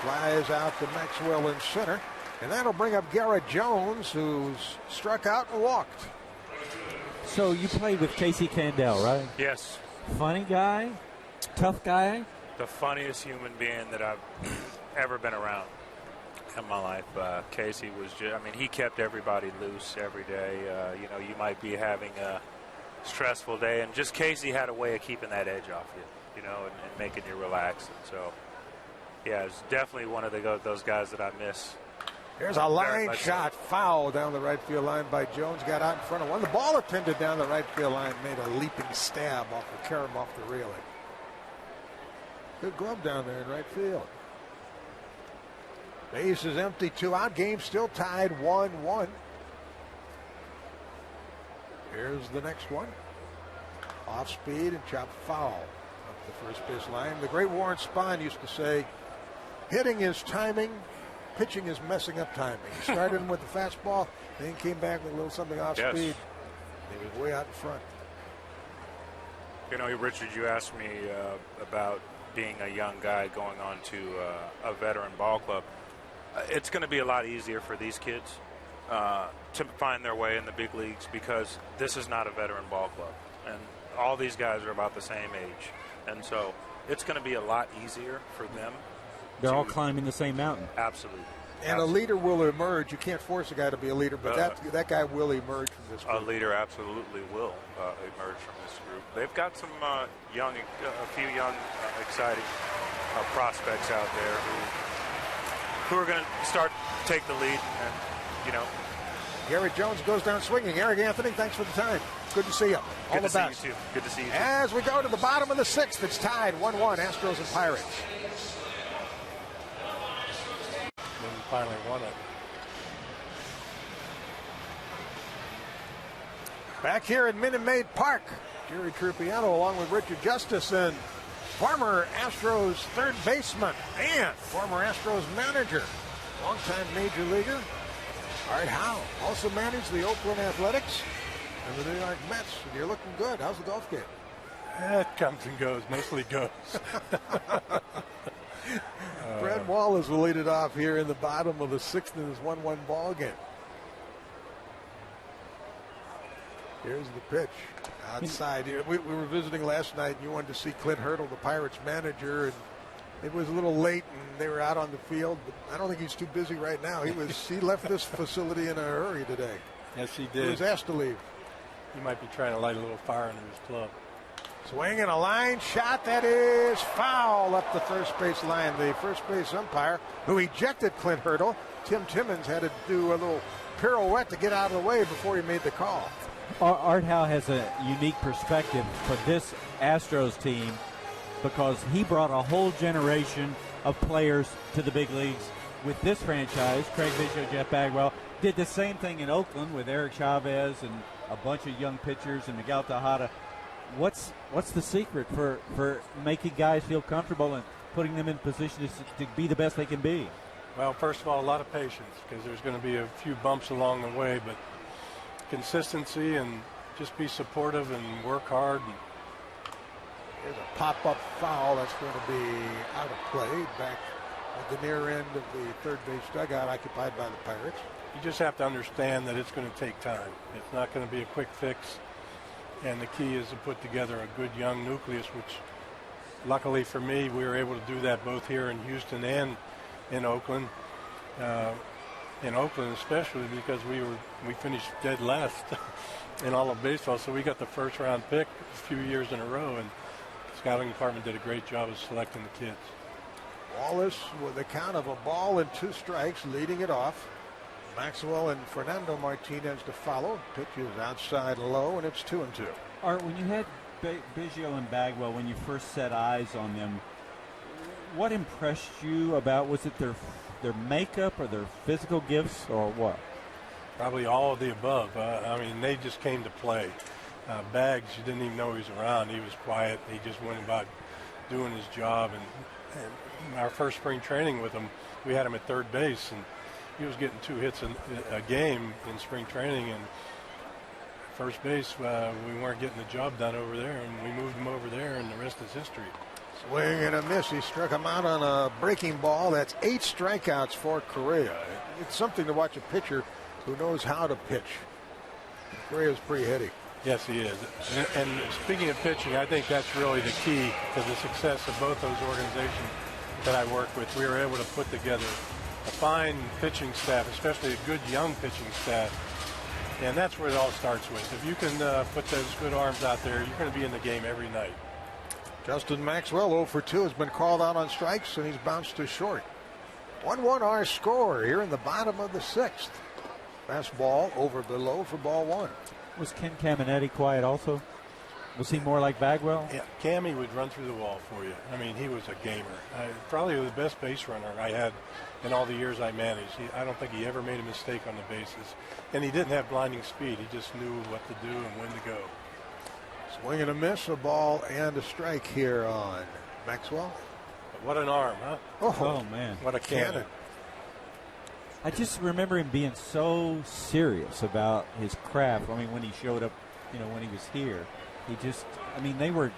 S1: Flies out to Maxwell in center. And that'll bring up Garrett Jones, who's struck out and walked.
S2: So you played with Casey Candell, right?
S9: Yes.
S2: Funny guy? Tough guy?
S9: The funniest human being that I've ever been around in my life. Casey was he kept everybody loose every day. You might be having a stressful day, and just Casey had a way of keeping that edge off you, and making you relax. And so, yeah, it's definitely one of those guys that I miss.
S1: There's a line shot, foul down the right field line by Jones. Got out in front of one. The ball attended down the right field line, made a leaping stab off the carom off the railing. Good glove down there in right field. Base is empty, 2 out. Game still tied 1-1. Here's the next one. Off speed and chopped foul up the first base line. The great Warren Spahn used to say, hitting is timing, pitching is messing up timing. He started with the fastball, then came back with a little something off speed. He was way out in front.
S9: Richard, you asked me about being a young guy going on to a veteran ball club. It's going to be a lot easier for these kids to find their way in the big leagues because this is not a veteran ball club. And all these guys are about the same age. And so it's going to be a lot easier for them.
S2: They're all climbing the same mountain.
S9: Absolutely.
S1: And a leader will emerge. You can't force a guy to be a leader, but that guy will emerge from this group.
S9: A leader absolutely will emerge from this group. They've got some a few young, exciting prospects out there who are going to take the lead. And,
S1: Garrett Jones goes down swinging. Eric Anthony, thanks for the time. Good to see you. All the best.
S9: Good to see you too.
S1: As we go to the bottom of the 6th, it's tied 1-1, Astros and Pirates.
S10: Finally won it.
S1: Back here at Minute Maid Park, Jerry Trupiano along with Richard Justice and former Astros third baseman and former Astros manager, longtime major leaguer, Art Howe. Also managed the Oakland Athletics and the New York Mets. And you're looking good. How's the golf game?
S10: It comes and goes, mostly goes.
S1: Brad Wallace will lead it off here in the bottom of the 6th in this 1-1 ball game. Here's the pitch outside. We were visiting last night, and you wanted to see Clint Hurdle, the Pirates manager, and it was a little late, and they were out on the field. But I don't think he's too busy right now. He left this facility in a hurry today.
S10: Yes, he did.
S1: He was asked to leave.
S10: He might be trying to light a little fire under his club.
S1: Swing and a line shot that is foul up the first base line. The first base umpire who ejected Clint Hurdle, Tim Timmons, had to do a little pirouette to get out of the way before he made the call.
S2: Art Howe has a unique perspective for this Astros team because he brought a whole generation of players to the big leagues with this franchise. Craig Biggio, Jeff Bagwell did the same thing in Oakland with Eric Chavez and a bunch of young pitchers and Miguel Tejada. What's the secret for making guys feel comfortable and putting them in positions to be the best they can be?
S10: Well, first of all, a lot of patience because there's going to be a few bumps along the way, but consistency and just be supportive and work hard.
S1: There's a pop-up foul that's going to be out of play back at the near end of the third base dugout occupied by the Pirates.
S10: You just have to understand that it's going to take time. It's not going to be a quick fix. And the key is to put together a good young nucleus, which luckily for me, we were able to do that both here in Houston and in Oakland. In Oakland especially because we finished dead last in all of baseball, so we got the first round pick a few years in a row, and the scouting department did a great job of selecting the kids.
S1: Wallace with a count of a ball and 2 strikes, leading it off. Maxwell and Fernando Martinez to follow. Pitch is outside low, and it's 2-2.
S2: Art, when you had Biggio and Bagwell, when you first set eyes on them, what impressed you about, was it their makeup or their physical gifts or what?
S10: Probably all of the above. I mean, they just came to play. Baggs, you didn't even know he was around. He was quiet. He just went about doing his job. And our first spring training with him, we had him at third base, and he was getting 2 hits a game in spring training. And first base, we weren't getting the job done over there, and we moved him over there, and the rest is history.
S1: Swing and a miss. He struck him out on a breaking ball. That's 8 strikeouts for Correa. It's something to watch a pitcher who knows how to pitch. Correa's pretty heady.
S10: Yes, he is. And speaking of pitching, I think that's really the key to the success of both those organizations that I work with. We were able to put together a fine pitching staff, especially a good young pitching staff. And that's where it all starts with. If you can put those good arms out there, you're going to be in the game every night.
S1: Justin Maxwell, 0 for 2, has been called out on strikes, and he's bounced to short. 1-1 our score here in the bottom of the 6th. Fastball over below for ball 1.
S2: Was Ken Caminetti quiet also? Was he more like Bagwell?
S10: Yeah, Cammy would run through the wall for you. I mean, he was a gamer. Probably the best base runner I had in all the years I managed. I don't think he ever made a mistake on the bases. And he didn't have blinding speed. He just knew what to do and when to go.
S1: Swing and a miss, a ball and a strike here on Maxwell.
S10: But what an arm, huh?
S2: Oh man.
S10: What a cannon.
S2: I just remember him being so serious about his craft. I mean, when he showed up, when he was here, he just, they were,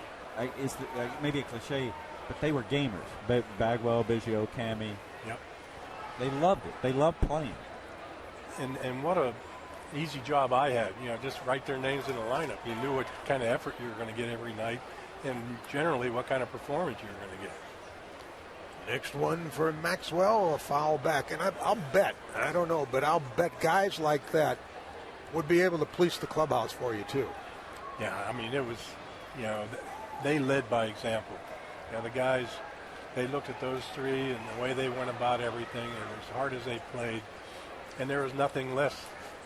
S2: maybe a cliche, but they were gamers. Bagwell, Biggio, Cammy.
S10: Yep.
S2: They loved it. They loved playing.
S10: And what a easy job I had. Just write their names in the lineup. You knew what kind of effort you were going to get every night, and generally what kind of performance you were going to get.
S1: Next one for Maxwell, a foul back. And I'll bet, I don't know, but I'll bet guys like that would be able to police the clubhouse for you, too.
S10: Yeah, it was, they led by example. The guys, they looked at those 3 and the way they went about everything, and as hard as they played, and there was nothing less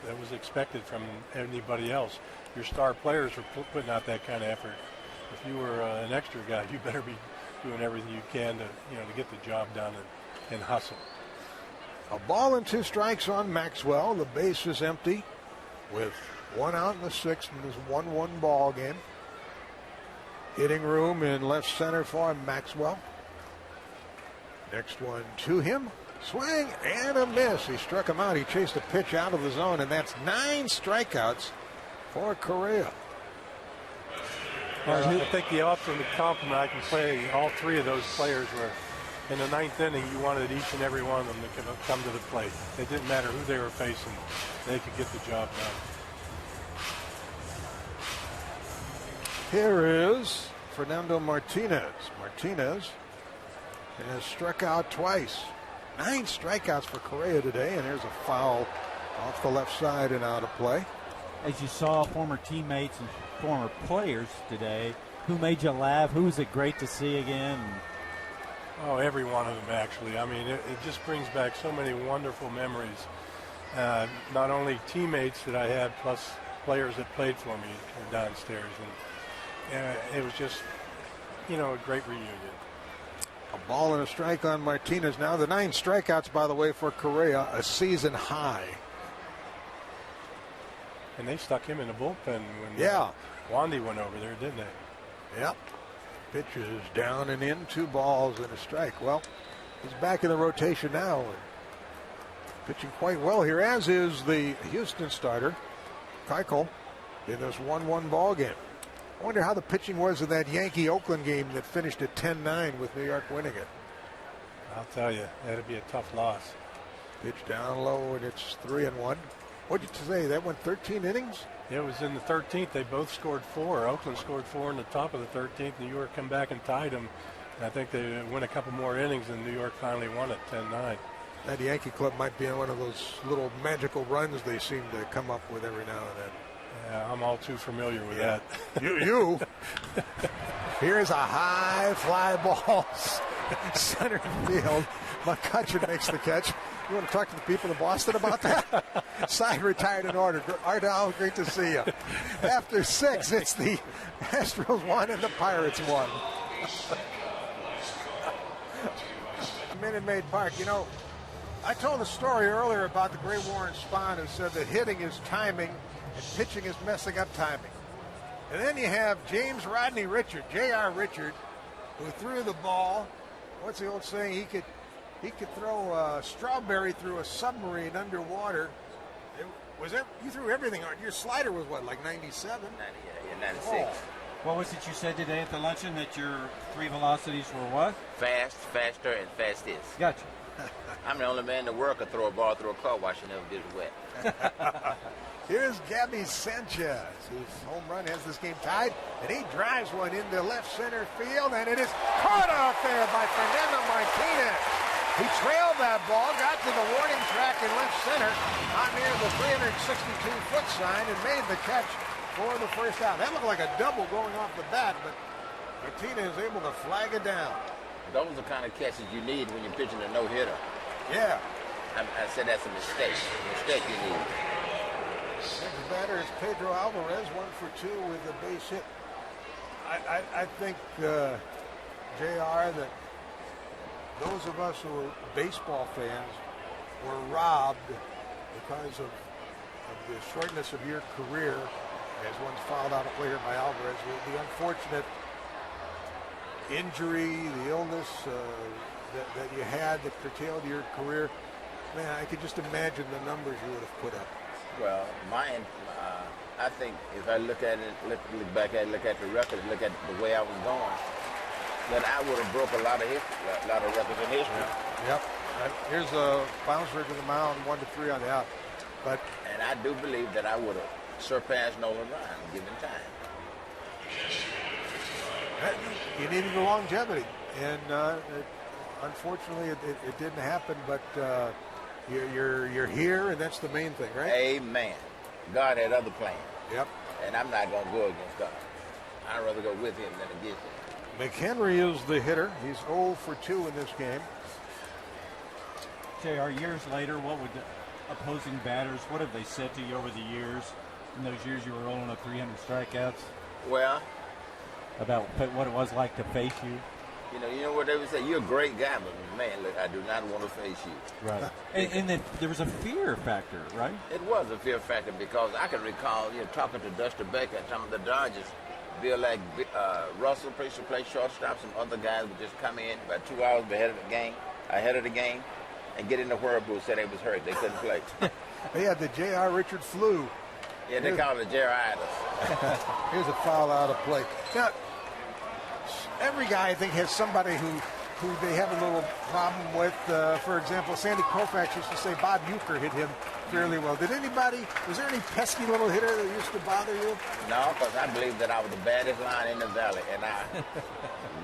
S10: that was expected from anybody else. Your star players were putting out that kind of effort. If you were an extra guy, you better be doing everything you can to get the job done and hustle.
S1: A ball and 2 strikes on Maxwell. The base is empty with 1 out in the 6th in this 1-1 ball game. Hitting room in left center for Maxwell. Next one to him. Swing and a miss. He struck him out. He chased a pitch out of the zone, and that's 9 strikeouts for Correa.
S10: I think the ultimate compliment I can play, all 3 of those players were in the 9th inning. You wanted each and every one of them to come to the plate. It didn't matter who they were facing. They could get the job done.
S1: Here is Fernando Martinez. Martinez has struck out twice. 9 strikeouts for Correa today, and there's a foul off the left side and out of play.
S2: As you saw former teammates and former players today, who made you laugh? Who was it great to see again?
S10: Oh, every one of them, actually. It just brings back so many wonderful memories. Not only teammates that I had, plus players that played for me downstairs. And it was just, a great reunion.
S1: A ball and a strike on Martinez now. The 9 strikeouts, by the way, for Correa, a season high.
S10: And they stuck him in the bullpen when Wandy went over there, didn't they?
S1: Yep. Pitch is down and in, 2 balls and a strike. Well, he's back in the rotation now. And pitching quite well here, as is the Houston starter, Keuchel, in this 1-1 ball game. I wonder how the pitching was in that Yankee-Oakland game that finished at 10-9 with New York winning it.
S10: I'll tell you, that'd be a tough loss.
S1: Pitch down low, and it's 3-1. What did you say? That went 13 innings?
S10: It was in the 13th. They both scored 4. Oakland scored 4 in the top of the 13th. New York come back and tied them. And I think they went a couple more innings, and New York finally won it 10-9.
S1: That Yankee club might be on one of those little magical runs they seem to come up with every now and then.
S10: Yeah, I'm all too familiar with that.
S1: You. Here's a high fly ball, center field. McCutcheon makes the catch. You want to talk to the people in Boston about that? Side retired in order. Art Howe, great to see you. After 6, it's the Astros 1 and the Pirates 1. Minute Maid Park. You know, I told a story earlier about the great Warren Spahn who said that hitting is timing and pitching is messing up timing. And then you have James Rodney Richard, J.R. Richard, who threw the ball. What's the old saying? He could throw a strawberry through a submarine underwater. You threw everything. Your slider was what, like 97?
S11: 96.
S1: Oh.
S2: What was it you said today at the luncheon that your 3 velocities were what?
S11: Fast, faster, and fastest.
S2: Gotcha.
S11: I'm the only man in the world could throw a ball through a car wash and never get it wet.
S1: Here's Gabby Sanchez, whose home run has this game tied, and he drives one into left center field, and it is caught out there by Fernando Martinez. He trailed that ball, got to the warning track in left center on near the 362-foot sign, and made the catch for the first out. That looked like a double going off the bat, but Martinez is able to flag it down.
S11: Those are the kind of catches you need when you're pitching a no-hitter.
S1: Yeah.
S11: I said that's a mistake. Mistake you need.
S1: Next batter is Pedro Alvarez, 1 for 2 with a base hit. I think, JR, that those of us who are baseball fans were robbed because of the shortness of your career, as one's fouled out a player by Alvarez, the unfortunate injury, the illness that you had that curtailed your career. Man, I could just imagine the numbers you would have put up.
S11: Well, mine, I think if I look at it, look back at it, look at the record, look at the way I was going, then I would have broke a lot of records in history.
S1: Yep. Here's a bouncer to the mound, 1-3 on the out.
S11: And I do believe that I would have surpassed Nolan Ryan given time.
S1: You needed the longevity, and unfortunately it didn't happen, but you're here, and that's the main thing, right?
S11: Amen. God had other plans.
S1: Yep.
S11: And I'm not going to go against God. I'd rather go with him than against him.
S1: McHenry is the hitter. He's 0 for 2 in this game.
S2: JR, years later, what would the opposing batters, what have they said to you over the years, in those years you were rolling up 300 strikeouts?
S11: Well,
S2: about what it was like to face you?
S11: You know what they would say? You're a great guy, but man, look, I do not want to face you.
S2: Right. and then there was a fear factor, right?
S11: It was a fear factor because I can recall, talking to Duster Becker and some of the Dodgers, Bill like Russell used to play shortstop. Some other guys would just come in about 2 hours ahead of the game, and get in the whirlpool. Said they was hurt, they couldn't play.
S1: They had the J.R. Richard flu.
S11: Yeah, they call it Jerritis.
S1: Here's a foul out of play. Now, every guy, I think, has somebody who they have a little problem with. For example, Sandy Koufax used to say Bob Uecker hit him fairly well. Was there any pesky little hitter that used to bother you?
S11: No, because I believe that I was the baddest line in the valley, and I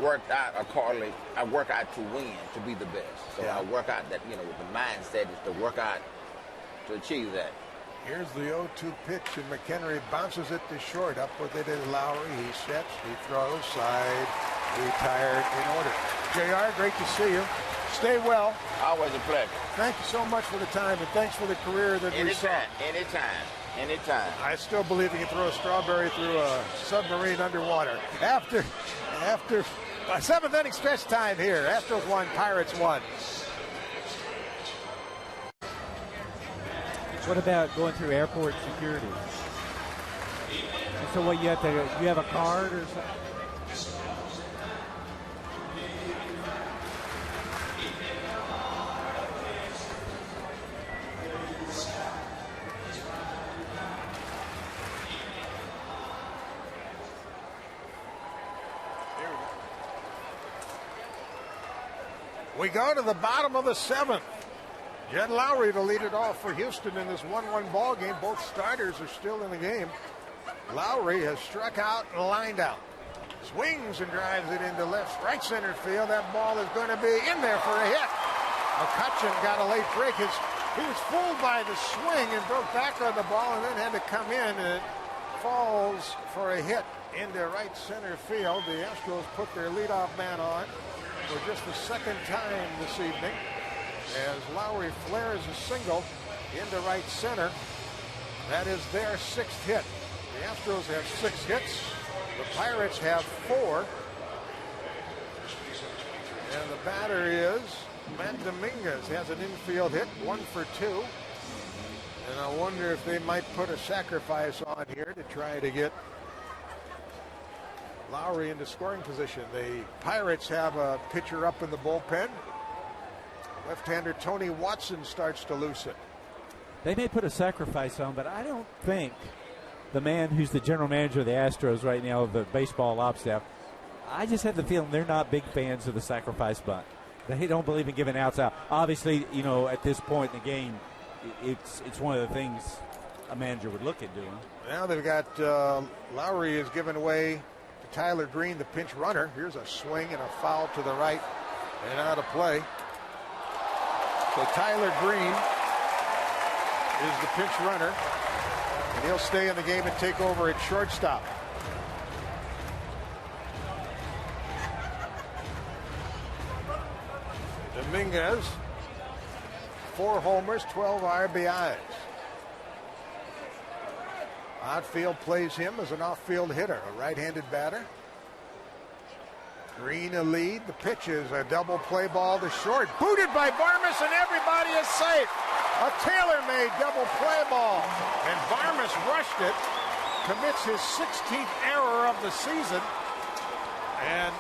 S11: worked out accordingly. I work out to win, to be the best. So I work out that, with the mindset is to work out to achieve that.
S1: Here's the 0-2 pitch, and McHenry bounces it to short. Up with it is Lowry. He sets, he throws, side, retired in order. JR, great to see you. Stay well.
S11: Always a pleasure.
S1: Thank you so much for the time, and thanks for the career that we saw.
S11: Anytime.
S1: I still believe you can throw a strawberry through a submarine underwater. After a 7th inning stretch time here. Astros 1, Pirates 1.
S2: What about going through airport security? So what, you have a card or something?
S1: We go to the bottom of the 7th. Jed Lowry to lead it off for Houston in this 1-1 ball game. Both starters are still in the game. Lowry has struck out and lined out. Swings and drives it into right center field. That ball is going to be in there for a hit. McCutcheon got a late break. He was fooled by the swing and broke back on the ball and then had to come in, and it falls for a hit into right center field. The Astros put their leadoff man on for just the second time this evening as Lowry flares a single into right center. That is their 6th hit. The Astros have 6 hits. The Pirates have 4. And the batter is Matt Dominguez. Has an infield hit, 1 for 2. And I wonder if they might put a sacrifice on here to try to get Lowry into scoring position. The Pirates have a pitcher up in the bullpen. Left-hander Tony Watson starts to loosen.
S2: They may put a sacrifice on, but I don't think the man who's the general manager of the Astros right now, the baseball ops staff, I just have the feeling they're not big fans of the sacrifice bunt. They don't believe in giving outs out. Obviously, at this point in the game, it's one of the things a manager would look at doing.
S1: Now they've got Lowry is given away to Tyler Green, the pinch runner. Here's a swing and a foul to the right and out of play. So Tyler Green is the pinch runner, and he'll stay in the game and take over at shortstop. Dominguez, 4 homers, 12 RBIs. Outfield plays him as an off-field hitter, a right-handed batter. Green a lead. The pitch is a double play ball to short. Booted by Varmus, and everybody is safe. A tailor-made double play ball. And Varmus rushed it, commits his 16th error of the season. And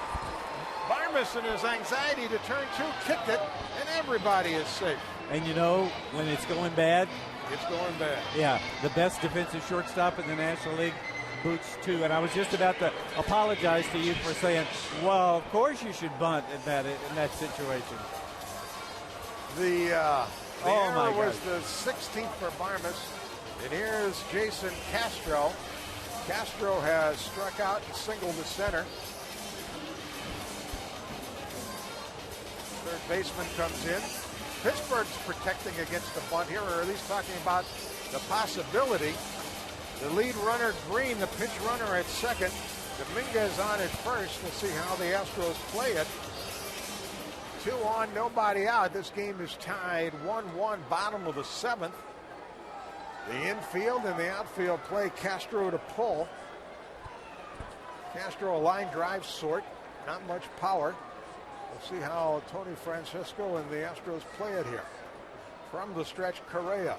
S1: Varmus, in his anxiety to turn 2, kicked it, and everybody is safe.
S2: And when it's going bad,
S1: it's going bad.
S2: Yeah, the best defensive shortstop in the National League boots 2. And I was just about to apologize to you for saying, well, of course you should bunt in that situation.
S1: The error was the 16th for Varmus. And here's Jason Castro. Castro has struck out and singled to center. Third baseman comes in. Pittsburgh's protecting against the bunt here, or at least talking about the possibility. The lead runner, Green, the pinch runner at second. Dominguez on at first. We'll see how the Astros play it. 2 on, nobody out. This game is tied 1-1, bottom of the 7th. The infield and the outfield play Castro to pull. Castro, a line drive sort, not much power. We'll see how Tony Francisco and the Astros play it here. From the stretch, Correa.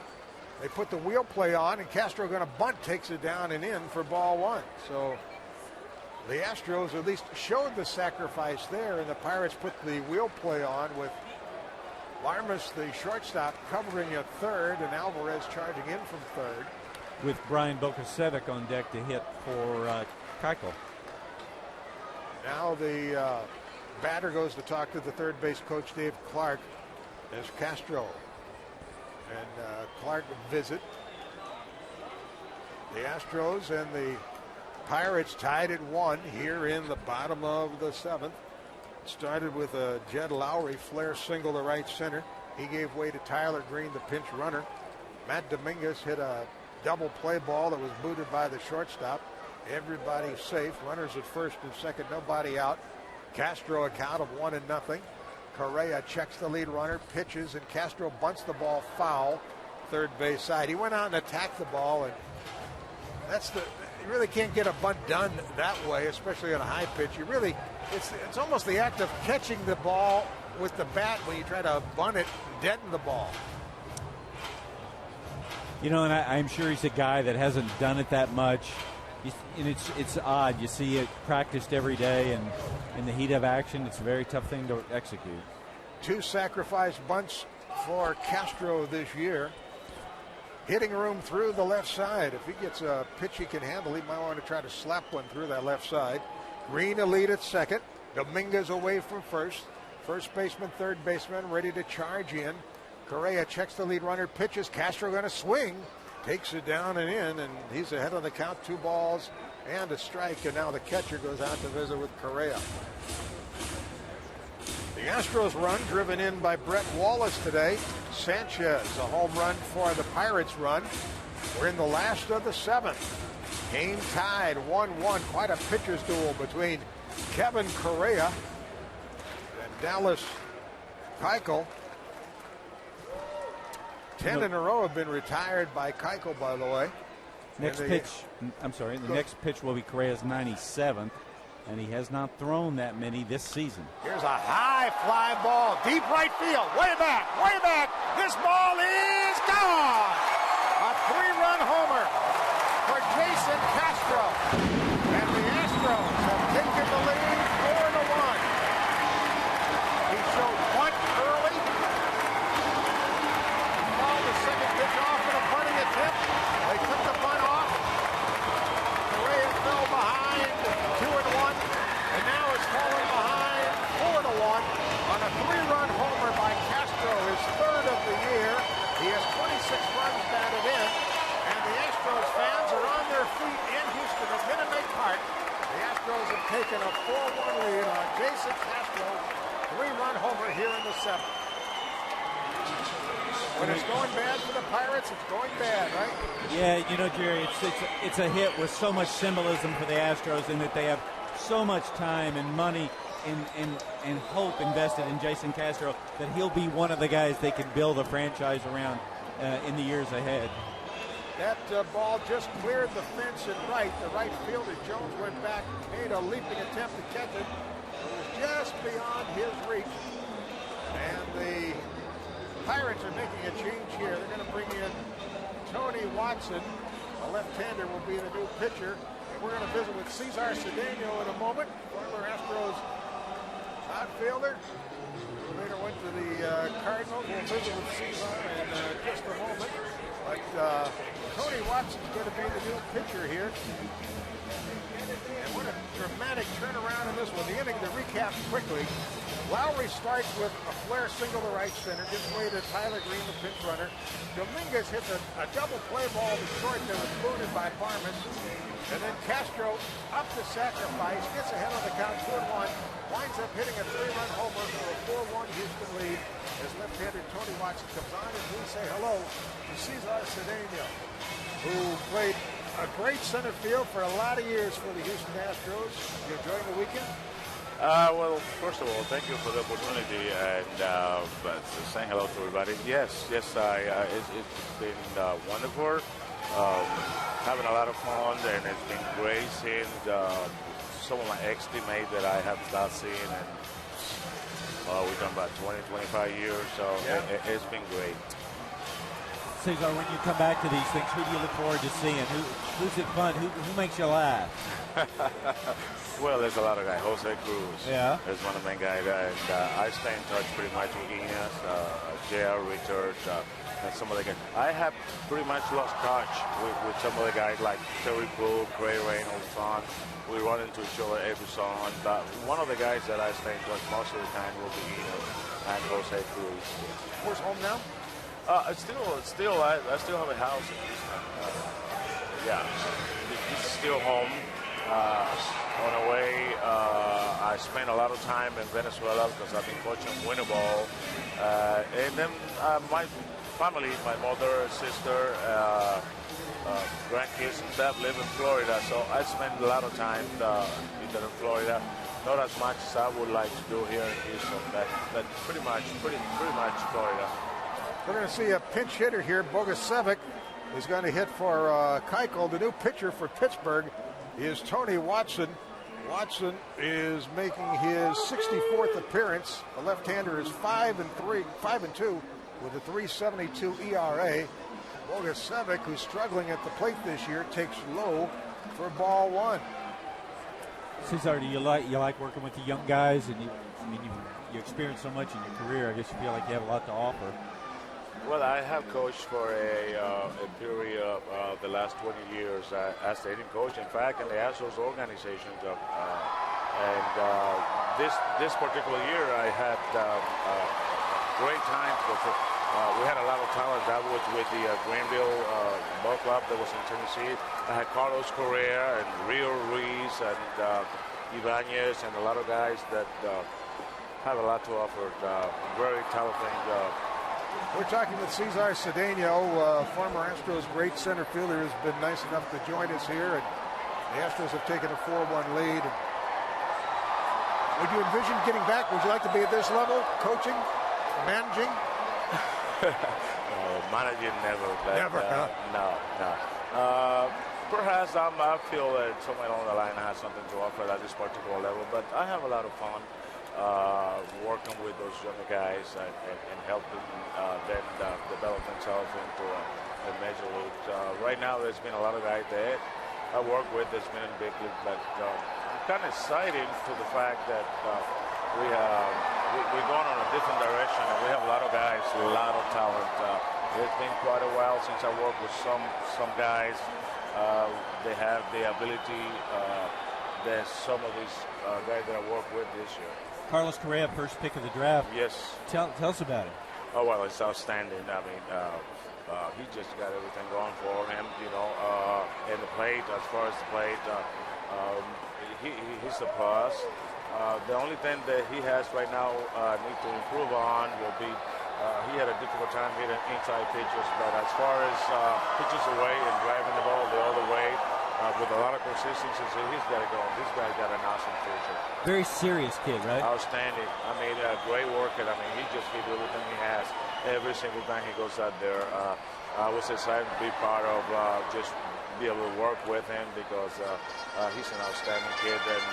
S1: They put the wheel play on, and Castro going to bunt, takes it down and in for ball 1. So the Astros at least showed the sacrifice there, and the Pirates put the wheel play on with Varmus, the shortstop, covering at third, and Alvarez charging in from third.
S2: With Brian Bokasevic on deck to hit for Keuchel.
S1: Now the batter goes to talk to the third base coach, Dave Clark, as Castro and Clark visit. The Astros and the Pirates tied at 1 here in the bottom of the 7th. Started with a Jed Lowry flare single to right center. He gave way to Tyler Green, the pinch runner. Matt Dominguez hit a double play ball that was booted by the shortstop. Everybody safe. Runners at first and second, nobody out. Castro a count of 1-0. Correa checks the lead runner, pitches, and Castro bunts the ball foul, third base side. He went out and attacked the ball, and you really can't get a bunt done that way, especially on a high pitch. It's almost the act of catching the ball with the bat when you try to bunt it and deaden the ball.
S2: And I'm sure he's a guy that hasn't done it that much. And it's odd. You see it practiced every day, and in the heat of action, it's a very tough thing to execute. 2 sacrifice bunts
S1: for Castro this year. Hitting room through the left side. If he gets a pitch he can handle, he might want to try to slap one through that left side. Green a lead at second. Dominguez away from first. First baseman, third baseman, ready to charge in. Correa checks the lead runner, pitches. Castro going to swing, takes it down and in, and he's ahead on the count. 2 balls and a strike, and now the catcher goes out to visit with Correa. The Astros run driven in by Brett Wallace today. Sanchez, a home run for the Pirates run. We're in the last of the 7th. Game tied 1-1. Quite a pitcher's duel between Kevin Correa and Dallas Keuchel. 10 in a row have been retired by Keuchel, by the way.
S2: Next pitch will be Correa's 97th, and he has not thrown that many this season.
S1: Here's a high fly ball, deep right field, way back, way back. This ball is gone. A 3-run homer for Jason Castro, and the Astros have taken the lead 4-1. He showed bunt early. Fouled the second pitch off in a bunting attempt. They took the bunt off. Correa fell behind 2-1, and now is falling behind 4-1 on a 3-run homer by Castro, his 3rd of the year. He has 26 runs batted in, and the Astros fans are on their feet in Houston at Minute Maid Park. The Astros have taken a 4-1 lead on Jason Castro, 3-run homer here in the 7th. When it's going bad for the Pirates, it's going bad, right?
S2: Yeah, you know, Jerry, it's a hit with so much symbolism for the Astros in that they have so much time and money and hope invested in Jason Castro that he'll be one of the guys they can build a franchise around in the years ahead.
S1: That ball just cleared the fence and right. The right fielder, Jones, went back, made a leaping attempt to catch it. It was just beyond his reach. And the Pirates are making a change here. They're going to bring in Tony Watson. A left-hander will be the new pitcher. And we're going to visit with Cesar Cedeno in a moment. Former Astros outfielder who later went to the Cardinals. We'll visit with Cesar in just a moment. But Tony Watson's going to be the new pitcher here. And what a dramatic turnaround in this one. The inning to recap quickly. Lowry starts with a flare single to right center, gives way to Tyler Green, the pinch runner. Dominguez hits a double play ball to short that was booted by Parmas. And then Castro up to sacrifice, gets ahead on the count 2-1, winds up hitting a 3-run homer for a 4-1 Houston lead as left-hander Tony Watson comes on, and we say hello to Cesar Cedeno, who played a great center field for a lot of years for the Houston Astros. You enjoying the weekend?
S12: Well, first of all, thank you for the opportunity and saying hello to everybody. Yes, it's been wonderful. Having a lot of fun, and it's been great seeing some of my ex-teammates that I have not seen, and we've done about 20, 25 years, so yeah. It's been great.
S2: Cesar, when you come back to these things, who do you look forward to seeing? Who's it fun? Who makes you laugh?
S12: Well, there's a lot of guys. Jose Cruz is one of the main guys, and I stay in touch pretty much with Ineas, J.R. Richards, and some of the guys. I have pretty much lost touch with some of the guys like Terry Cook, Ray Reynolds, son. We run into each other every song, but one of the guys that I stay in touch most of the time will be Ineas and Jose Cruz.
S1: Where's home now?
S12: I still have a house in Houston. It's still home. On the way, I spent a lot of time in Venezuela because I've been coaching winter ball. And then my family, my mother, sister, grandkids and stuff live in Florida. So I spend a lot of time either in Florida. Not as much as I would like to do here in Houston, but pretty much Florida.
S1: We're going to see a pinch hitter here. Bogusevic is going to hit for Keuchel. The new pitcher for Pittsburgh is Tony Watson. Watson is making his 64th appearance. The left-hander is 5-2 with a 3.72 ERA. Bogusevic, who's struggling at the plate this year, takes low for ball 1.
S2: Cesar, do you like working with the young guys? And you experience so much in your career. I guess you feel like you have a lot to offer.
S12: Well, I have coached for a period of the last 20 years as the hitting coach. In fact, in the Astros organization, And this particular year, I had great time because we had a lot of talent. That was with the Greenville Ball Club that was in Tennessee. I had Carlos Correa and Rio Ruiz and Ibanez and a lot of guys that have a lot to offer. Very talented.
S1: We're talking with Cesar Cedeno, former Astros great center fielder, who's been nice enough to join us here. And the Astros have taken a 4-1 lead. Would you envision getting back? Would you like to be at this level, coaching, managing?
S12: Managing never. But,
S1: never, huh?
S12: No. Perhaps I feel that somewhere along the line I have something to offer at this particular level, but I have a lot of fun working with those young guys and helping them develop themselves into a major league. Right now, there's been a lot of guys that I work with that's been in big league, but I'm kind of excited to the fact that we're going in a different direction, and we have a lot of guys, a lot of talent. It's been quite a while since I worked with some guys. They have the ability that some of these guys that I work with this year.
S2: Carlos Correa, first pick of the draft.
S12: Yes.
S2: Tell us about it.
S12: Oh, well, it's outstanding. I mean, he just got everything going for him, and the plate, as far as the plate, he's a plus. The only thing that he has right now need to improve on will be he had a difficult time hitting inside pitches, but as far as pitches away and driving the ball the other way with a lot of consistency, so he's got to go. This guy got an awesome future.
S2: Very serious kid, right?
S12: Outstanding. I mean, a great worker. I mean, he just gives everything he has every single time he goes out there. I was excited to be part of just be able to work with him because he's an outstanding kid, and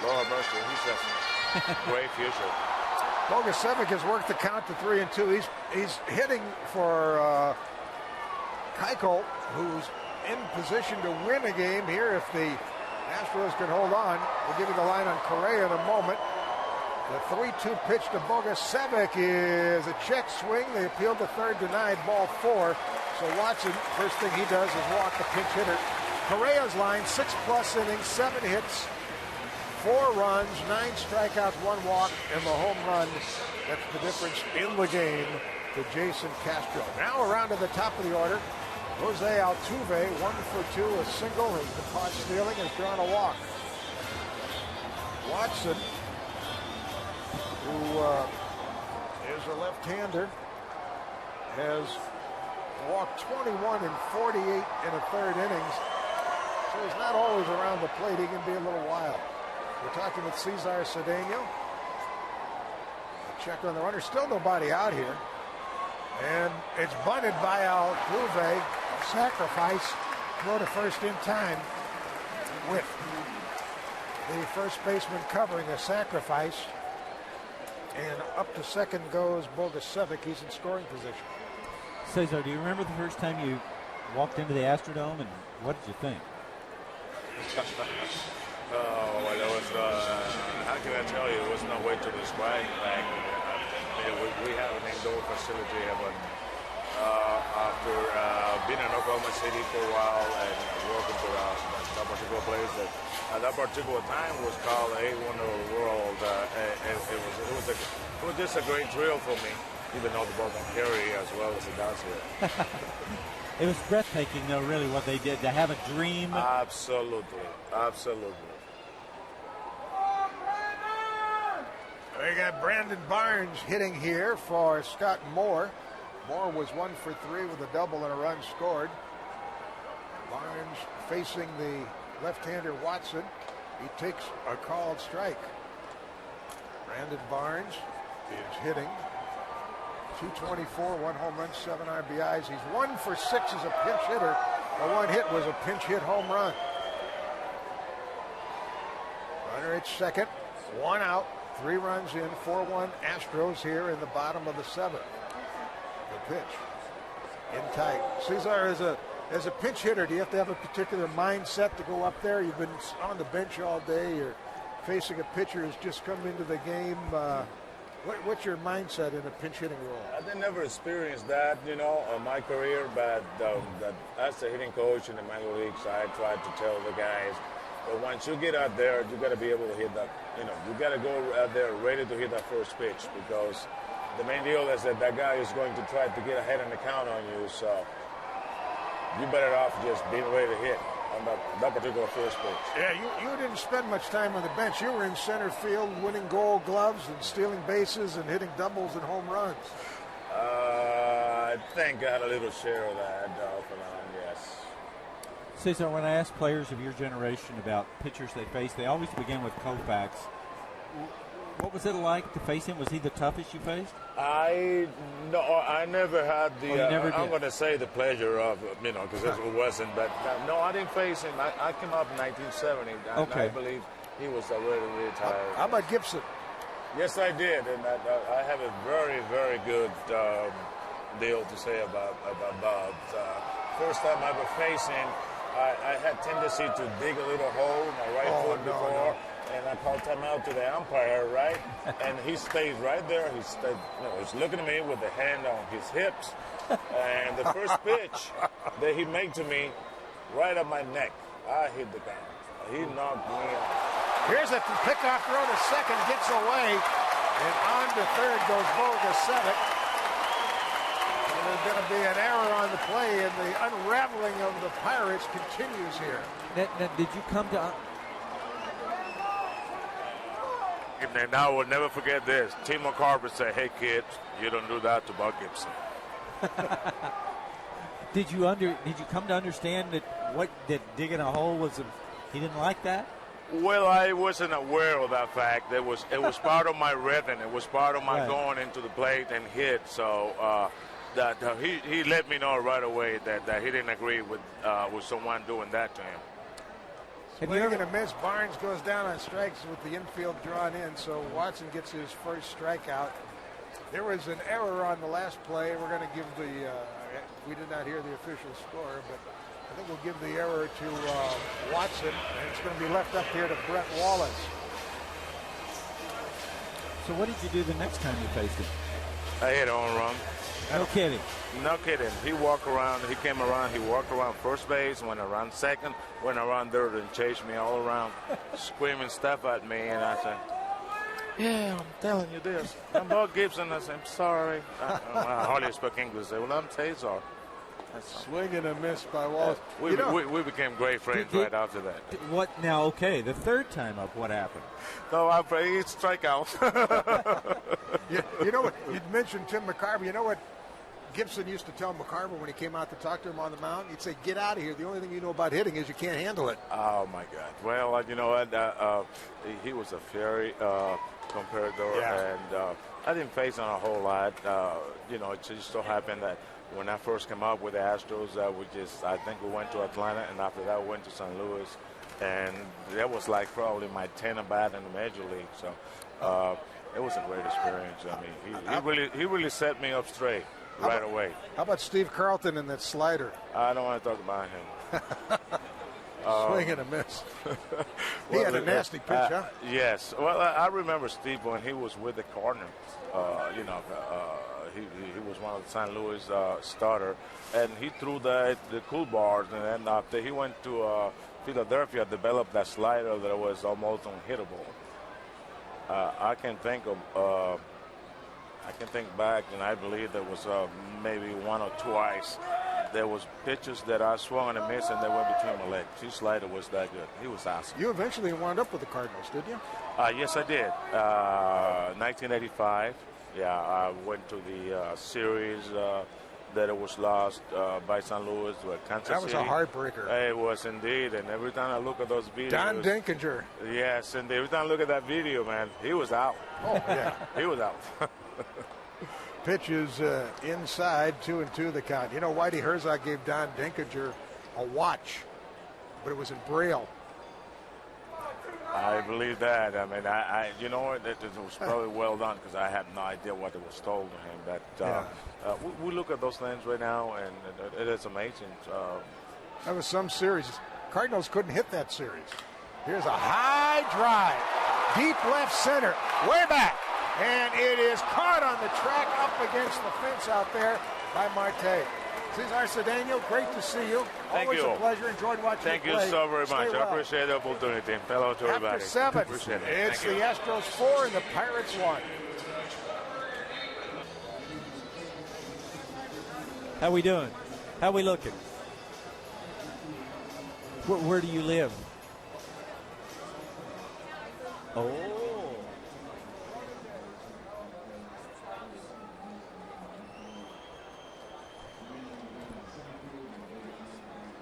S12: Lord mercy, he's a great future.
S1: Bogusevic has worked the count to 3-2. He's hitting for Keuchel, who's in position to win a game here if the Astros can hold on. We'll give you the line on Correa in a moment. The 3-2 pitch to Bogusevic is a check swing. They appealed to third, denied, ball 4. So Watson, first thing he does is walk the pinch hitter. Correa's line, 6+ innings, 7 hits, 4 runs, 9 strikeouts, 1 walk, and the home run. That's the difference in the game to Jason Castro. Now around to the top of the order. Jose Altuve, 1 for 2, a single, has been caught stealing, has drawn a walk. Watson, who is a left-hander, has walked 21 in 48 in a third innings. So he's not always around the plate. He can be a little wild. We're talking with Cesar Cedeno. Check on the runner. Still nobody out here. And it's bunted by Altuve. Sacrifice. Throw to first in time with the first baseman covering a sacrifice. And up to second goes Bogusevic. He's in scoring position.
S2: Cesar, do you remember the first time you walked into the Astrodome, and what did you think?
S12: Well, it was, how can I tell you, there was no way to describe back. We have an indoor facility here, but after being in Oklahoma City for a while and working for that particular place that at that particular time was called A Wonder of the World, and it was just a great thrill for me, even though the ball can carry as well as it does here.
S2: It was breathtaking, though, really, what they did, to have a dream.
S12: Absolutely.
S1: We got Brandon Barnes hitting here for Scott Moore. Moore was 1 for 3 with a double and a run scored. Barnes facing the left-hander Watson. He takes a called strike. Brandon Barnes is hitting. 224, 1 home run, 7 RBIs. He's 1 for 6 as a pinch hitter. The one hit was a pinch hit home run. Runner at second, 1 out, 3 runs in, 4-1 Astros here in the bottom of the 7th. The pitch in tight. Cesar, as a pinch hitter, do you have to have a particular mindset to go up there? You've been on the bench all day. You're facing a pitcher who's just come into the game. What's your mindset in a pinch hitting role?
S12: I never experienced that, in my career, but that as a hitting coach in the minor leagues, I tried to tell the guys, But once you get out there, you got to be able to hit that. You got to go out there ready to hit that first pitch, because the main deal is that guy is going to try to get ahead on the count on you. So you better off just being ready to hit on that particular first pitch.
S1: Yeah, you didn't spend much time on the bench. You were in center field winning Gold Gloves and stealing bases and hitting doubles and home runs.
S12: I think I had a little share of that off and on, yes.
S2: Cesar, when I ask players of your generation about pitchers they face, they always begin with Koufax. What was it like to face him? Was he the toughest you faced?
S12: I never had the. I'm going to say the pleasure of, because it wasn't. But no, I didn't face him. I came up in 1970.
S2: Okay.
S12: I believe he was already retired.
S1: How about Gibson?
S12: Yes, I did, and I have a very, very good deal to say about Bob. First time I ever faced him, I had tendency to dig a little hole in my right foot before. And I called timeout to the umpire, right? And he stayed right there. He stayed, he's looking at me with the hand on his hips. And the first pitch that he made to me, right at my neck, I hit the ground. He knocked me out.
S1: Here's a pickoff throw to second, gets away, and on to third goes Bogasevic. And there's going to be an error on the play, and the unraveling of the Pirates continues here.
S2: Now, did you come to?
S12: And I will never forget this. Tim McCarver said, "Hey kids, you don't do that to Bob Gibson."
S2: Did you come to understand that digging a hole was he didn't like that?
S12: Well, I wasn't aware of that fact. It was part of my rhythm. It was part of my going into the plate and hit. So that he let me know right away that he didn't agree with someone doing that to him.
S1: Swing and a miss. Barnes goes down on strikes with the infield drawn in, so Watson gets his first strikeout. There was an error on the last play. We're going to give we did not hear the official score, but I think we'll give the error to Watson, and it's going to be left up here to Brett Wallace.
S2: So what did you do the next time you faced him?
S12: I hit a home run.
S2: No kidding.
S12: No kidding. He walked around. He came around. He walked around first base, went around second, went around third, and chased me all around, screaming stuff at me. And I said, "Yeah, I'm telling you this. I'm Bob Gibson." I said, "I'm sorry." I hardly spoke English. I said, "Well, I'm Cesar."
S1: Swing and a miss by Wallace.
S12: We became great friends right after that.
S2: What now? Okay, the third time up, what happened?
S12: No, I played strikeout.
S1: You know what? You mentioned Tim McCarver. You know what Gibson used to tell McCarver when he came out to talk to him on the mound? He'd say, "Get out of here. The only thing you know about hitting is you can't handle it."
S12: Oh, my God. Well, you know what? He was a fairy comparator, and I didn't face him a whole lot. It just so happened that when I first came up with the Astros, I think we went to Atlanta, and after that we went to St. Louis, and that was like probably my 10th at-bat in the Major League. So it was a great experience. I mean, he really set me up straight right away.
S1: How about Steve Carlton and that slider?
S12: I don't want to talk about him.
S1: Swing and a miss. He had a nasty pitch, huh?
S12: Yes. Well, I remember Steve when he was with the Cardinals. He was one of the St. Louis starter, and he threw the cool bars, and then after he went to Philadelphia, developed that slider that was almost unhittable. I can think back, and I believe there was maybe one or twice. There was pitches that I swung and missed, and they went between my legs. His slider was that good. He was awesome.
S1: You eventually wound up with the Cardinals, did you?
S12: Yes, I did. 1985. Yeah, I went to the series that it was lost by St. Louis with Kansas City.
S1: That was a heartbreaker.
S12: It was indeed, and every time I look at those videos.
S1: Don Dinkinger.
S12: Yes, and every time I look at that video, man, he was out.
S1: Oh, yeah.
S12: He was out.
S1: Pitch is inside, 2-2 the count. You know, Whitey Herzog gave Don Dinkinger a watch, but it was in Braille.
S12: I believe that. I mean, it was probably well done because I had no idea what it was told to him. But we look at those things right now, and it is amazing.
S1: That was some series. Cardinals couldn't hit that series. Here's a high drive, deep left center, way back, and it is caught on the track up against the fence out there by Marte. Cesar Cedeno, great to see you.
S12: Thank
S1: Always
S12: you.
S1: a pleasure. Enjoyed watching
S12: Thank
S1: you
S12: you
S1: play.
S12: so very
S1: Stay
S12: much.
S1: well.
S12: I appreciate the opportunity. Hello to everybody.
S1: After 7,
S12: Appreciate it.
S1: it's
S12: Thank
S1: the
S12: you.
S1: Astros 4 and the Pirates 1.
S2: How we doing? How we looking? Where do you live? Oh.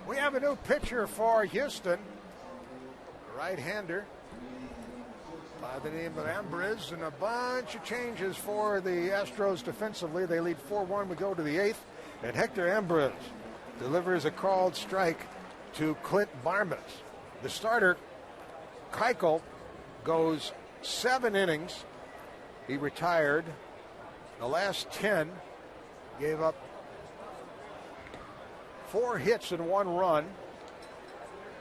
S1: We have a new pitcher for Houston, a right-hander by the name of Ambriz, and a bunch of changes for the Astros defensively. They lead 4-1. We go to the 8th, and Hector Ambriz delivers a called strike to Clint Barmas. The starter, Keuchel, goes 7 innings. He retired. The last 10, gave up 4 hits and 1 run.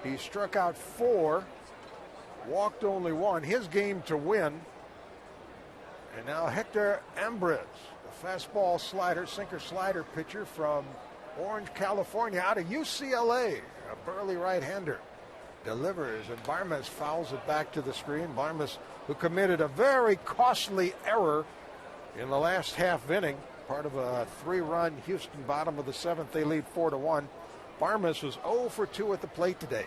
S1: He struck out 4, walked only 1. His game to win. And now Hector Ambriz, the fastball slider, sinker slider pitcher from Orange, California, out of UCLA, a burly right-hander, delivers, and Barmas fouls it back to the screen. Barmas, who committed a very costly error in the last half inning, part of a 3-run Houston bottom of the 7th. They lead 4-1. Barmas was 0 for 2 at the plate today.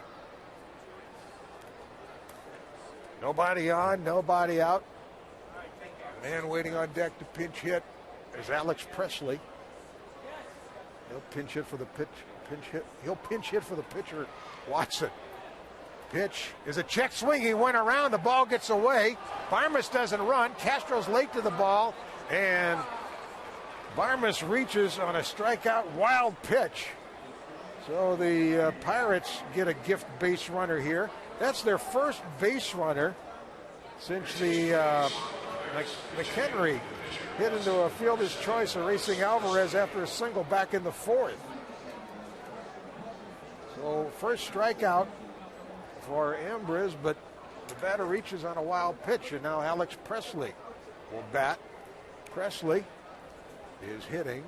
S1: Nobody on, nobody out. Man waiting on deck to pinch hit is Alex Presley. He'll pinch hit for the He'll pinch hit for the pitcher, Watson. Pitch is a check swing. He went around. The ball gets away. Barmas doesn't run. Castro's late to the ball, and Barmas reaches on a strikeout wild pitch. So the Pirates get a gift base runner here. That's their first base runner since the McHenry hit into a fielder's choice of Racing Alvarez after a single back in the 4th. So first strikeout for Ambriz, but the batter reaches on a wild pitch, and now Alex Presley will bat. Presley is hitting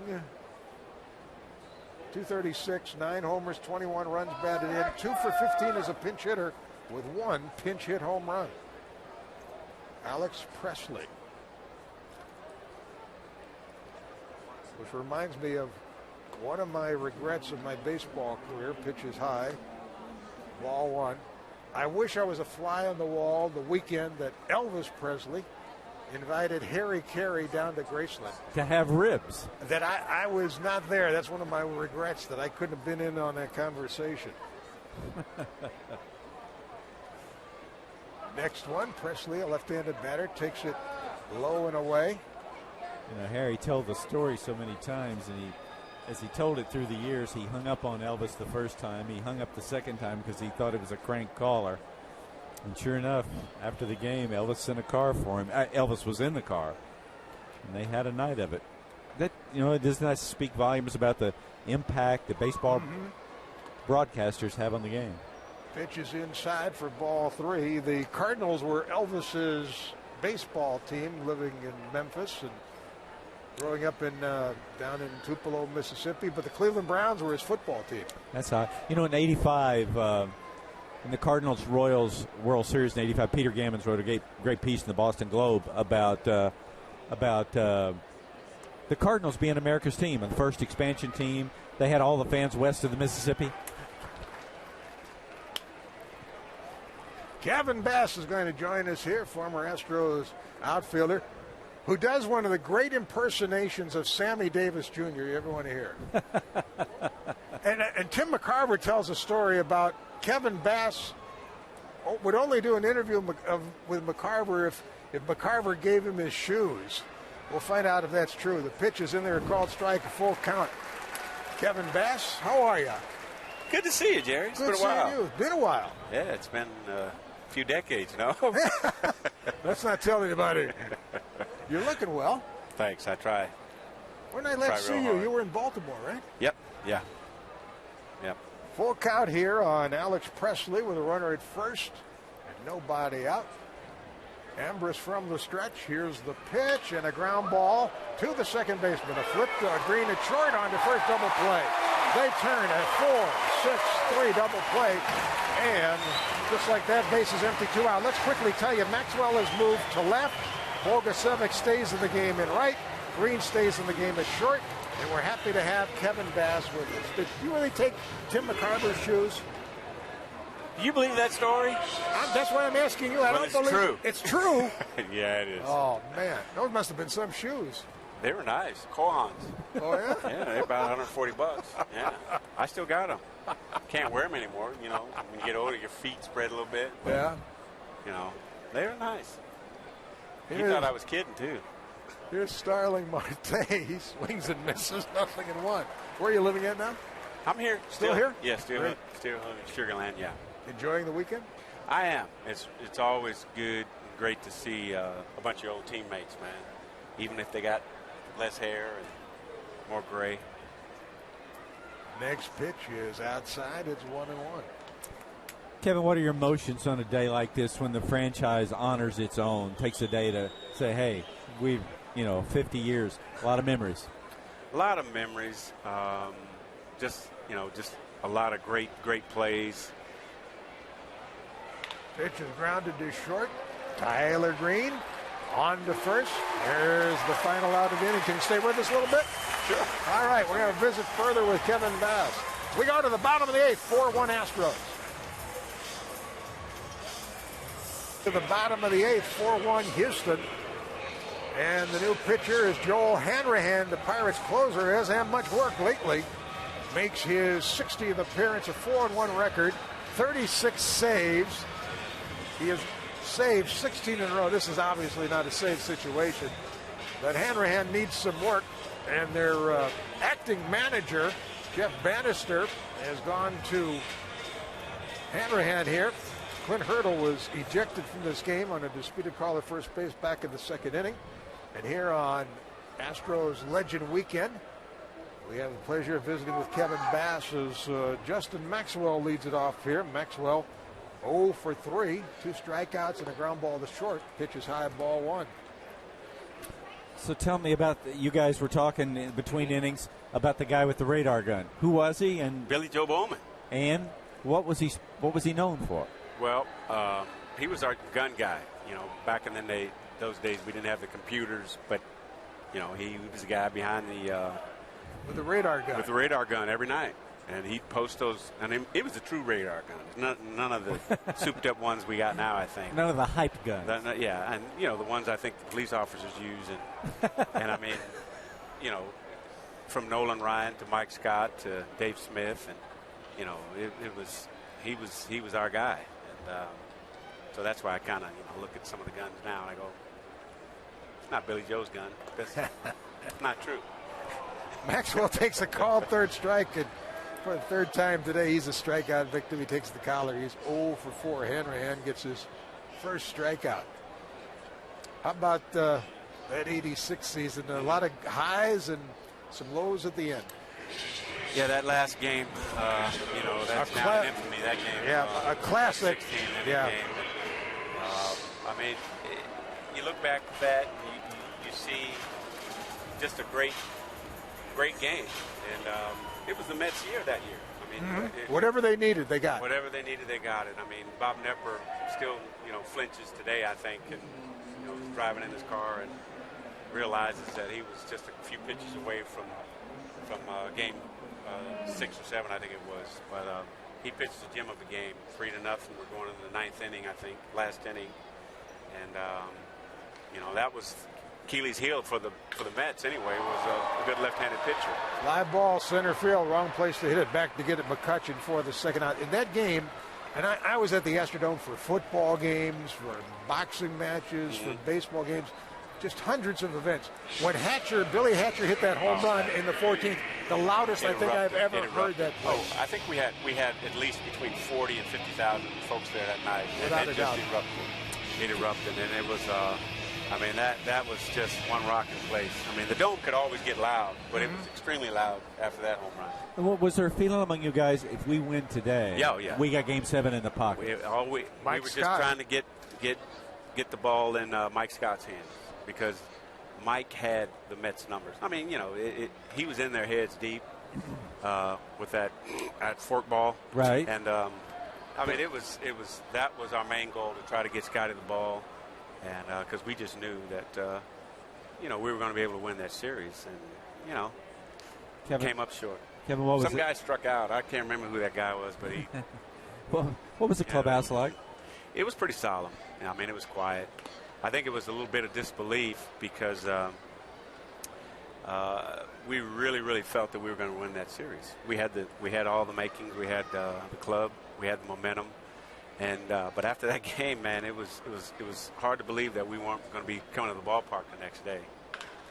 S1: .236, 9 homers, 21 runs batted in, 2 for 15 as a pinch hitter with 1 pinch hit home run. Alex Presley. Which reminds me of one of my regrets of my baseball career. Pitches high, ball 1. I wish I was a fly on the wall the weekend that Elvis Presley invited Harry Carey down to Graceland.
S2: To have ribs.
S1: That I was not there. That's one of my regrets, that I couldn't have been in on that conversation. Next one, Presley, a left-handed batter, takes it low and away.
S2: You know, Harry told the story so many times, and as he told it through the years, he hung up on Elvis the first time. He hung up the second time because he thought it was a crank caller. And sure enough, after the game, Elvis sent a car for him. Elvis was in the car, and they had a night of it. That, you know, doesn't that speak volumes about the impact that baseball broadcasters have on the game?
S1: Pitch is inside for ball 3. The Cardinals were Elvis's baseball team, living in Memphis and growing up in down in Tupelo, Mississippi. But the Cleveland Browns were his football team.
S2: That's how, you know, in '85, in the Cardinals-Royals World Series in '85, Peter Gammons wrote a great piece in the Boston Globe about the Cardinals being America's team, the first expansion team. They had all the fans west of the Mississippi.
S1: Kevin Bass is going to join us here, former Astros outfielder, who does one of the great impersonations of Sammy Davis Jr. you ever want to hear. and Tim McCarver tells a story about Kevin Bass would only do an interview with McCarver if McCarver gave him his shoes. We'll find out if that's true. The pitch is in there, called strike, a full count. Kevin Bass, how are you?
S13: Good to see you, Jerry. It's been a while.
S1: You. It's been a while.
S13: Yeah, it's been a few decades now.
S1: Let's not tell anybody. You're looking well.
S13: Thanks, I try.
S1: When I last see you, you were in Baltimore, right?
S13: Yep, yeah. Yep.
S1: Full count here on Alex Presley with a runner at first and nobody out. Ambrose from the stretch. Here's the pitch and a ground ball to the second baseman. A flip to Green at short on to first, double play. They turn at 4-6-3 double play. And just like that, base is empty, 2 out. Let's quickly tell you, Maxwell has moved to left. Bogasevic stays in the game in right. Green stays in the game at short. And we're happy to have Kevin Bass with us. Did you really take Tim McCarver's shoes?
S13: Do you believe that story?
S1: That's why I'm asking you. I don't believe
S13: true.
S1: It's true.
S13: Yeah, it is.
S1: Oh, man. Those must have been some shoes.
S13: They were nice. Kohans.
S1: Oh, yeah?
S13: Yeah, they're about $140. Yeah. I still got them. Can't wear them anymore. You know, when you get older, your feet spread a little bit.
S1: Yeah.
S13: You know, they were nice. He
S1: Here's,
S13: thought I was kidding, too.
S1: Here's Starling Marte. He swings and misses, nothing in one. Where are you living at now?
S13: I'm here.
S1: Still here?
S13: Yeah, still in Sugar Land, yeah.
S1: Enjoying the weekend?
S13: I am. It's always good and great to see a bunch of old teammates, man. Even if they got less hair and more gray.
S1: Next pitch is outside. It's 1-1.
S2: Kevin, what are your emotions on a day like this when the franchise honors its own, takes a day to say, hey, we've, 50 years, a lot of memories?
S13: A lot of memories. Just a lot of great plays.
S1: Pitch is grounded to short. Tyler Green on to first. There's the final out of the inning. Can you stay with us a little bit? Sure. All right, we're going to visit further with Kevin Bass. We go to the bottom of the eighth, 4-1 Astros. To the bottom of the eighth, 4-1 Houston. And the new pitcher is Joel Hanrahan, the Pirates closer. Hasn't had much work lately. Makes his 60th appearance, a 4-1 record, 36 saves. He has saved 16 in a row. This is obviously not a save situation. But Hanrahan needs some work. And their acting manager, Jeff Bannister, has gone to Hanrahan here. Clint Hurdle was ejected from this game on a disputed call at first base back in the second inning. And here on Astros Legend Weekend, we have the pleasure of visiting with Kevin Bass as Justin Maxwell leads it off here. Maxwell 0 for 3, 2 strikeouts and a ground ball to short. Pitches high, ball 1.
S2: So tell me about, you guys were talking in between innings about the guy with the radar gun. Who was he? And
S13: Billy Joe Bowman.
S2: And what was he known for?
S13: Well, he was our gun guy. Back in those days we didn't have the computers, but he was the guy behind
S1: with the radar gun.
S13: With the radar gun every night. And he'd post those, and it was a true radar gun. None of the souped up ones we got now, I think.
S2: None of the hype guns.
S13: Yeah, and the ones I think the police officers use, and I mean, from Nolan Ryan to Mike Scott to Dave Smith, and he was our guy, and so that's why I kind of look at some of the guns now and I go, it's not Billy Joe's gun. That's not true.
S1: Maxwell takes a called third strike, and for the third time today, he's a strikeout victim. He takes the collar. He's 0 for 4. Hanrahan gets his first strikeout. How about that 86 season? A lot of highs and some lows at the end.
S13: Yeah, that last game, that's now in infamy, that game.
S1: Yeah, a classic.
S13: Yeah. Game. I mean, you look back at that, and you see just a great game. And it was the Mets' year that year. I mean,
S1: whatever they needed, they got.
S13: Whatever they needed, they got it. I mean, Bob Knepper still, flinches today, I think, and driving in his car and realizes that he was just a few pitches away from game 6 or 7, I think it was. But he pitched the gem of the game, 3-0. We're going into the 9th inning, I think, last inning, and that was Achilles' heel for the Mets anyway. Was a good left-handed pitcher.
S1: Live ball, center field, wrong place to hit it. Back to get it, McCutcheon for the second out. In that game, and I was at the Astrodome for football games, for boxing matches, for baseball games, just hundreds of events. When Billy Hatcher hit that home run in the 14th, the loudest I think I've ever heard that place.
S13: Oh, I think we had at least between 40 and 50,000 folks there that night.
S1: Without a doubt.
S13: It erupted, and it was. That was just one rocking place. I mean, the Dome could always get loud, but it was extremely loud after that home run.
S2: And what was there a feeling among you guys, if we win today,
S13: yeah.
S2: we got Game 7 in the pocket?
S13: We were just trying to get get the ball in Mike Scott's hands because Mike had the Mets numbers. I mean, he was in their heads deep with that fork ball.
S2: Right.
S13: And, I mean, that was our main goal, to try to get Scotty the ball. And because we just knew that, we were going to be able to win that series. And,
S2: Kevin,
S13: came up short.
S2: Kevin, what was
S13: Some guy struck out. I can't remember who that guy was, but he.
S2: Well, what was the clubhouse like?
S13: It was pretty solemn. I mean, it was quiet. I think it was a little bit of disbelief because we really, really felt that we were going to win that series. We had all the makings. We had the club. We had the momentum. And but after that game, man, it was hard to believe that we weren't going to be coming to the ballpark the next day.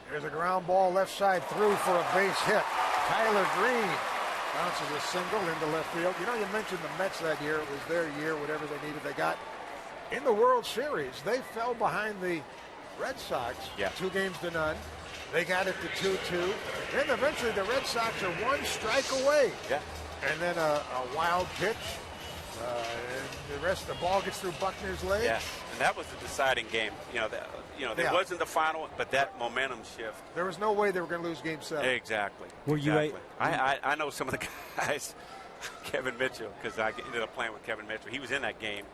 S1: There's a ground ball left side through for a base hit. Tyler Green bounces a single into left field. You mentioned the Mets that year. It was their year, whatever they needed, they got. In the World Series, they fell behind the Red Sox 2-0. They got it to 2-2. Then eventually the Red Sox are one strike away.
S13: Yeah.
S1: And then a wild pitch. And the rest of the ball gets through Buckner's legs.
S13: Yeah, and that was the deciding game. It wasn't the final, but that momentum shift.
S1: There was no way they were going to lose Game 7.
S13: Exactly.
S2: Were you
S13: I know some of the guys, Kevin Mitchell, because I ended up playing with Kevin Mitchell. He was in that game,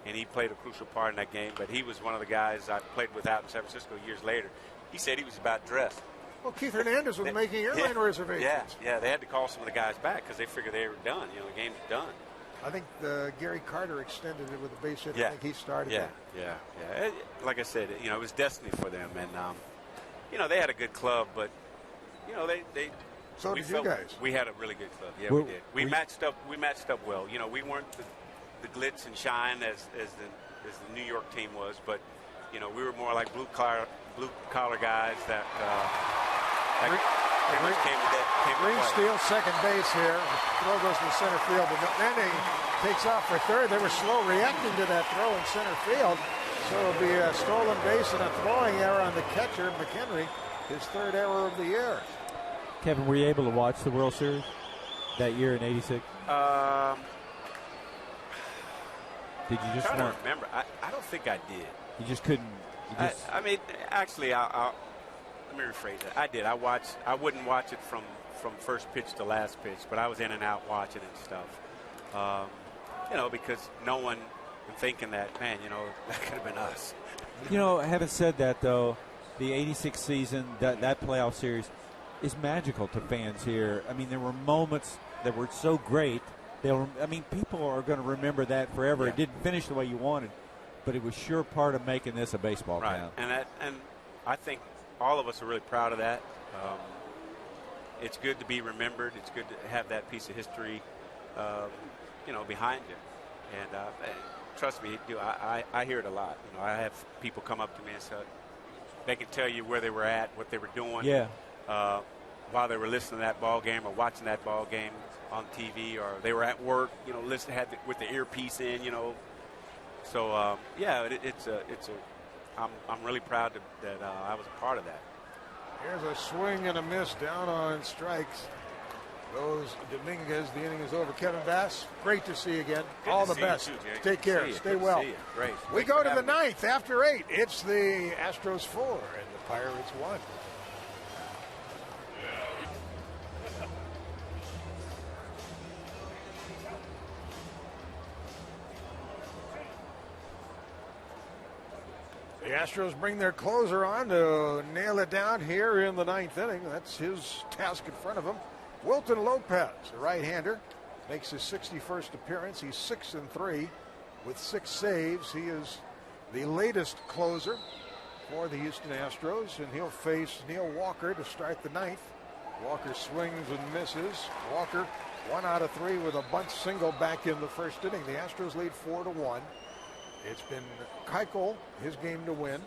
S13: and he played a crucial part in that game. But he was one of the guys I played with out in San Francisco years later. He said he was about dressed.
S1: Well, Keith Hernandez was making airline reservations.
S13: Yeah, they had to call some of the guys back because they figured they were done. The game's done.
S1: I think Gary Carter extended it with a base hit. I think he started it.
S13: Yeah. Like I said, it was destiny for them. And, they had a good club, but, they
S1: So did you guys.
S13: We had a really good club. Yeah, we did. We matched up well. We weren't the glitz and shine as the New York team was, but, we were more like blue collar guys that pretty much came
S1: Green steals second base here. Throw goes to center field. And then he takes off for third. They were slow reacting to that throw in center field. So it'll be a stolen base and a throwing error on the catcher, McHenry, his third error of the year.
S2: Kevin, were you able to watch the World Series that year in '86? Did you just
S13: I don't remember. I don't think I did.
S2: You just couldn't.
S13: I mean, actually, let me rephrase that. I did. I wouldn't watch it from first pitch to last pitch, but I was in and out watching it and stuff. Because no one thinking that, man, that could have been us.
S2: Having said that, though, the '86 season, that playoff series, is magical to fans here. I mean, there were moments that were so great. People are going to remember that forever. Yeah. It didn't finish the way you wanted, but it was sure part of making this a baseball town.
S13: And I think all of us are really proud of that. It's good to be remembered. It's good to have that piece of history, behind you. And trust me, I hear it a lot. I have people come up to me and say they can tell you where they were at, what they were doing.
S2: Yeah.
S13: While they were listening to that ball game or watching that ball game on TV, or they were at work, listening with the earpiece in, So I'm really proud that I was a part of that.
S1: Here's a swing and a miss down on strikes. Goes Dominguez. The inning is over. Kevin Bass, great to see you again. All the best. Take care. Stay well.
S13: Great.
S1: We go to the ninth after 8. It's the Astros 4 and the Pirates 1. The Astros bring their closer on to nail it down here in the 9th inning. That's his task in front of him. Wilton Lopez, a right-hander, makes his 61st appearance. He's 6-3 with 6 saves. He is the latest closer for the Houston Astros, and he'll face Neil Walker to start the 9th. Walker swings and misses. Walker 1 out of 3 with a bunt single back in the first inning. The Astros lead 4-1. It's been Keuchel, his game to win.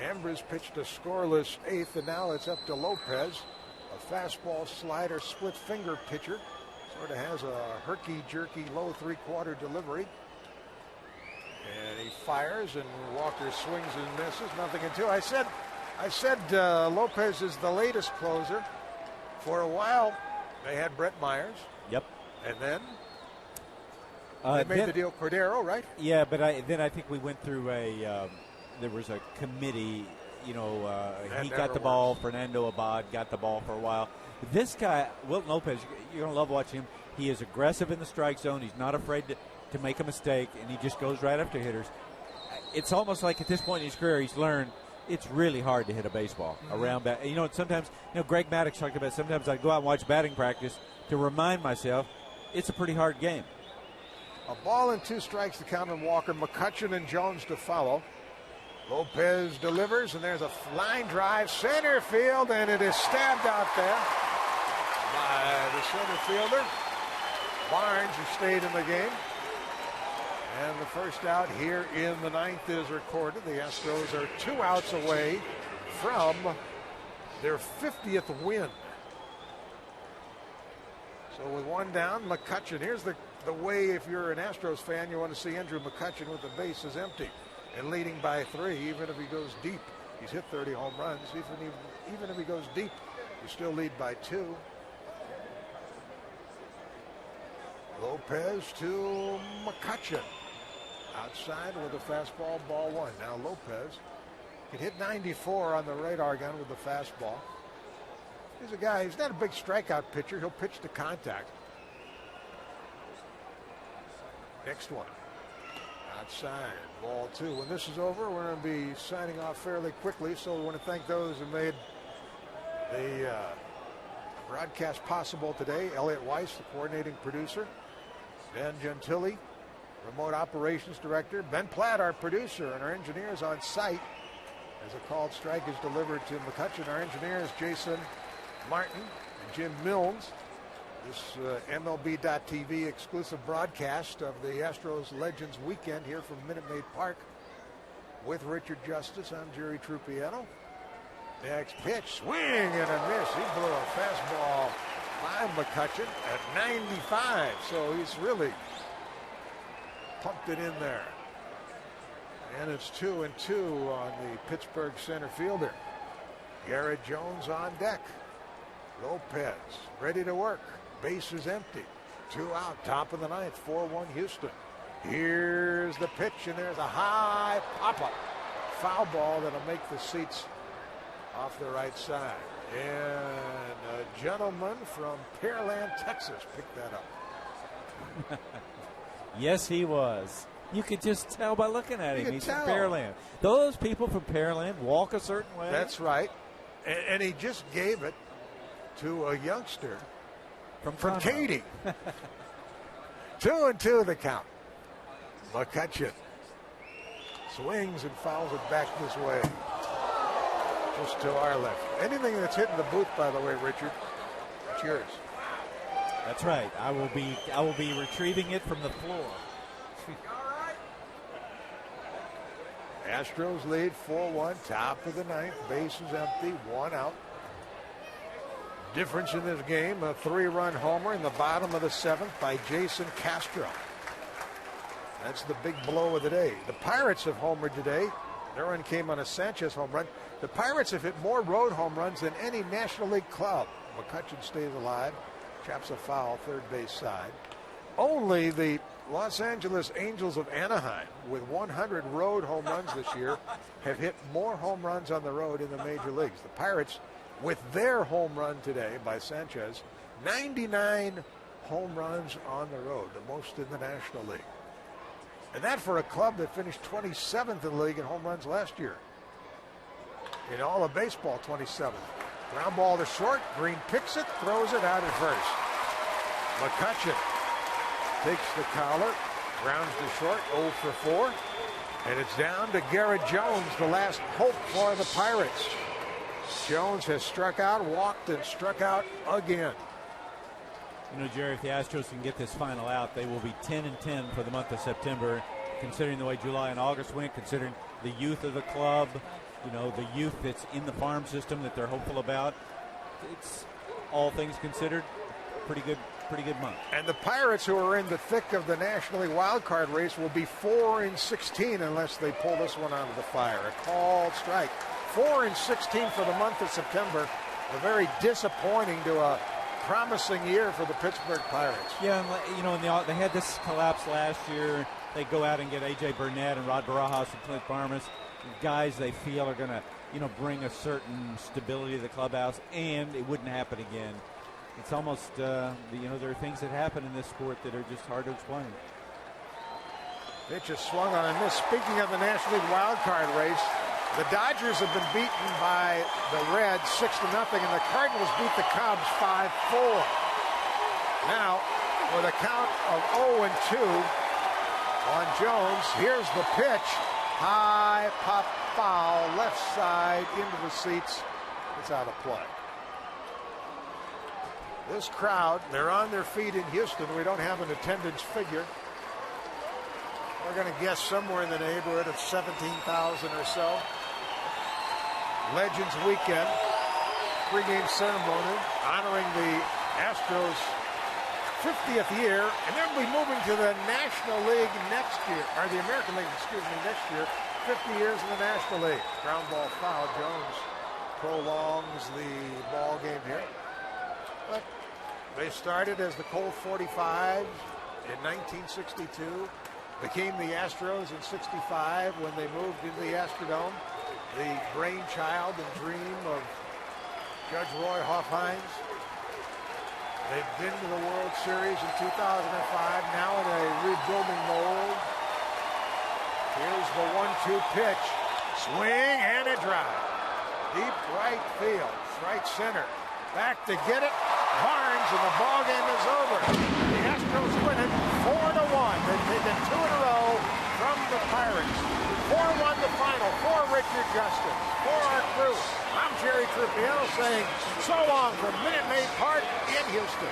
S1: Ambrose pitched a scoreless 8th, and now it's up to Lopez. A fastball slider split finger pitcher. Sort of has a herky-jerky low 3/4 delivery. And he fires, and Walker swings and misses. 0-2. I said Lopez is the latest closer. For a while, they had Brett Myers.
S2: Yep.
S1: And then they made the deal Cordero, right?
S2: Yeah, but then I think we went through a there was a committee. He got the ball. Fernando Abad got the ball for a while. This guy, Wilton Lopez, you're going to love watching him. He is aggressive in the strike zone. He's not afraid to make a mistake, and he just goes right after hitters. It's almost like at this point in his career, he's learned it's really hard to hit a baseball around bat. Sometimes, Greg Maddox talked about sometimes I go out and watch batting practice to remind myself it's a pretty hard game.
S1: A ball and 2 strikes to count on Walker. McCutchen and Jones to follow. Lopez delivers, and there's a line drive, center field, and it is stabbed out there by the center fielder, Barnes, who stayed in the game. And the first out here in the 9th is recorded. The Astros are 2 outs away from their 50th win. So with 1 down, McCutchen. Here's the way, if you're an Astros fan, you want to see Andrew McCutchen with the bases empty and leading by 3, even if he goes deep. He's hit 30 home runs. Even if he goes deep, you still lead by 2. Lopez to McCutchen. Outside with a fastball, ball 1. Now Lopez can hit 94 on the radar gun with the fastball. He's a guy, he's not a big strikeout pitcher. He'll pitch to contact. Next one. Outside, ball 2. When this is over, we're going to be signing off fairly quickly, so we want to thank those who made the broadcast possible today. Elliot Weiss, the coordinating producer. Dan Gentili, remote operations director. Ben Platt, our producer, and our engineers on site as a called strike is delivered to McCutchen. Our engineers, Jason Martin and Jim Milnes. This MLB.TV exclusive broadcast of the Astros Legends Weekend here from Minute Maid Park with Richard Justice. I'm Jerry Trupiano. Next pitch, swing and a miss. He blew a fastball by McCutchen at 95, so he's really pumped it in there. And it's 2-2 on the Pittsburgh center fielder. Garrett Jones on deck. Lopez ready to work. Base is empty. 2 out, top of the 9th, 4-1 Houston. Here's the pitch, and there's a high pop-up. Foul ball that'll make the seats off the right side. And a gentleman from Pearland, Texas picked that up.
S2: Yes, he was. You could just tell by looking at him. He's from Pearland. Those people from Pearland walk a certain way.
S1: That's right. And he just gave it to a youngster from Katy. 2-2 the count. McCutchen swings and fouls it back this way. Just to our left. Anything that's hitting the booth, by the way, Richard, it's yours.
S2: That's right. I will be retrieving it from the floor.
S1: Astros lead 4-1, top of the 9th. Base is empty, 1 out. Difference in this game, a 3-run homer in the bottom of the 7th by Jason Castro. That's the big blow of the day. The Pirates have homered today. Their run came on a Sanchez home run. The Pirates have hit more road home runs than any National League club. McCutchen stays alive, chaps a foul, third base side. Only the Los Angeles Angels of Anaheim, with 100 road home runs this year, have hit more home runs on the road in the major leagues. The Pirates, with their home run today by Sanchez, 99 home runs on the road, the most in the National League. And that for a club that finished 27th in the league in home runs last year. In all of baseball, 27th. Ground ball to short. Green picks it, throws it out at first. McCutchen takes the collar, grounds to short, 0 for 4. And it's down to Garrett Jones, the last hope for the Pirates. Jones has struck out, walked, and struck out again.
S2: You know, Jerry, if the Astros can get this final out, they will be 10-10 for the month of September, considering the way July and August went, considering the youth of the club, you know, the youth that's in the farm system that they're hopeful about. It's, all things considered, pretty good month.
S1: And the Pirates, who are in the thick of the National League wild card race, will be 4-16 unless they pull this one out of the fire. A called strike. 4-16 for the month of September. A very disappointing to a promising year for the Pittsburgh Pirates.
S2: Yeah, and, you know, they had this collapse last year. They go out and get A.J. Burnett and Rod Barajas and Clint Farmas. guys they feel are going to, bring a certain stability to the clubhouse, and it wouldn't happen again. It's almost, there are things that happen in this sport that are just hard to explain.
S1: Pitch is swung on and missed. Speaking of the National League wild card race, the Dodgers have been beaten by the Reds 6-0, and the Cardinals beat the Cubs 5-4. Now, with a count of 0-2 on Jones, here's the pitch. High pop foul, left side into the seats. It's out of play. This crowd, they're on their feet in Houston. We don't have an attendance figure. We're going to guess somewhere in the neighborhood of 17,000 or so. Legends Weekend, pregame ceremony honoring the Astros' 50th year, and then we'll be moving to the National League next year, or the American League, next year. 50 years in the National League. Ground ball foul. Jones prolongs the ball game here. But they started as the Colt 45 in 1962, became the Astros in 65 when they moved into the Astrodome, the brainchild and dream of Judge Roy Hoffhines. They've been to the World Series in 2005, now in a rebuilding mold. Here's the 1-2 pitch. Swing and a drive. Deep right field, right center. Back to get it. Barnes, and the ball game is over. The Astros win it 4-1. They've taken 2 in a row from the Pirates. 4-1 the final for Richard Justin. For our crew, I'm Jerry Trupiello saying so long from Minute Maid Park in Houston.